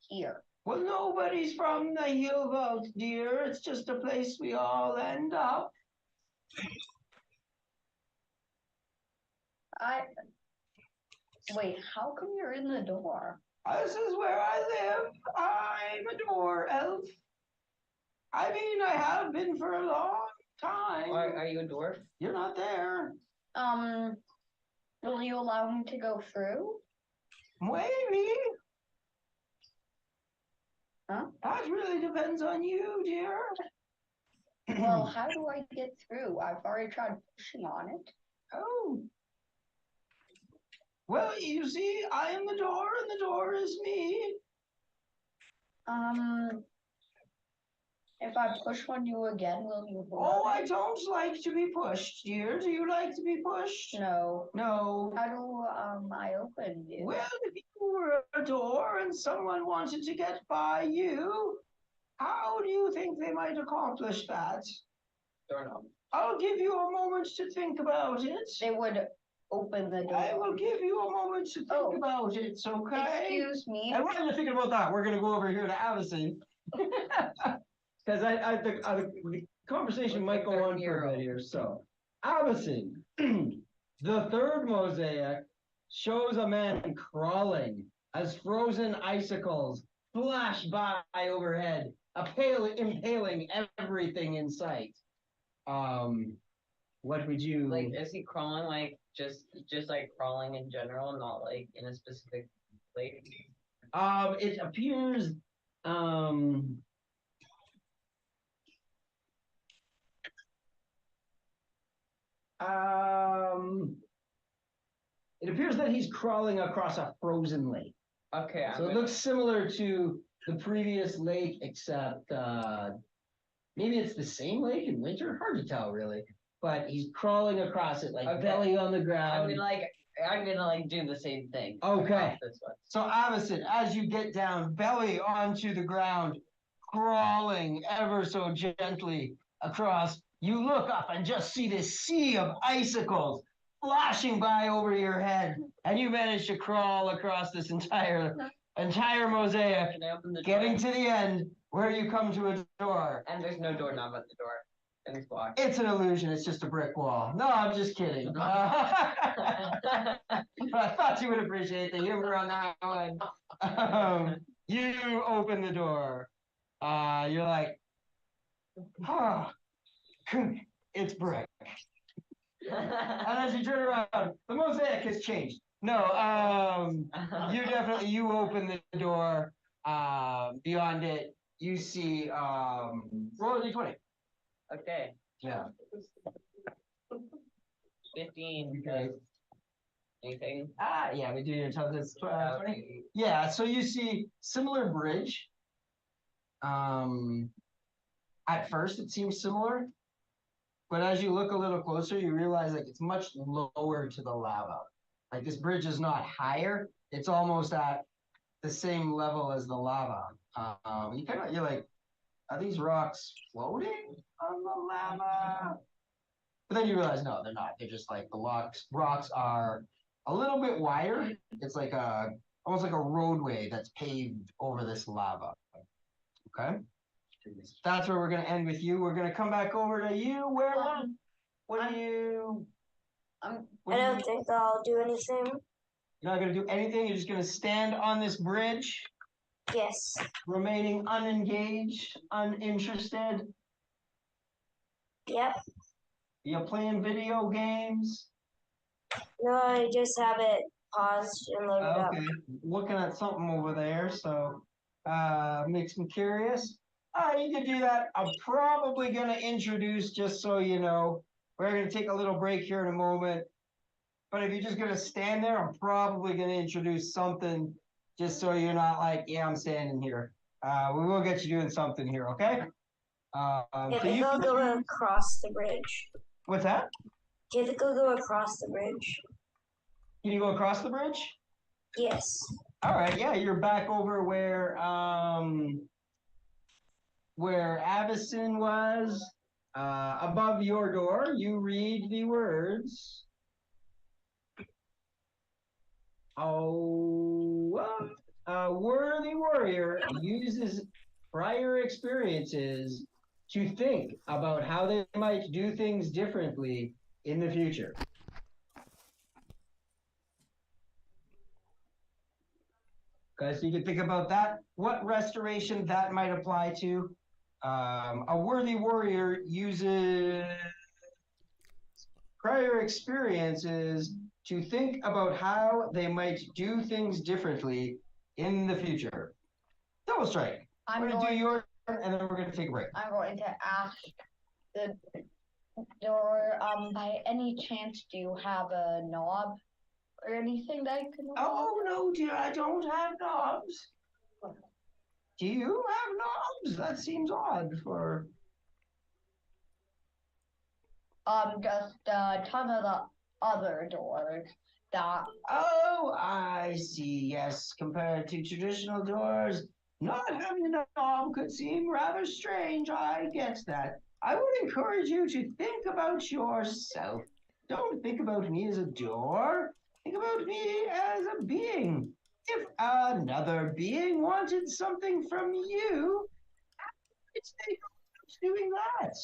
[SPEAKER 4] here.
[SPEAKER 1] Well, nobody's from the Hill Vault, dear. It's just a place we all end up.
[SPEAKER 4] Wait, how come you're in the door?
[SPEAKER 1] This is where I live. I'm a door elf. I mean, I have been for a long time.
[SPEAKER 3] Are you a dwarf?
[SPEAKER 1] You're not there.
[SPEAKER 4] Will you allow me to go through?
[SPEAKER 1] Maybe.
[SPEAKER 4] Huh?
[SPEAKER 1] That really depends on you, dear.
[SPEAKER 4] Well, how do I get through? I've already tried pushing on it.
[SPEAKER 1] Oh. Well, you see, I am the door, and the door is me.
[SPEAKER 4] If I push on you again, will you?
[SPEAKER 1] Oh, I don't like to be pushed, dear. Do you like to be pushed?
[SPEAKER 4] No.
[SPEAKER 1] No.
[SPEAKER 4] How do I open you?
[SPEAKER 1] Well, if you were a door and someone wanted to get by you, how do you think they might accomplish that?
[SPEAKER 3] Doorknob.
[SPEAKER 1] I'll give you a moment to think about it.
[SPEAKER 4] They would open the door.
[SPEAKER 1] I will give you a moment to think about it, okay?
[SPEAKER 4] Excuse me.
[SPEAKER 1] And while you're thinking about that, we're going to go over here to Avison. Because the conversation might go on for a bit here. So, Avison, the third mosaic shows a man crawling as frozen icicles flash by overhead, impaling everything in sight. What would you
[SPEAKER 3] Like, is he crawling like just like crawling in general, not like in a specific place?
[SPEAKER 1] It appears it appears that he's crawling across a frozen lake.
[SPEAKER 3] Okay.
[SPEAKER 1] So it looks similar to the previous lake, except maybe it's the same lake in winter. Hard to tell, really. But he's crawling across it, like belly on the ground.
[SPEAKER 3] I'm gonna do the same thing.
[SPEAKER 1] Okay.
[SPEAKER 3] This one.
[SPEAKER 1] So Avison, as you get down, belly onto the ground, crawling ever so gently across, you look up and just see this sea of icicles flashing by over your head, and you manage to crawl across this entire mosaic,
[SPEAKER 3] Can I open the door?
[SPEAKER 1] getting to the end where you come to a door.
[SPEAKER 3] And there's no doorknob at the door. And it's locked.
[SPEAKER 1] It's an illusion. It's just a brick wall. No, I'm just kidding. But I thought you would appreciate the humor on that one. You open the door. You're like, oh, it's brick. And as you turn around, the mosaic has changed. No, you open the door. Beyond it, you see, roll a d20.
[SPEAKER 3] Okay.
[SPEAKER 1] Yeah.
[SPEAKER 3] 15.
[SPEAKER 1] Okay.
[SPEAKER 3] Anything?
[SPEAKER 1] Yeah, we do your intelligence. 20.
[SPEAKER 3] Okay.
[SPEAKER 1] Yeah, so you see similar bridge. At first it seems similar, but as you look a little closer, you realize like it's much lower to the lava. Like this bridge is not higher; it's almost at the same level as the lava. You're like, are these rocks floating on the lava? But then you realize, no, they're not. They're just like the rocks are a little bit wider. It's like almost like a roadway that's paved over this lava. Okay? That's where we're going to end with you. We're going to come back over to you. What do you...
[SPEAKER 7] I don't think I'll do anything.
[SPEAKER 1] You're not going to do anything? You're just going to stand on this bridge?
[SPEAKER 7] Yes.
[SPEAKER 1] Remaining unengaged, uninterested?
[SPEAKER 7] Yep.
[SPEAKER 1] You're playing video games?
[SPEAKER 7] No, I just have it paused and loaded up.
[SPEAKER 1] Okay, looking at something over there, so makes me curious. You can do that. I'm probably gonna introduce, just so you know, we're gonna take a little break here in a moment. But if you're just gonna stand there, I'm probably gonna introduce something, just so you're not like, yeah, I'm standing here. We will get you doing something here, okay?
[SPEAKER 7] Yeah,
[SPEAKER 1] So
[SPEAKER 7] they
[SPEAKER 1] you
[SPEAKER 7] go across the bridge.
[SPEAKER 1] what's that?
[SPEAKER 7] You have to go across the bridge.
[SPEAKER 1] Can you go across the bridge?
[SPEAKER 7] Yes.
[SPEAKER 1] All right, yeah, you're back over where Avison was. Above your door, you read the words. Oh, a worthy warrior uses prior experiences to think about how they might do things differently in the future. Okay, so you can think about that, what restoration that might apply to. A worthy warrior uses prior experiences to think about how they might do things differently in the future. Double strike.
[SPEAKER 4] I'm
[SPEAKER 1] We're gonna do
[SPEAKER 4] going.
[SPEAKER 1] yours, and then we're gonna take a break.
[SPEAKER 4] I'm going to ask the door. By any chance, do you have a knob or anything that I can?
[SPEAKER 1] Oh no, dear, I don't have knobs. Do you have knobs? That seems odd for.
[SPEAKER 4] Just a ton of the other doors that.
[SPEAKER 1] Oh, I see. Yes, compared to traditional doors, not having a knob could seem rather strange. I get that. I would encourage you to think about yourself. Don't think about me as a door. Think about me as a being. If another being wanted something from you, it's doing that.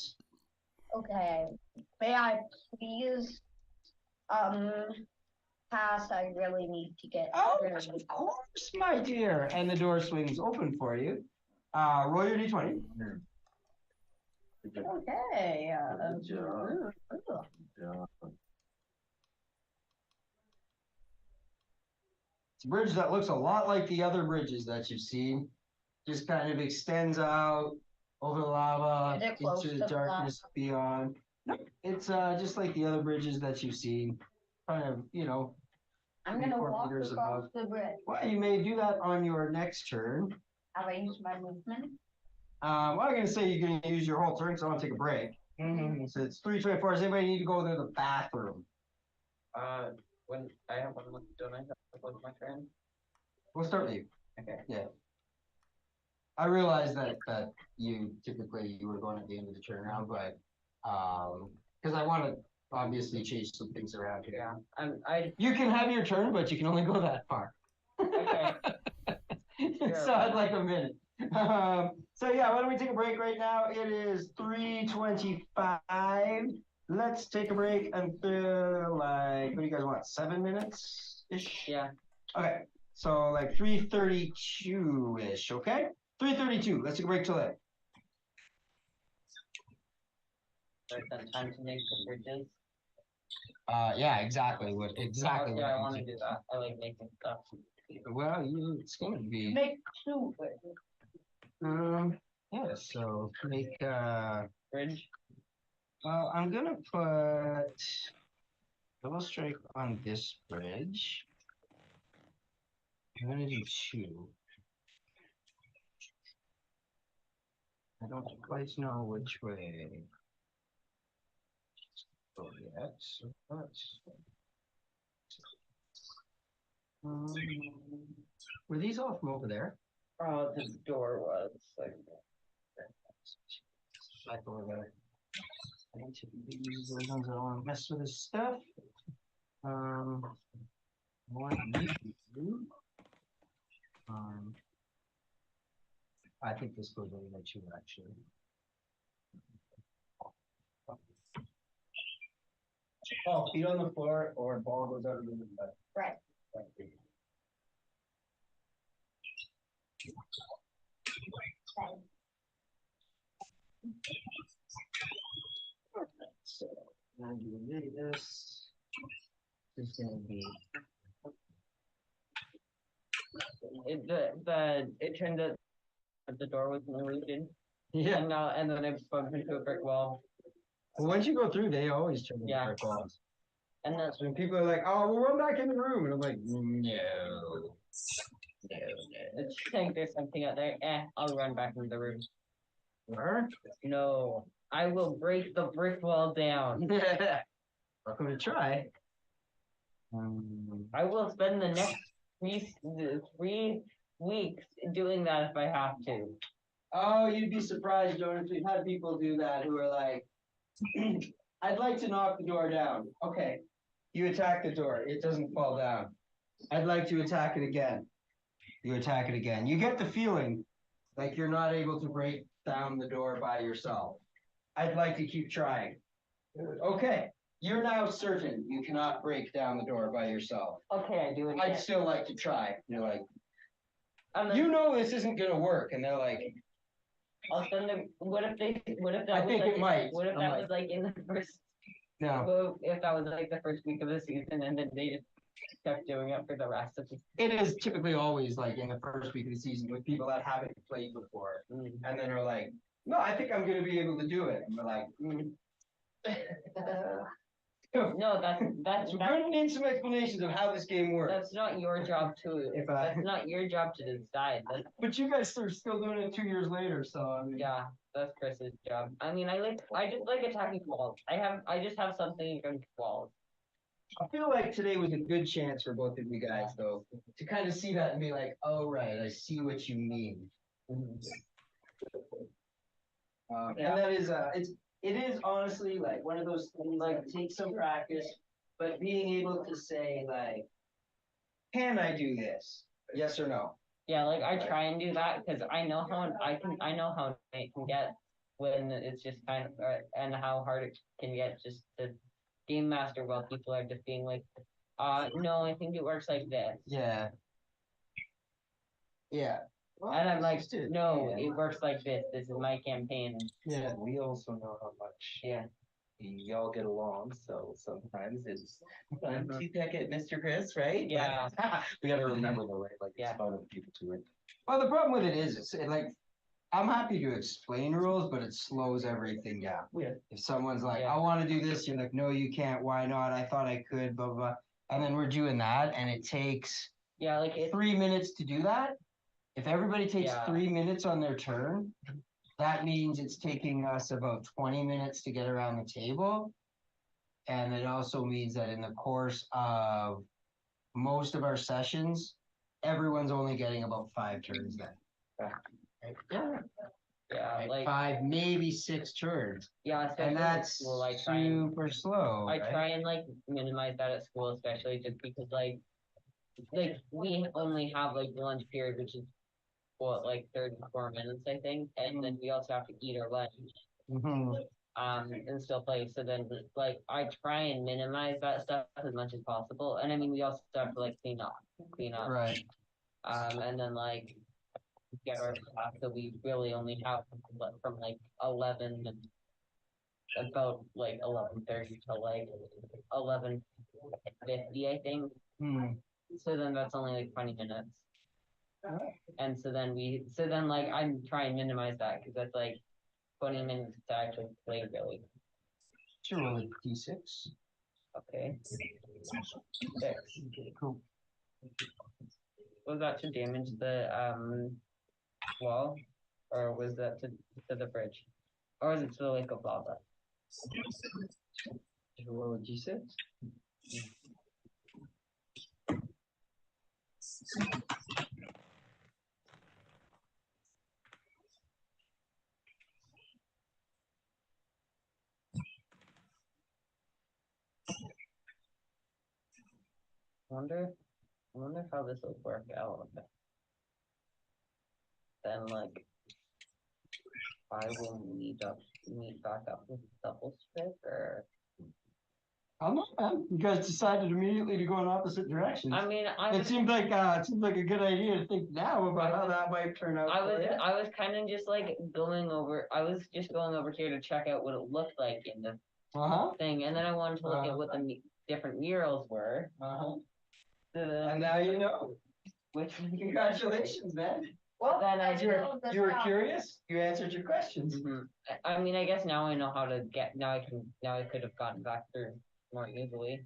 [SPEAKER 4] Okay. May I please pass? I really need to get.
[SPEAKER 1] Oh, of course, my dear. And the door swings open for you. Roll your d20.
[SPEAKER 4] Okay.
[SPEAKER 5] Good job. Yeah.
[SPEAKER 1] It's a bridge that looks a lot like the other bridges that you've seen. Just kind of extends out over the lava
[SPEAKER 4] Is it close
[SPEAKER 1] into
[SPEAKER 4] to
[SPEAKER 1] the
[SPEAKER 4] the
[SPEAKER 1] darkness beyond. Nope, it's just like the other bridges that you've seen. Kind of,
[SPEAKER 4] I'm gonna
[SPEAKER 1] 3-4
[SPEAKER 4] walk
[SPEAKER 1] meters
[SPEAKER 4] across
[SPEAKER 1] above.
[SPEAKER 4] the bridge.
[SPEAKER 1] Well, you may do that on your next turn.
[SPEAKER 4] Have I used my movement?
[SPEAKER 1] Well, I'm gonna say you're gonna use your whole turn, so I want to take a break. So it's 3:24. Does anybody need to go to the bathroom?
[SPEAKER 3] When I have one, don't I have to go to my turn?
[SPEAKER 1] We'll start with you.
[SPEAKER 3] Okay.
[SPEAKER 1] Yeah. I realize that you typically were going at the end of the turn now, but because I want to obviously change some things around here.
[SPEAKER 3] Yeah.
[SPEAKER 1] You can have your turn, but you can only go that far.
[SPEAKER 3] Okay.
[SPEAKER 1] So I'd like a minute. So yeah, why don't we take a break right now? It is 3:25. Let's take a break until like, what do you guys want? 7 minutes ish?
[SPEAKER 3] Yeah.
[SPEAKER 1] Okay. So like 3:32 ish. Okay. 3:32. Let's take a break till then.
[SPEAKER 3] Right, then time to make the bridges.
[SPEAKER 1] Yeah, exactly. Exactly.
[SPEAKER 3] Yeah, I want to do that. I like making stuff.
[SPEAKER 1] Well, it's gonna be.
[SPEAKER 4] Make two bridges.
[SPEAKER 1] Yeah. So make
[SPEAKER 3] Bridge.
[SPEAKER 1] Well, I'm gonna put double strike on this bridge. I'm gonna do 2. I don't quite know which way. Oh, yet. So that's. Were these all from over there?
[SPEAKER 3] The door was like.
[SPEAKER 1] Back over there. I need to use those ones. I don't want to mess with this stuff. One, two. I think this goes over there too, actually. Oh, feet on the floor or ball goes out of the window.
[SPEAKER 4] Right.
[SPEAKER 1] So now you do this. This is gonna be
[SPEAKER 3] it turned out that the door was rooted,
[SPEAKER 1] Yeah.
[SPEAKER 3] and then it bumped into a brick wall,
[SPEAKER 1] Well, once you go through, they always turn into
[SPEAKER 3] Yeah.
[SPEAKER 1] brick walls.
[SPEAKER 3] and that's
[SPEAKER 1] So when people are like, "Oh, we'll run back in the room," and I'm like, "No."
[SPEAKER 3] it's think there's something out there. I'll run back into the room.
[SPEAKER 1] Huh?
[SPEAKER 3] No, I will break the brick wall down.
[SPEAKER 1] Welcome to try.
[SPEAKER 3] I will spend the next 3 weeks doing that if I have to.
[SPEAKER 1] Oh, you'd be surprised, Jonas. We've had people do that who are like, "I'd like to knock the door down." Okay, you attack the door. It doesn't fall down. I'd like to attack it again. You attack it again. You get the feeling like you're not able to break down the door by yourself. I'd like to keep trying. Okay, you're now certain you cannot break down the door by yourself.
[SPEAKER 3] Okay, I do it
[SPEAKER 1] I'd
[SPEAKER 3] again.
[SPEAKER 1] still like to try. You're like,
[SPEAKER 3] And then
[SPEAKER 1] you know this isn't gonna work, and they're like,
[SPEAKER 3] I'll send them. What if that
[SPEAKER 1] I
[SPEAKER 3] was
[SPEAKER 1] think
[SPEAKER 3] like,
[SPEAKER 1] it might.
[SPEAKER 3] What if
[SPEAKER 1] I'm
[SPEAKER 3] that
[SPEAKER 1] like,
[SPEAKER 3] was like in the first?
[SPEAKER 1] no.
[SPEAKER 3] Well, if that was like the first week of the season, and then they just kept doing it for the rest of the.
[SPEAKER 1] It is typically always like in the first week of the season with people that haven't played before, and then are like, "No, I think I'm gonna be able to do it," and we're like,
[SPEAKER 3] No, that's
[SPEAKER 1] "We're gonna need some explanations of how this game works."
[SPEAKER 3] that's not your job to.
[SPEAKER 1] If I-
[SPEAKER 3] That's not your job to decide.
[SPEAKER 1] But you guys are still doing it 2 years later, so I mean,
[SPEAKER 3] Yeah, that's Chris's job. I mean, I just like attacking walls. I just have something against walls.
[SPEAKER 1] I feel like today was a good chance for both of you guys, though, to kind of see that and be like, "Oh, right, I see what you mean." And that is, it is honestly like one of those things like take some practice, but being able to say like, "Can I do this? Yes or no?"
[SPEAKER 3] Yeah, like I try and do that because I know how it can get when it's just kind of and how hard it can get just to game master while people are just being like, no, I think it works like this.
[SPEAKER 1] Yeah. Yeah. Well,
[SPEAKER 3] And I'm like,
[SPEAKER 1] just it.
[SPEAKER 3] no,
[SPEAKER 1] Yeah.
[SPEAKER 3] it works like this. This is my campaign.
[SPEAKER 1] Yeah.
[SPEAKER 5] We also know how much
[SPEAKER 3] Yeah.
[SPEAKER 5] y'all get along, so sometimes it's fun to pick at Mr. Chris, right?
[SPEAKER 3] Yeah.
[SPEAKER 5] But we gotta remember though, right? Like
[SPEAKER 3] Yeah.
[SPEAKER 5] it's fun of people to it.
[SPEAKER 1] Well, the problem with it is, it's like, I'm happy to explain rules, but it slows everything down.
[SPEAKER 5] Yeah.
[SPEAKER 1] If someone's like,
[SPEAKER 3] Yeah.
[SPEAKER 1] "I want to do this," you're like, "No, you can't. Why not? I thought I could." Blah blah. Blah. And then we're doing that, and it takes
[SPEAKER 3] Yeah, like it's
[SPEAKER 1] 3 minutes to do that. If everybody takes
[SPEAKER 3] Yeah.
[SPEAKER 1] 3 minutes on their turn, that means it's taking us about 20 minutes to get around the table. And it also means that in the course of most of our sessions, everyone's only getting about 5 turns then.
[SPEAKER 3] yeah,
[SPEAKER 1] Like
[SPEAKER 3] like
[SPEAKER 1] 5, maybe 6 turns.
[SPEAKER 3] yeah, especially
[SPEAKER 1] And
[SPEAKER 3] in
[SPEAKER 1] that's
[SPEAKER 3] school, I try and
[SPEAKER 1] super slow.
[SPEAKER 3] I
[SPEAKER 1] right?
[SPEAKER 3] try and like minimize that at school, especially just because like we only have like lunch period, which is what like 34 minutes, I think, and then we also have to eat our lunch.
[SPEAKER 1] Mhm.
[SPEAKER 3] And still play. So then, like, I try and minimize that stuff as much as possible. And I mean, we also have to like clean up.
[SPEAKER 1] Right.
[SPEAKER 3] And then like get our stuff. So we really only have from like 11, about like 11:30 to like 11:50, I think.
[SPEAKER 1] Hmm.
[SPEAKER 3] So then that's only like 20 minutes. And so then like I'm trying to minimize that because that's like 20 minutes to actually play really.
[SPEAKER 1] Sure, roll a d6.
[SPEAKER 3] Okay. 6.
[SPEAKER 1] Okay, cool.
[SPEAKER 3] Was that to damage the wall, or was that to the bridge, or was it to the lake of lava?
[SPEAKER 1] Sure, roll a d6.
[SPEAKER 3] I wonder how this would work out. Then like I will meet back up with double stick, or
[SPEAKER 1] I don't know, man. You guys decided immediately to go in opposite directions.
[SPEAKER 3] I mean
[SPEAKER 1] It seemed like a good idea to think now about how that might turn out.
[SPEAKER 3] I was kind of just like going over. I was just going over here to check out what it looked like in the thing, and then I wanted to look at what the different murals were.
[SPEAKER 1] And now you know.
[SPEAKER 3] Which
[SPEAKER 1] Congratulations, man.
[SPEAKER 4] Well,
[SPEAKER 3] then I
[SPEAKER 1] You were curious. You answered your questions.
[SPEAKER 3] I mean, I guess now I know how to get. Now I could have gotten back through more easily.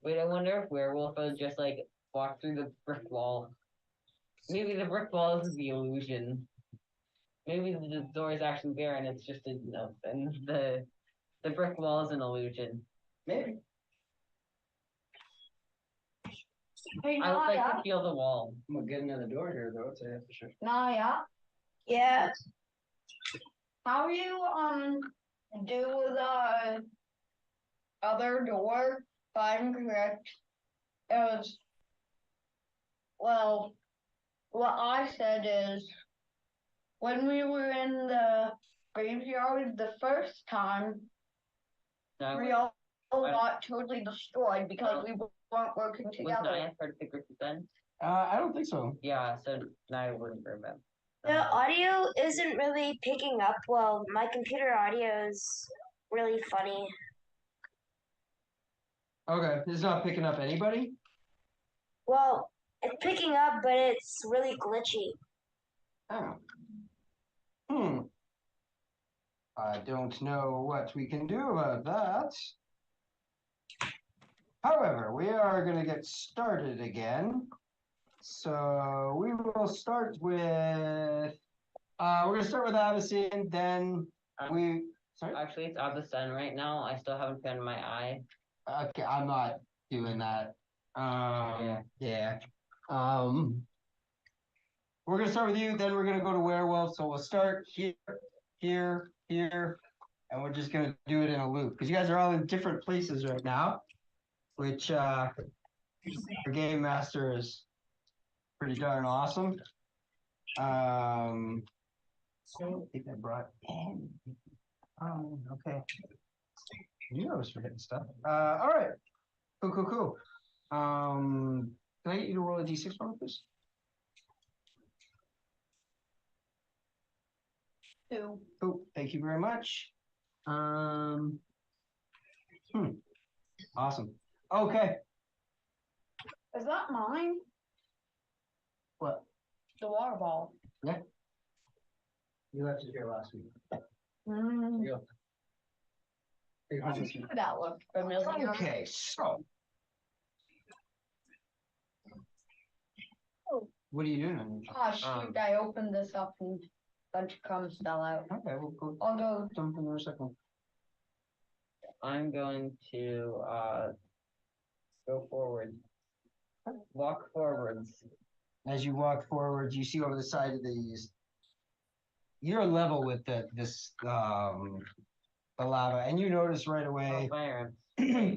[SPEAKER 3] Wait, I wonder if werewolf would just like walk through the brick wall. Maybe the brick wall is the illusion. Maybe the door is actually there and it's just a no, and the brick wall is an illusion.
[SPEAKER 1] Maybe.
[SPEAKER 4] Hey,
[SPEAKER 3] I would like
[SPEAKER 4] Naya.
[SPEAKER 3] to feel the wall.
[SPEAKER 1] I'm gonna get another door here, though. I'll tell you for sure.
[SPEAKER 4] Naya,
[SPEAKER 7] Yeah.
[SPEAKER 4] how you do the other door, if I'm correct, is, well, what I said is, when we were in the graveyard the first time,
[SPEAKER 3] No,
[SPEAKER 4] we all got totally destroyed because we weren't working
[SPEAKER 3] was
[SPEAKER 4] together.
[SPEAKER 3] Naya part of the group then?
[SPEAKER 1] I don't think so.
[SPEAKER 3] Yeah, so Naya wouldn't remember.
[SPEAKER 7] The audio isn't really picking up well. My computer audio is really funny.
[SPEAKER 1] Okay, it's not picking up anybody.
[SPEAKER 7] Well, it's picking up, but it's really glitchy.
[SPEAKER 1] Oh. I don't know what we can do about that. However, we are going to get started again. So we will start with, we're going to start with Avicen, then sorry?
[SPEAKER 3] Actually, it's out the sun right now. I still haven't found my eye.
[SPEAKER 1] Okay, I'm not doing that. Yeah. We're going to start with you, then we're going to go to Werewolf. So we'll start here, here, here, and we're just going to do it in a loop. Because you guys are all in different places right now, which our Game Master is pretty darn awesome. I think I brought in. Oh, okay. You know I was forgetting stuff. All right. Cool. Can I get you to roll a d6 for me, please?
[SPEAKER 4] 2.
[SPEAKER 1] Cool. Thank you very much. Awesome. Okay.
[SPEAKER 4] Is that mine?
[SPEAKER 1] What?
[SPEAKER 4] The water ball.
[SPEAKER 1] Yeah. You left it here last week.
[SPEAKER 4] Mm.
[SPEAKER 1] Here you go.
[SPEAKER 4] That looked familiar.
[SPEAKER 1] Okay, so. What are you doing?
[SPEAKER 4] Oh shoot, I opened this up and a bunch of crumbs fell out.
[SPEAKER 1] Okay, we'll go
[SPEAKER 4] I'll go.
[SPEAKER 1] jump in there a second.
[SPEAKER 3] I'm going to go forward. Walk forwards.
[SPEAKER 1] As you walk forward, you see over the side of these. You're level with the lava, and you notice right away.
[SPEAKER 3] Fire.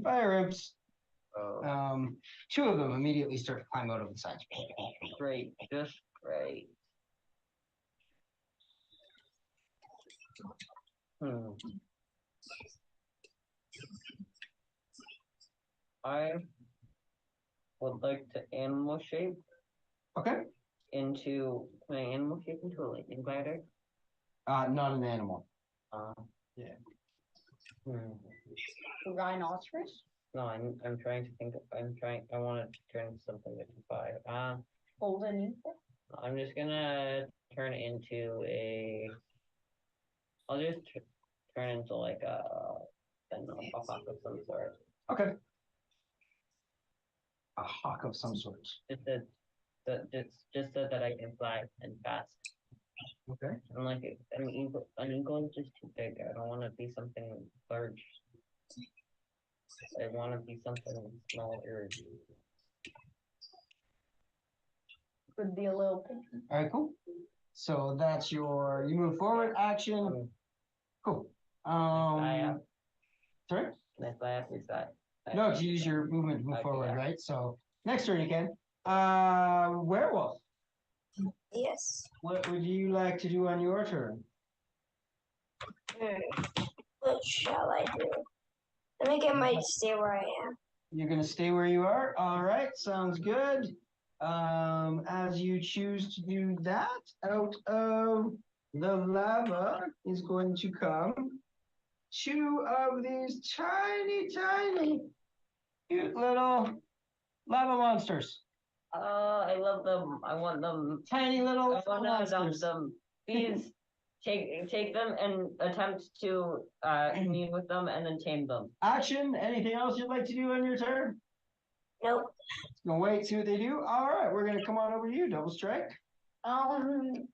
[SPEAKER 1] Fire imps.
[SPEAKER 3] Oh.
[SPEAKER 1] 2 of them immediately start to climb out of the sides.
[SPEAKER 3] Great, just great. I would like to animal shape
[SPEAKER 1] Okay.
[SPEAKER 3] into my animal shape into a lightning glider.
[SPEAKER 1] Not an animal.
[SPEAKER 3] Yeah.
[SPEAKER 4] Rhinoceros?
[SPEAKER 3] No, I'm trying to think. I want to turn into something that can fly.
[SPEAKER 4] Golden eagle?
[SPEAKER 3] I'm just gonna turn it into a. I'll just turn into like a. I don't know, a hawk of some sort.
[SPEAKER 1] Okay. A hawk of some sort.
[SPEAKER 3] Just so that I can fly and fast.
[SPEAKER 1] Okay.
[SPEAKER 3] I'm like an eagle is just too big. I don't want to be something large. I want to be something smaller.
[SPEAKER 4] Could be a little pig.
[SPEAKER 1] All right, cool. So that's you move forward action. Cool. Sorry?
[SPEAKER 3] Can I fly up? Is that?
[SPEAKER 1] No, to use your movement to move forward, right? So next turn you can. Werewolf.
[SPEAKER 7] Yes.
[SPEAKER 1] What would you like to do on your turn?
[SPEAKER 7] What shall I do? I think I might stay where I am.
[SPEAKER 1] You're gonna stay where you are. All right, sounds good. As you choose to do that, out of the lava is going to come 2 of these tiny, cute little lava monsters.
[SPEAKER 3] I love them. I want them.
[SPEAKER 1] Tiny
[SPEAKER 3] I
[SPEAKER 1] little
[SPEAKER 3] want to adopt
[SPEAKER 1] monsters.
[SPEAKER 3] them. Please take them and attempt to commune with them and then tame them.
[SPEAKER 1] Action. Anything else you'd like to do on your turn?
[SPEAKER 7] Nope.
[SPEAKER 1] Gonna wait, see what they do. All right, we're gonna come on over to you, Double Strike.
[SPEAKER 4] I'm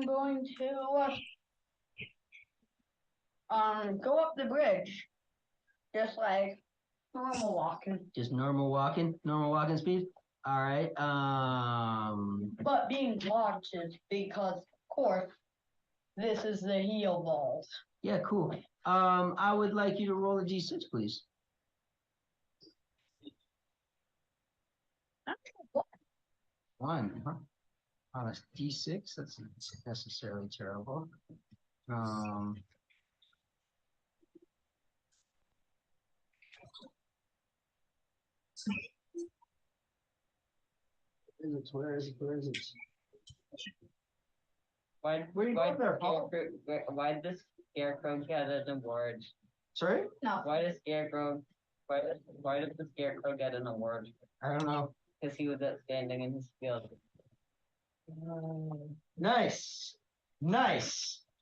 [SPEAKER 4] going to go up the bridge, just like normal walking,
[SPEAKER 1] Just normal walking speed. All right.
[SPEAKER 4] but being watched is because, of course, this is the heel balls.
[SPEAKER 1] Yeah, cool. I would like you to roll a d6, please. One, huh? On a d6, that's not necessarily terrible. Where is it?
[SPEAKER 3] Why?
[SPEAKER 1] Where you going there, Paul?
[SPEAKER 3] Why does Scarecrow get an award?
[SPEAKER 1] Sorry?
[SPEAKER 4] No.
[SPEAKER 3] Why does the Scarecrow get an award?
[SPEAKER 1] I don't know.
[SPEAKER 3] Because he was outstanding in his field.
[SPEAKER 1] Nice.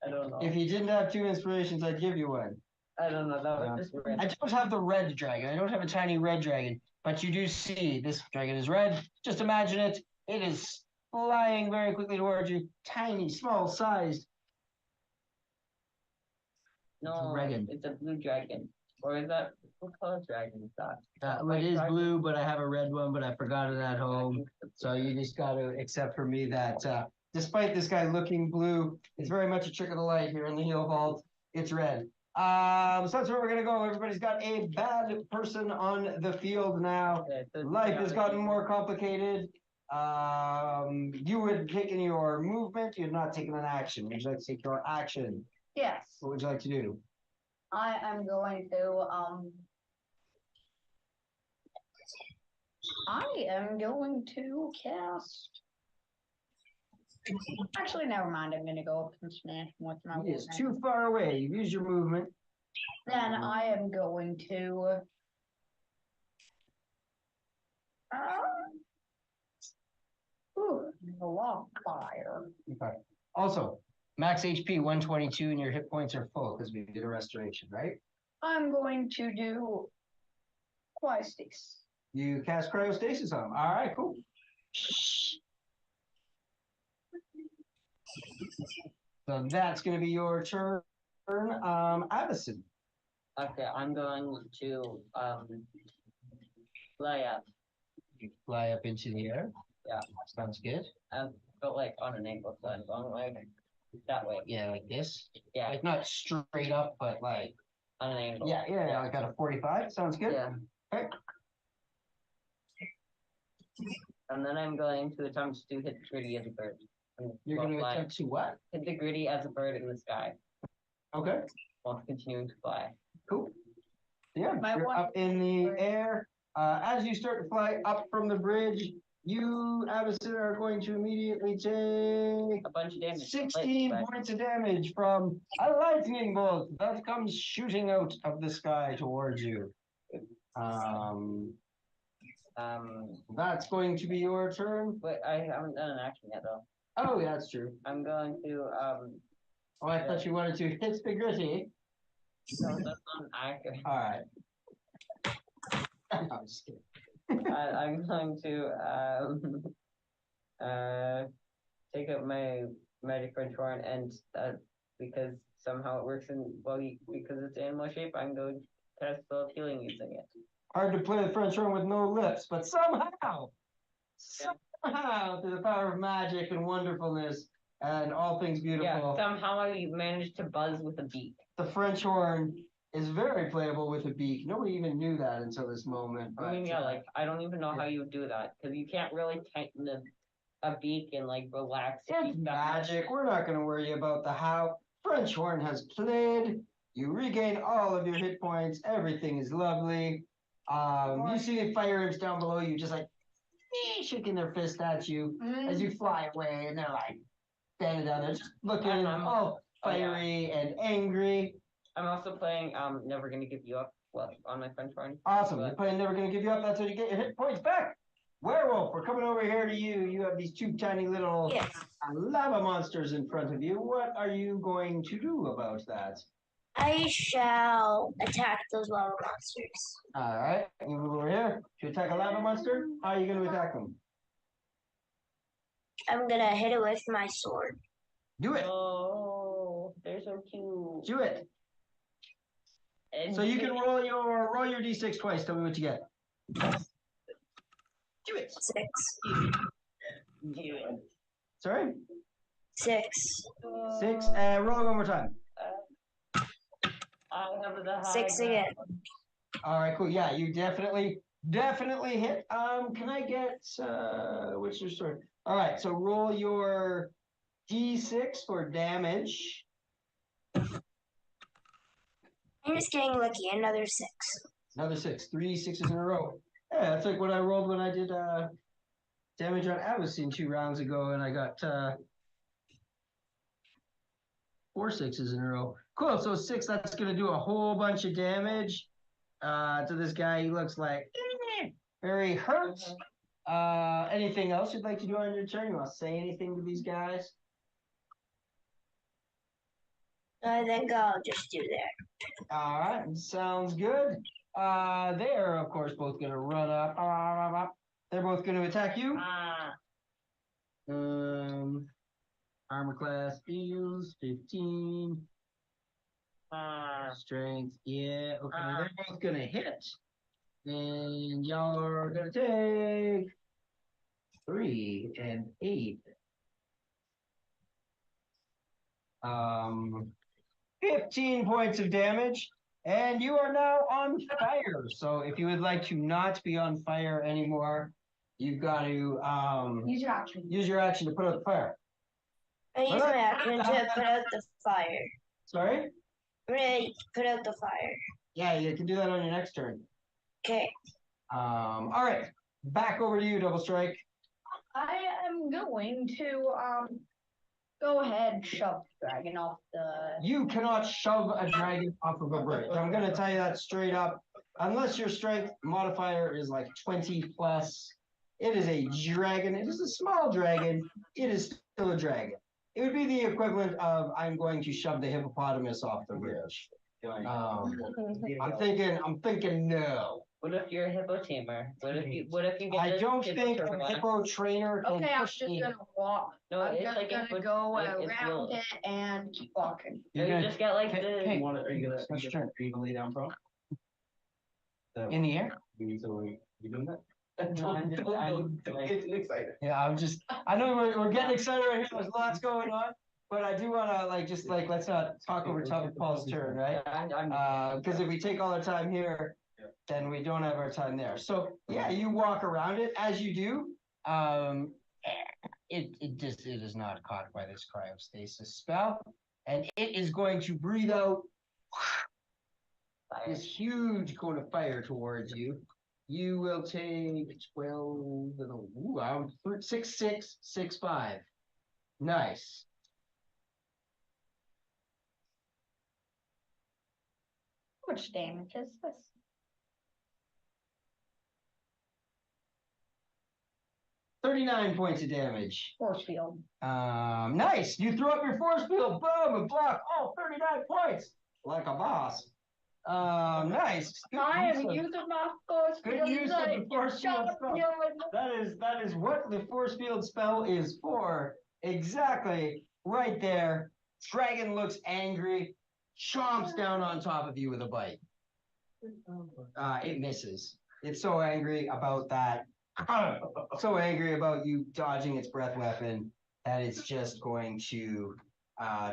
[SPEAKER 3] I don't know.
[SPEAKER 1] If you didn't have 2 inspirations, I'd give you one.
[SPEAKER 3] I don't know. That was just
[SPEAKER 1] I
[SPEAKER 3] random.
[SPEAKER 1] don't have the red dragon. I don't have a tiny red dragon, but you do see this dragon is red. Just imagine it. It is flying very quickly towards you. Tiny, small sized.
[SPEAKER 3] No,
[SPEAKER 1] dragon.
[SPEAKER 3] it's a blue dragon. Or is that what color dragon is that?
[SPEAKER 1] It is blue, but I have a red one, but I forgot it at home. So you just got to accept for me that despite this guy looking blue, it's very much a trick of the light here in the heel vault. It's red. So that's where we're gonna go. Everybody's got a bad person on the field now. Life has gotten more complicated. You had taken your movement. You had not taken an action. Would you like to take your action?
[SPEAKER 4] Yes.
[SPEAKER 1] What would you like to do?
[SPEAKER 4] I am going to cast. Actually, never mind. I'm gonna go up and smash him with my
[SPEAKER 1] He is
[SPEAKER 4] movement.
[SPEAKER 1] too far away. You've used your movement.
[SPEAKER 4] Then I am going to a log fire.
[SPEAKER 1] Okay. Also, max HP 122 and your hit points are full because we did a restoration, right?
[SPEAKER 4] I'm going to do Quistis.
[SPEAKER 1] You cast cryostasis on him. All right, cool. So that's going to be your turn, Avison.
[SPEAKER 3] Okay, I'm going to fly up.
[SPEAKER 1] You fly up into the air.
[SPEAKER 3] Yeah.
[SPEAKER 1] Sounds good.
[SPEAKER 3] But like on an angle, so I'm going like that way.
[SPEAKER 1] Yeah, like this.
[SPEAKER 3] Yeah,
[SPEAKER 1] Like not straight up, but like.
[SPEAKER 3] on an angle.
[SPEAKER 1] Yeah, like at a 45. Sounds good.
[SPEAKER 3] Yeah.
[SPEAKER 1] Okay.
[SPEAKER 3] And then I'm going to attempt to hit the gritty as a bird.
[SPEAKER 1] You're going to attempt to what?
[SPEAKER 3] Hit the gritty as a bird in the sky
[SPEAKER 1] Okay.
[SPEAKER 3] while continuing to fly.
[SPEAKER 1] Cool. Yeah,
[SPEAKER 4] My
[SPEAKER 1] you're
[SPEAKER 4] one-
[SPEAKER 1] up in the air. As you start to fly up from the bridge, you, Avison, are going to immediately take
[SPEAKER 3] A bunch of damage.
[SPEAKER 1] 16 points of damage from a lightning bolt that comes shooting out of the sky towards you. That's going to be your turn.
[SPEAKER 3] But I haven't done an action yet though.
[SPEAKER 1] Oh, yeah, that's true.
[SPEAKER 3] I'm going to
[SPEAKER 1] Oh, I thought you wanted to hit the gritty.
[SPEAKER 3] no, that's not an action.
[SPEAKER 1] All right. I'm just kidding.
[SPEAKER 3] I'm going to take up my magic French horn and because somehow it works in because it's animal shape, I'm going to cast spell of healing using it.
[SPEAKER 1] Hard to play the French horn with no lips, but somehow, through the power of magic and wonderfulness and all things beautiful,
[SPEAKER 3] Yeah, somehow I managed to buzz with a beak.
[SPEAKER 1] the French horn is very playable with a beak. Nobody even knew that until this moment.
[SPEAKER 3] I mean, yeah, like I don't even know how you do that because you can't really tighten a beak and like relax.
[SPEAKER 1] It's magic. We're not going to worry about the how. French horn has played. You regain all of your hit points. Everything is lovely. You see fire imps down below you, just like shaking their fist at you as you fly away, and they're like standing down there, just looking all fiery and angry.
[SPEAKER 3] I'm also playing Never Gonna Give You Up on my French horn.
[SPEAKER 1] Awesome. You're playing Never Gonna Give You Up. That's how you get your hit points back. Werewolf, we're coming over here to you. You have these two tiny little
[SPEAKER 7] Yes.
[SPEAKER 1] lava monsters in front of you. What are you going to do about that?
[SPEAKER 7] I shall attack those lava monsters.
[SPEAKER 1] All right, you move over here to attack a lava monster. How are you going to attack them?
[SPEAKER 7] I'm gonna hit it with my sword.
[SPEAKER 1] Do it.
[SPEAKER 3] Oh, they're so cute.
[SPEAKER 1] Do it.
[SPEAKER 3] And
[SPEAKER 1] So you can roll your d6 twice. Tell me what you get. Do it.
[SPEAKER 7] 6.
[SPEAKER 1] Sorry.
[SPEAKER 7] 6.
[SPEAKER 1] 6. Roll it one more time.
[SPEAKER 3] I have the high
[SPEAKER 7] 6 again.
[SPEAKER 1] All right, cool. Yeah, you definitely hit. Can I get what's your sword? All right, so roll your d6 for damage.
[SPEAKER 7] I'm just getting lucky. Another 6.
[SPEAKER 1] Another 6. 3 6s in a row. Yeah, that's like what I rolled when I did damage on Avicine 2 rounds ago, and I got 4 6s in a row. Cool. So 6. That's gonna do a whole bunch of damage to this guy. He looks like very hurt. Anything else you'd like to do on your turn? You want to say anything to these guys?
[SPEAKER 7] I think I'll just do that.
[SPEAKER 1] All right, sounds good. They are, of course, both going to run up. They're both going to attack you. Armor class is 15. Strength, yeah. Okay, they're both going to hit. And y'all are going to take 3 and 8. 15 points of damage, and you are now on fire. So if you would like to not be on fire anymore, you've got to
[SPEAKER 4] Use your action.
[SPEAKER 1] use your action to put out the fire.
[SPEAKER 7] I use my action to put out the fire.
[SPEAKER 1] Sorry?
[SPEAKER 7] I'm gonna put out the fire.
[SPEAKER 1] Yeah, you can do that on your next turn.
[SPEAKER 7] Okay.
[SPEAKER 1] All right, back over to you, Double Strike.
[SPEAKER 4] I am going to go ahead and shove the dragon off the.
[SPEAKER 1] You cannot shove a dragon off of a bridge. I'm going to tell you that straight up. Unless your strength modifier is like 20 plus, it is a dragon. It is a small dragon. It is still a dragon. It would be the equivalent of I'm going to shove the hippopotamus off the bridge. I'm thinking no.
[SPEAKER 3] What if you're a hippo tamer? What if you get
[SPEAKER 1] I
[SPEAKER 3] this
[SPEAKER 1] don't
[SPEAKER 3] hip
[SPEAKER 1] think
[SPEAKER 3] turtle
[SPEAKER 1] a
[SPEAKER 3] on?
[SPEAKER 1] hippo trainer can
[SPEAKER 4] Okay, I'm
[SPEAKER 1] push
[SPEAKER 4] just
[SPEAKER 1] me.
[SPEAKER 4] gonna walk.
[SPEAKER 3] No,
[SPEAKER 4] I'm
[SPEAKER 3] it's
[SPEAKER 4] just
[SPEAKER 3] like
[SPEAKER 4] gonna
[SPEAKER 3] a
[SPEAKER 4] go
[SPEAKER 3] it's
[SPEAKER 4] around
[SPEAKER 3] real.
[SPEAKER 4] it and keep walking.
[SPEAKER 3] No, you just get like
[SPEAKER 1] Hey,
[SPEAKER 3] the.
[SPEAKER 1] hey.
[SPEAKER 5] Are you gonna lay down, bro?
[SPEAKER 1] In the air?
[SPEAKER 5] You doing that?
[SPEAKER 3] No, I'm
[SPEAKER 5] It's excited.
[SPEAKER 1] Yeah, I know we're getting excited right here. There's lots going on, but I do want to let's not talk over top of Paul's turn, right? Because if we take all our time here, then we don't have our time there. So yeah, you walk around it as you do. It is not caught by this cryostasis spell, and it is going to breathe out this huge cone of fire towards you. You will take 12. Ooh, I'm 6, 6, 6, 5. Nice.
[SPEAKER 4] How much damage is this?
[SPEAKER 1] 39 points of damage.
[SPEAKER 4] Force field.
[SPEAKER 1] Nice. You throw up your force field, boom, and block. Oh, 39 points. Like a boss. Nice. Good
[SPEAKER 4] I
[SPEAKER 1] use
[SPEAKER 4] am
[SPEAKER 1] of-
[SPEAKER 4] using my force
[SPEAKER 1] Good
[SPEAKER 4] field.
[SPEAKER 1] use of the force field
[SPEAKER 4] Shut
[SPEAKER 1] spell.
[SPEAKER 4] up,
[SPEAKER 1] That is what the force field spell is for. Exactly. Right there. Dragon looks angry, chomps down on top of you with a bite. It misses. It's so angry about that. So angry about you dodging its breath weapon that it's just going to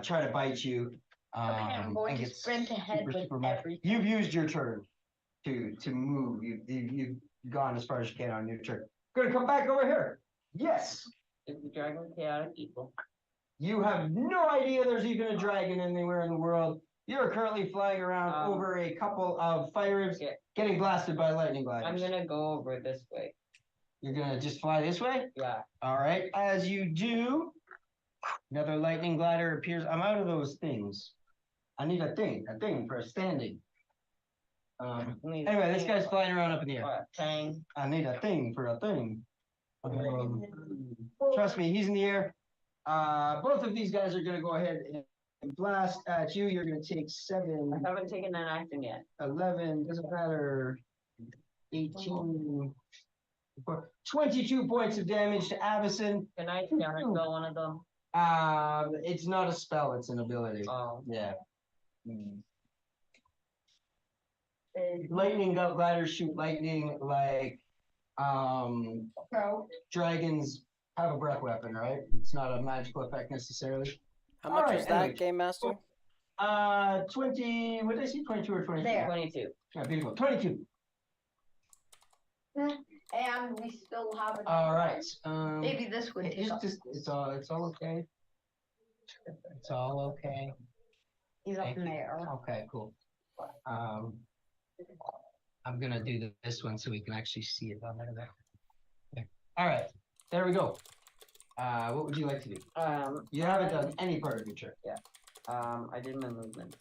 [SPEAKER 1] try to bite you.
[SPEAKER 4] I'm going
[SPEAKER 1] and
[SPEAKER 4] to
[SPEAKER 1] get
[SPEAKER 4] sprint ahead with
[SPEAKER 1] mad.
[SPEAKER 4] everything.
[SPEAKER 1] You've used your turn to move. You've gone as far as you can on your turn. Gonna come back over here. Yes.
[SPEAKER 3] Is the dragon chaotic evil?
[SPEAKER 1] You have no idea there's even a dragon anywhere in the world. You're currently flying around over a couple of fire imps, getting blasted by lightning gliders.
[SPEAKER 3] I'm gonna go over this way.
[SPEAKER 1] You're gonna just fly this way?
[SPEAKER 3] Yeah.
[SPEAKER 1] All right. As you do, another lightning glider appears. I'm out of those things. I need a thing for standing. Anyway, this guy's flying around up in the air.
[SPEAKER 3] Tang.
[SPEAKER 1] I need a thing for a thing. Trust me, he's in the air. Both of these guys are gonna go ahead and blast at you. You're gonna take 7,
[SPEAKER 3] I haven't taken an action yet.
[SPEAKER 1] 11, doesn't matter. 18, 22 points of damage to Avison.
[SPEAKER 3] Can I counterspell one of them?
[SPEAKER 1] It's not a spell, it's an ability.
[SPEAKER 3] Oh.
[SPEAKER 1] Yeah. Lightning gliders shoot lightning like dragons have a breath weapon, right? It's not a magical effect necessarily.
[SPEAKER 2] How much
[SPEAKER 1] All
[SPEAKER 2] was
[SPEAKER 1] right,
[SPEAKER 2] that,
[SPEAKER 1] anyway.
[SPEAKER 2] Game Master?
[SPEAKER 1] 20, what did I see? 22 or 23?
[SPEAKER 4] There.
[SPEAKER 3] 22.
[SPEAKER 1] Yeah, beautiful. 22.
[SPEAKER 4] And we still have it.
[SPEAKER 1] All right.
[SPEAKER 4] Maybe this would take up.
[SPEAKER 1] it's all okay. It's all okay.
[SPEAKER 4] He's up
[SPEAKER 1] Thank
[SPEAKER 4] in
[SPEAKER 1] you.
[SPEAKER 4] there.
[SPEAKER 1] Okay, cool. I'm gonna do this one so we can actually see it on there. Okay. All right, there we go. What would you like to do? You haven't done any part of your trick.
[SPEAKER 3] I did my movement.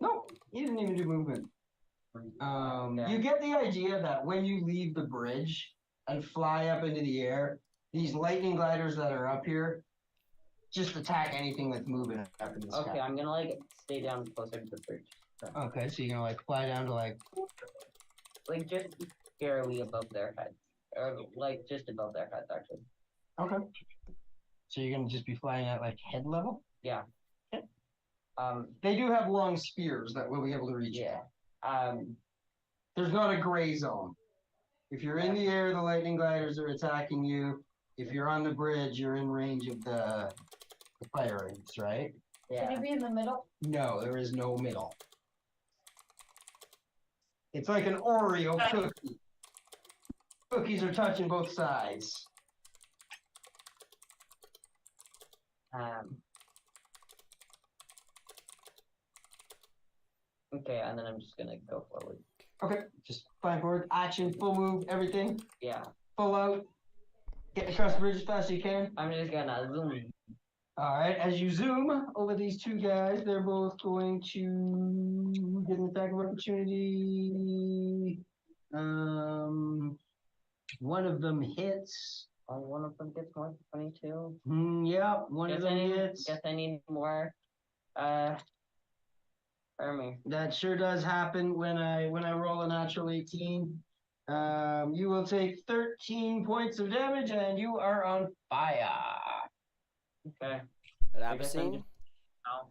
[SPEAKER 1] No, you didn't even do movement.
[SPEAKER 3] Okay.
[SPEAKER 1] You get the idea that when you leave the bridge and fly up into the air, these lightning gliders that are up here just attack anything that's moving up in the sky.
[SPEAKER 3] Okay, I'm gonna like stay down closer to the bridge.
[SPEAKER 1] Okay, so you're gonna like fly down to like.
[SPEAKER 3] Like just barely above their heads. Or like just above their heads actually.
[SPEAKER 1] Okay. So you're gonna just be flying at like head level?
[SPEAKER 3] Yeah.
[SPEAKER 1] Okay.
[SPEAKER 3] They
[SPEAKER 1] They do have long spears that will be able to reach.
[SPEAKER 3] yeah.
[SPEAKER 1] There's not a gray zone. If you're in the air, the lightning gliders are attacking you. If you're on the bridge, you're in range of the fire rings, right?
[SPEAKER 3] Yeah.
[SPEAKER 4] Can you be in the middle?
[SPEAKER 1] No, there is no middle. It's like an Oreo cookie. Cookies are touching both sides.
[SPEAKER 3] Okay, and then I'm just gonna go forward.
[SPEAKER 1] Okay, just flying forward. Action, full move, everything.
[SPEAKER 3] Yeah.
[SPEAKER 1] Full out. Get across the bridge as fast as you can.
[SPEAKER 3] I'm just gonna zoom.
[SPEAKER 1] Alright, as you zoom over these two guys, they're both going to get an attack of opportunity. One of them hits.
[SPEAKER 3] Oh, one of them gets more than 22.
[SPEAKER 1] Yeah, one of them hits.
[SPEAKER 3] Guess I need more. Army.
[SPEAKER 1] That sure does happen when I roll a natural 18. You will take 13 points of damage and you are on fire.
[SPEAKER 3] Okay.
[SPEAKER 2] At
[SPEAKER 3] I guess I'm
[SPEAKER 2] Abyssine?
[SPEAKER 3] just-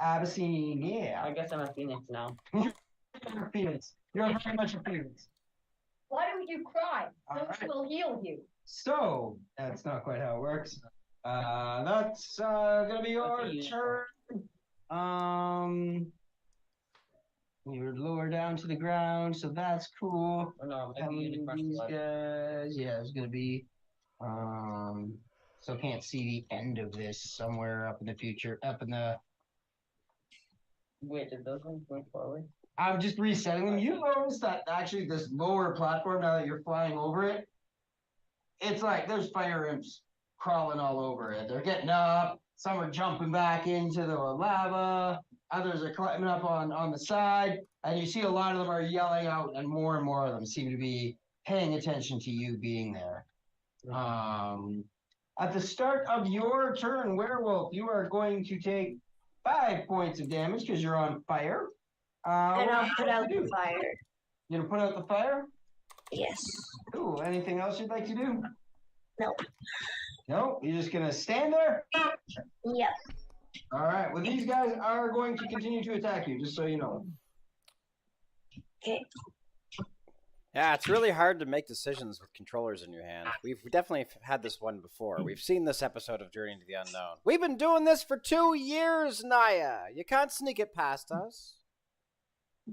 [SPEAKER 1] Abyssine, yeah.
[SPEAKER 3] I guess I'm a phoenix now.
[SPEAKER 1] You're a phoenix. You're very much a phoenix.
[SPEAKER 4] Why don't you cry?
[SPEAKER 1] All
[SPEAKER 4] This
[SPEAKER 1] right.
[SPEAKER 4] will heal you.
[SPEAKER 1] So that's not quite how it works. That's gonna be your
[SPEAKER 3] That's a
[SPEAKER 1] turn. You're lower down to the ground, so that's cool.
[SPEAKER 3] Or no,
[SPEAKER 1] How
[SPEAKER 3] maybe
[SPEAKER 1] many
[SPEAKER 3] you
[SPEAKER 1] of
[SPEAKER 3] just
[SPEAKER 1] these
[SPEAKER 3] left.
[SPEAKER 1] guys? Yeah, it's gonna be. So can't see the end of this somewhere up in the future. Up in the.
[SPEAKER 3] Wait, did those ones move forward?
[SPEAKER 1] I'm just resetting them. You notice that actually this lower platform, now that you're flying over it, it's like there's fire imps crawling all over it. They're getting up. Some are jumping back into the lava. Others are climbing up on the side. And you see a lot of them are yelling out, and more of them seem to be paying attention to you being there. At the start of your turn, Werewolf, you are going to take 5 points of damage because you're on fire.
[SPEAKER 7] And
[SPEAKER 1] What
[SPEAKER 7] I'll
[SPEAKER 1] would
[SPEAKER 7] put
[SPEAKER 1] you
[SPEAKER 7] out
[SPEAKER 1] like to
[SPEAKER 7] the
[SPEAKER 1] do?
[SPEAKER 7] fire.
[SPEAKER 1] You gonna put out the fire?
[SPEAKER 7] Yes.
[SPEAKER 1] Cool. Anything else you'd like to do?
[SPEAKER 7] No.
[SPEAKER 1] No? You're just gonna stand there?
[SPEAKER 7] Yep.
[SPEAKER 1] All right. Well, these guys are going to continue to attack you, just so you know.
[SPEAKER 7] Okay.
[SPEAKER 2] Yeah, it's really hard to make decisions with controllers in your hand. We've definitely had this one before. We've seen this episode of Journey into the Unknown. We've been doing this for 2 years, Naya. You can't sneak it past us.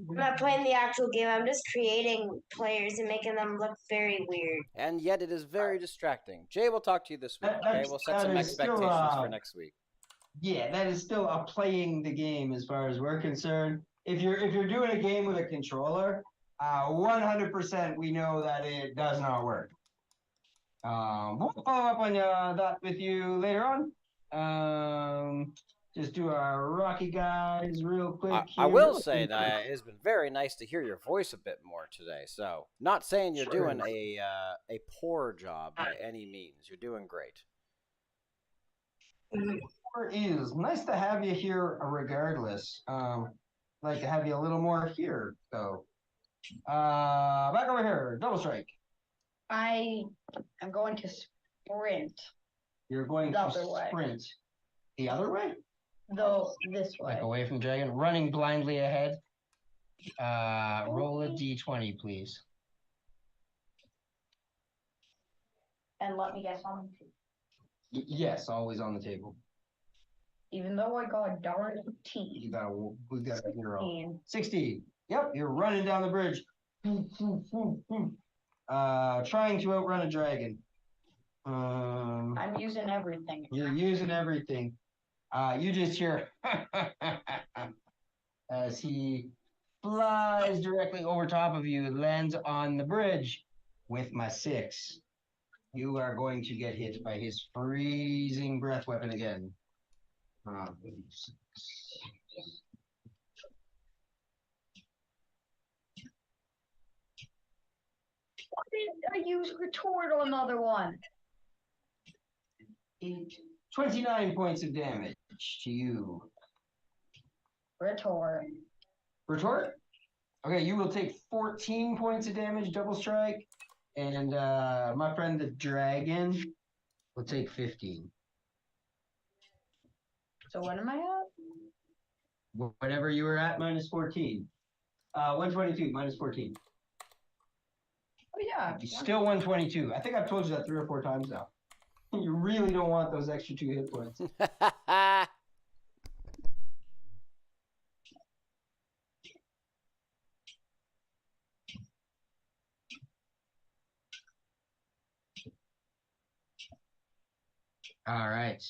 [SPEAKER 7] I'm not playing the actual game. I'm just creating players and making them look very weird.
[SPEAKER 2] And yet it is very distracting. Jay will talk to you this week, okay? We'll set
[SPEAKER 1] that
[SPEAKER 2] some
[SPEAKER 1] is still,
[SPEAKER 2] expectations for next week.
[SPEAKER 1] Yeah, that is still a playing the game as far as we're concerned. If you're doing a game with a controller, 100% we know that it does not work. We'll follow up on that with you later on. just do our Rocky guys real quick
[SPEAKER 2] I
[SPEAKER 1] here.
[SPEAKER 2] will say that it's been very nice to hear your voice a bit more today. So, not saying you're
[SPEAKER 1] Sure.
[SPEAKER 2] doing a poor job by any means. You're doing great.
[SPEAKER 1] It is nice to have you here regardless. Like to have you a little more here, so. Back over here, double strike.
[SPEAKER 4] I am going to sprint
[SPEAKER 1] You're going
[SPEAKER 4] The
[SPEAKER 1] to
[SPEAKER 4] other way.
[SPEAKER 1] sprint the other way?
[SPEAKER 4] though this way.
[SPEAKER 1] Like away from the dragon, running blindly ahead. Roll a d20, please.
[SPEAKER 4] And let me guess on.
[SPEAKER 1] Yes, always on the table.
[SPEAKER 4] Even though I got a darn
[SPEAKER 1] We
[SPEAKER 4] 18.
[SPEAKER 1] got a hero.
[SPEAKER 4] 16.
[SPEAKER 1] 16. Yep, you're running down the bridge. Trying to outrun a dragon.
[SPEAKER 4] I'm using everything.
[SPEAKER 1] You're using everything. You just hear as he flies directly over top of you and lands on the bridge with my 6. You are going to get hit by his freezing breath weapon again.
[SPEAKER 4] Why did I use retort on another one?
[SPEAKER 1] 29 points of damage to you.
[SPEAKER 4] Retort.
[SPEAKER 1] Retort? Okay, you will take 14 points of damage, double strike. And my friend the dragon will take 15.
[SPEAKER 4] So what am I at?
[SPEAKER 1] Whatever you were at, minus 14. 122, minus 14.
[SPEAKER 4] Oh yeah.
[SPEAKER 1] Still 122. I think I've told you that 3 or 4 times now. You really don't want those extra 2 hit points. All right.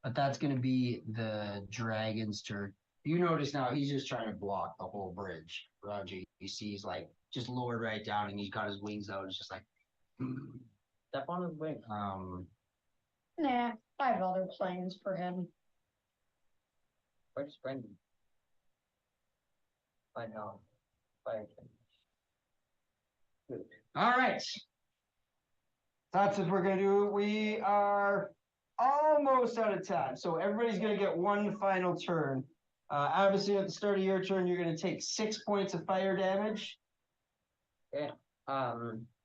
[SPEAKER 1] But that's gonna be the dragon's turn. You notice now he's just trying to block the whole bridge around you. You see he's like just lowered right down and he's got his wings out. It's just like
[SPEAKER 3] Step on his wing.
[SPEAKER 4] Nah, I have other plans for him.
[SPEAKER 3] Where's Brendan? I know. Fire him.
[SPEAKER 1] all right. That's what we're gonna do. We are almost out of time. So everybody's gonna get one final turn. Obviously at the start of your turn, you're gonna take 6 points of fire damage.
[SPEAKER 3] Okay.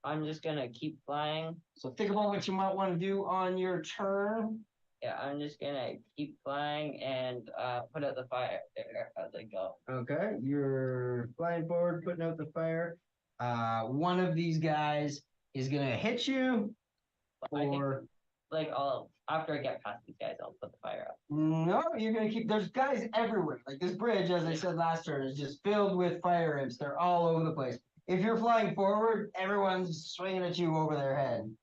[SPEAKER 3] I'm just gonna keep flying.
[SPEAKER 1] So think about what you might want to do on your turn.
[SPEAKER 3] Yeah, I'm just gonna keep flying and put out the fire there as I go.
[SPEAKER 1] Okay, you're flying forward, putting out the fire. One of these guys is gonna hit you,
[SPEAKER 3] I think,
[SPEAKER 1] or
[SPEAKER 3] like after I get past these guys, I'll put the fire out.
[SPEAKER 1] no, you're gonna keep. There's guys everywhere. Like this bridge, as I said last turn, is just filled with fire imps. They're all over the place. If you're flying forward, everyone's swinging at you over their head.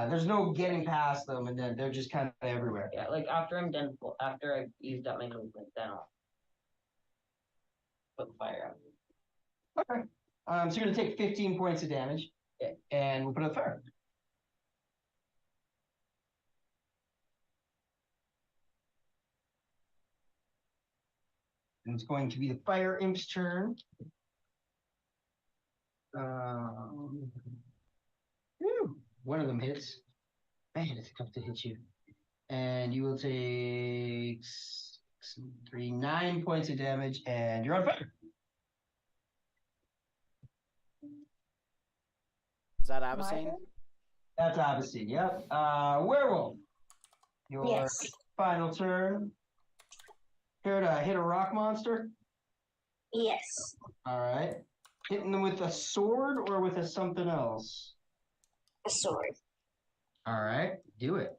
[SPEAKER 1] There's no getting past them, and then they're just kind of everywhere.
[SPEAKER 3] Yeah, like after I'm done, after I've used up my movement, then I'll put the fire out.
[SPEAKER 1] Okay. So you're gonna take 15 points of damage, and we'll put out the fire. And it's going to be the fire imp's turn. One of them hits. Man, it's tough to hit you. And you will take 9 points of damage, and you're on fire.
[SPEAKER 2] Is that Abyssine?
[SPEAKER 1] That's Abyssine, yep. Werewolf. Your
[SPEAKER 7] Yes.
[SPEAKER 1] final turn. Here to hit a rock monster.
[SPEAKER 7] Yes.
[SPEAKER 1] All right. Hitting them with a sword or with a something else?
[SPEAKER 7] A sword.
[SPEAKER 1] All right. Do it.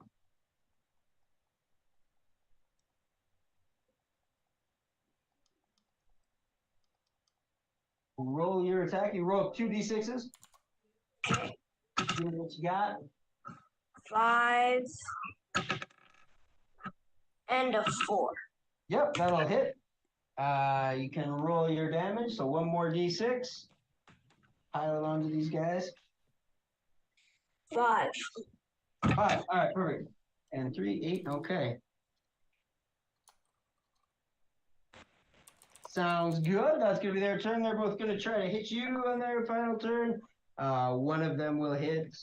[SPEAKER 1] Roll your attack. You roll 2d6s. See what you got.
[SPEAKER 7] 5 and a 4.
[SPEAKER 1] Yep, that'll hit. You can roll your damage. So one more d6. Pile it onto these guys.
[SPEAKER 7] 5.
[SPEAKER 1] 5. All right, perfect. And 3, 8. Okay. Sounds good. That's gonna be their turn. They're both gonna try to hit you on their final turn. One of them will hit.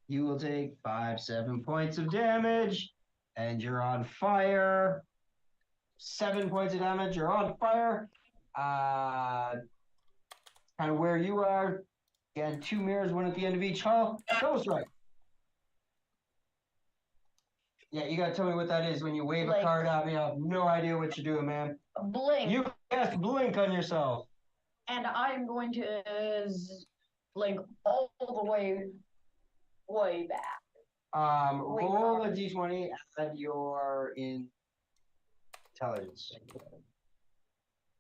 [SPEAKER 1] You will take 7 points of damage, and you're on fire. 7 points of damage. You're on fire. Kind of where you are. Again, 2 mirrors, one at the end of each hall. Ghost right. Yeah, you gotta tell me what that is when you wave a
[SPEAKER 4] Blink.
[SPEAKER 1] card at me. I have no idea what you're doing, man.
[SPEAKER 4] Blink.
[SPEAKER 1] You cast blink on yourself.
[SPEAKER 4] And I'm going to blink all the way back. Wait,
[SPEAKER 1] Roll a d20 at your intelligence.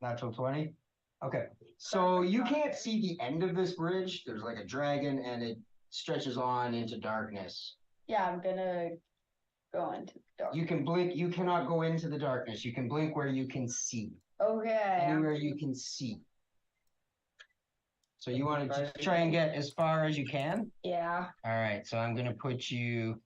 [SPEAKER 1] Natural 20. Okay, so you can't see the end of this bridge. There's like a dragon, and it stretches on into darkness.
[SPEAKER 4] Yeah, I'm gonna go into the dark.
[SPEAKER 1] You can blink. You cannot go into the darkness. You can blink where you can see.
[SPEAKER 4] Okay.
[SPEAKER 1] Anywhere you can see. So you want to try and get as far as you can?
[SPEAKER 4] Yeah.
[SPEAKER 1] All right, so I'm going to put you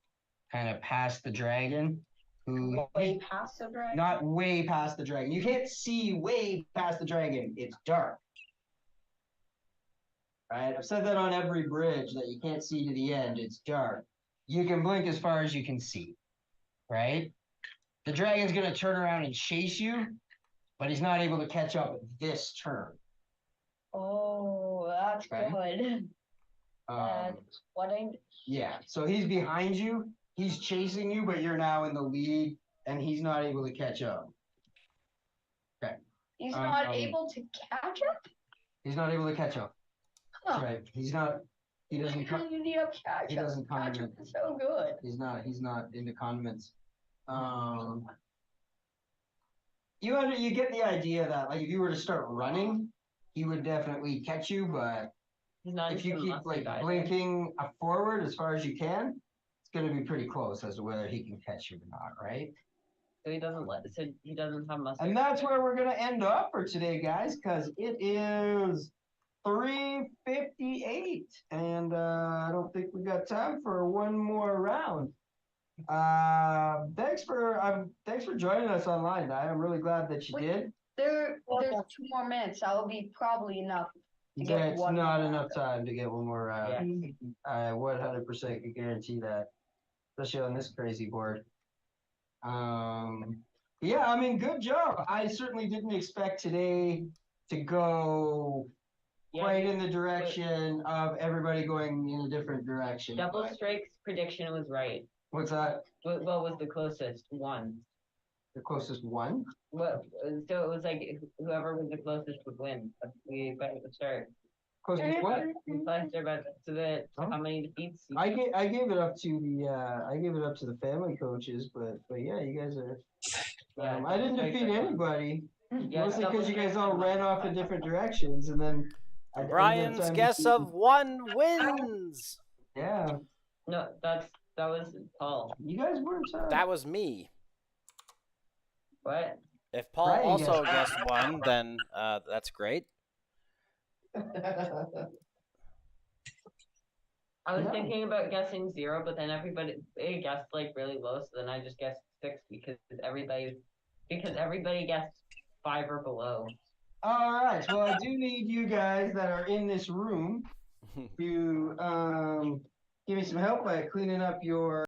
[SPEAKER 1] kind of past the dragon.
[SPEAKER 4] Way past the dragon?
[SPEAKER 1] Not way past the dragon. You can't see way past the dragon. It's dark. Right? I've said that on every bridge, that you can't see to the end. It's dark. You can blink as far as you can see. Right? The dragon's going to turn around and chase you, but he's not able to catch up this turn.
[SPEAKER 4] Oh, that's
[SPEAKER 1] Okay.
[SPEAKER 4] good. That's what I.
[SPEAKER 1] Yeah, so he's behind you. He's chasing you, but you're now in the lead, and he's not able to catch up. Okay.
[SPEAKER 4] He's not able to catch up?
[SPEAKER 1] He's not able to catch up. That's
[SPEAKER 4] Huh.
[SPEAKER 1] right. He's not. He doesn't.
[SPEAKER 4] You need a catch up.
[SPEAKER 1] He doesn't come
[SPEAKER 4] Catch
[SPEAKER 1] in.
[SPEAKER 4] up is so good.
[SPEAKER 1] He's not into condiments. You get the idea that, like, if you were to start running, he would definitely catch you, but
[SPEAKER 3] He's not
[SPEAKER 1] if you
[SPEAKER 3] even
[SPEAKER 1] keep
[SPEAKER 3] muscle
[SPEAKER 1] like
[SPEAKER 3] guy,
[SPEAKER 1] blinking forward as far as you can, it's gonna be pretty close as to whether he can catch you or not, right?
[SPEAKER 3] So he doesn't have muscle.
[SPEAKER 1] And that's where we're gonna end up for today, guys, because it is 3:58, and I don't think we got time for one more round. Thanks for joining us online. I am really glad that you did.
[SPEAKER 4] There's 2 more minutes. That will be probably enough.
[SPEAKER 1] That's
[SPEAKER 4] one
[SPEAKER 1] not
[SPEAKER 4] more
[SPEAKER 1] enough time to get one more round.
[SPEAKER 3] Yeah.
[SPEAKER 1] I 100% can guarantee that, especially on this crazy board. Yeah, I mean, good job. I certainly didn't expect today to go quite in the direction of everybody going in a different direction.
[SPEAKER 3] Double
[SPEAKER 1] but-
[SPEAKER 3] Strike's prediction was right.
[SPEAKER 1] What's that?
[SPEAKER 3] What was the closest one?
[SPEAKER 1] The closest one?
[SPEAKER 3] What? So it was like whoever was the closest would win. We better start.
[SPEAKER 1] Closest what?
[SPEAKER 3] We probably start about
[SPEAKER 1] Oh.
[SPEAKER 3] how many defeats.
[SPEAKER 1] I gave it up to the family coaches, but yeah, you guys are.
[SPEAKER 3] Yeah,
[SPEAKER 1] I didn't
[SPEAKER 3] Double Strike's
[SPEAKER 1] defeat
[SPEAKER 3] our one.
[SPEAKER 1] anybody,
[SPEAKER 3] Yeah,
[SPEAKER 1] mostly
[SPEAKER 3] Double
[SPEAKER 1] because you guys
[SPEAKER 3] Strike's
[SPEAKER 1] all
[SPEAKER 3] our
[SPEAKER 1] ran
[SPEAKER 3] one.
[SPEAKER 1] off in different directions, and then I didn't have
[SPEAKER 2] Brian's
[SPEAKER 1] time to
[SPEAKER 2] guess
[SPEAKER 1] see-
[SPEAKER 2] of 1 wins.
[SPEAKER 1] Yeah,
[SPEAKER 3] No, that was Paul.
[SPEAKER 1] you guys weren't.
[SPEAKER 2] That was me.
[SPEAKER 3] What?
[SPEAKER 2] If Paul
[SPEAKER 1] Brian
[SPEAKER 2] also
[SPEAKER 1] guessed-
[SPEAKER 2] guessed 1, then that's great.
[SPEAKER 3] I was
[SPEAKER 1] Yeah.
[SPEAKER 3] thinking about guessing 0, but then they guessed like really low, so then I just guessed 6 because everybody guessed 5 or below.
[SPEAKER 1] All right. Well, I do need you guys that are in this room to give me some help by cleaning up your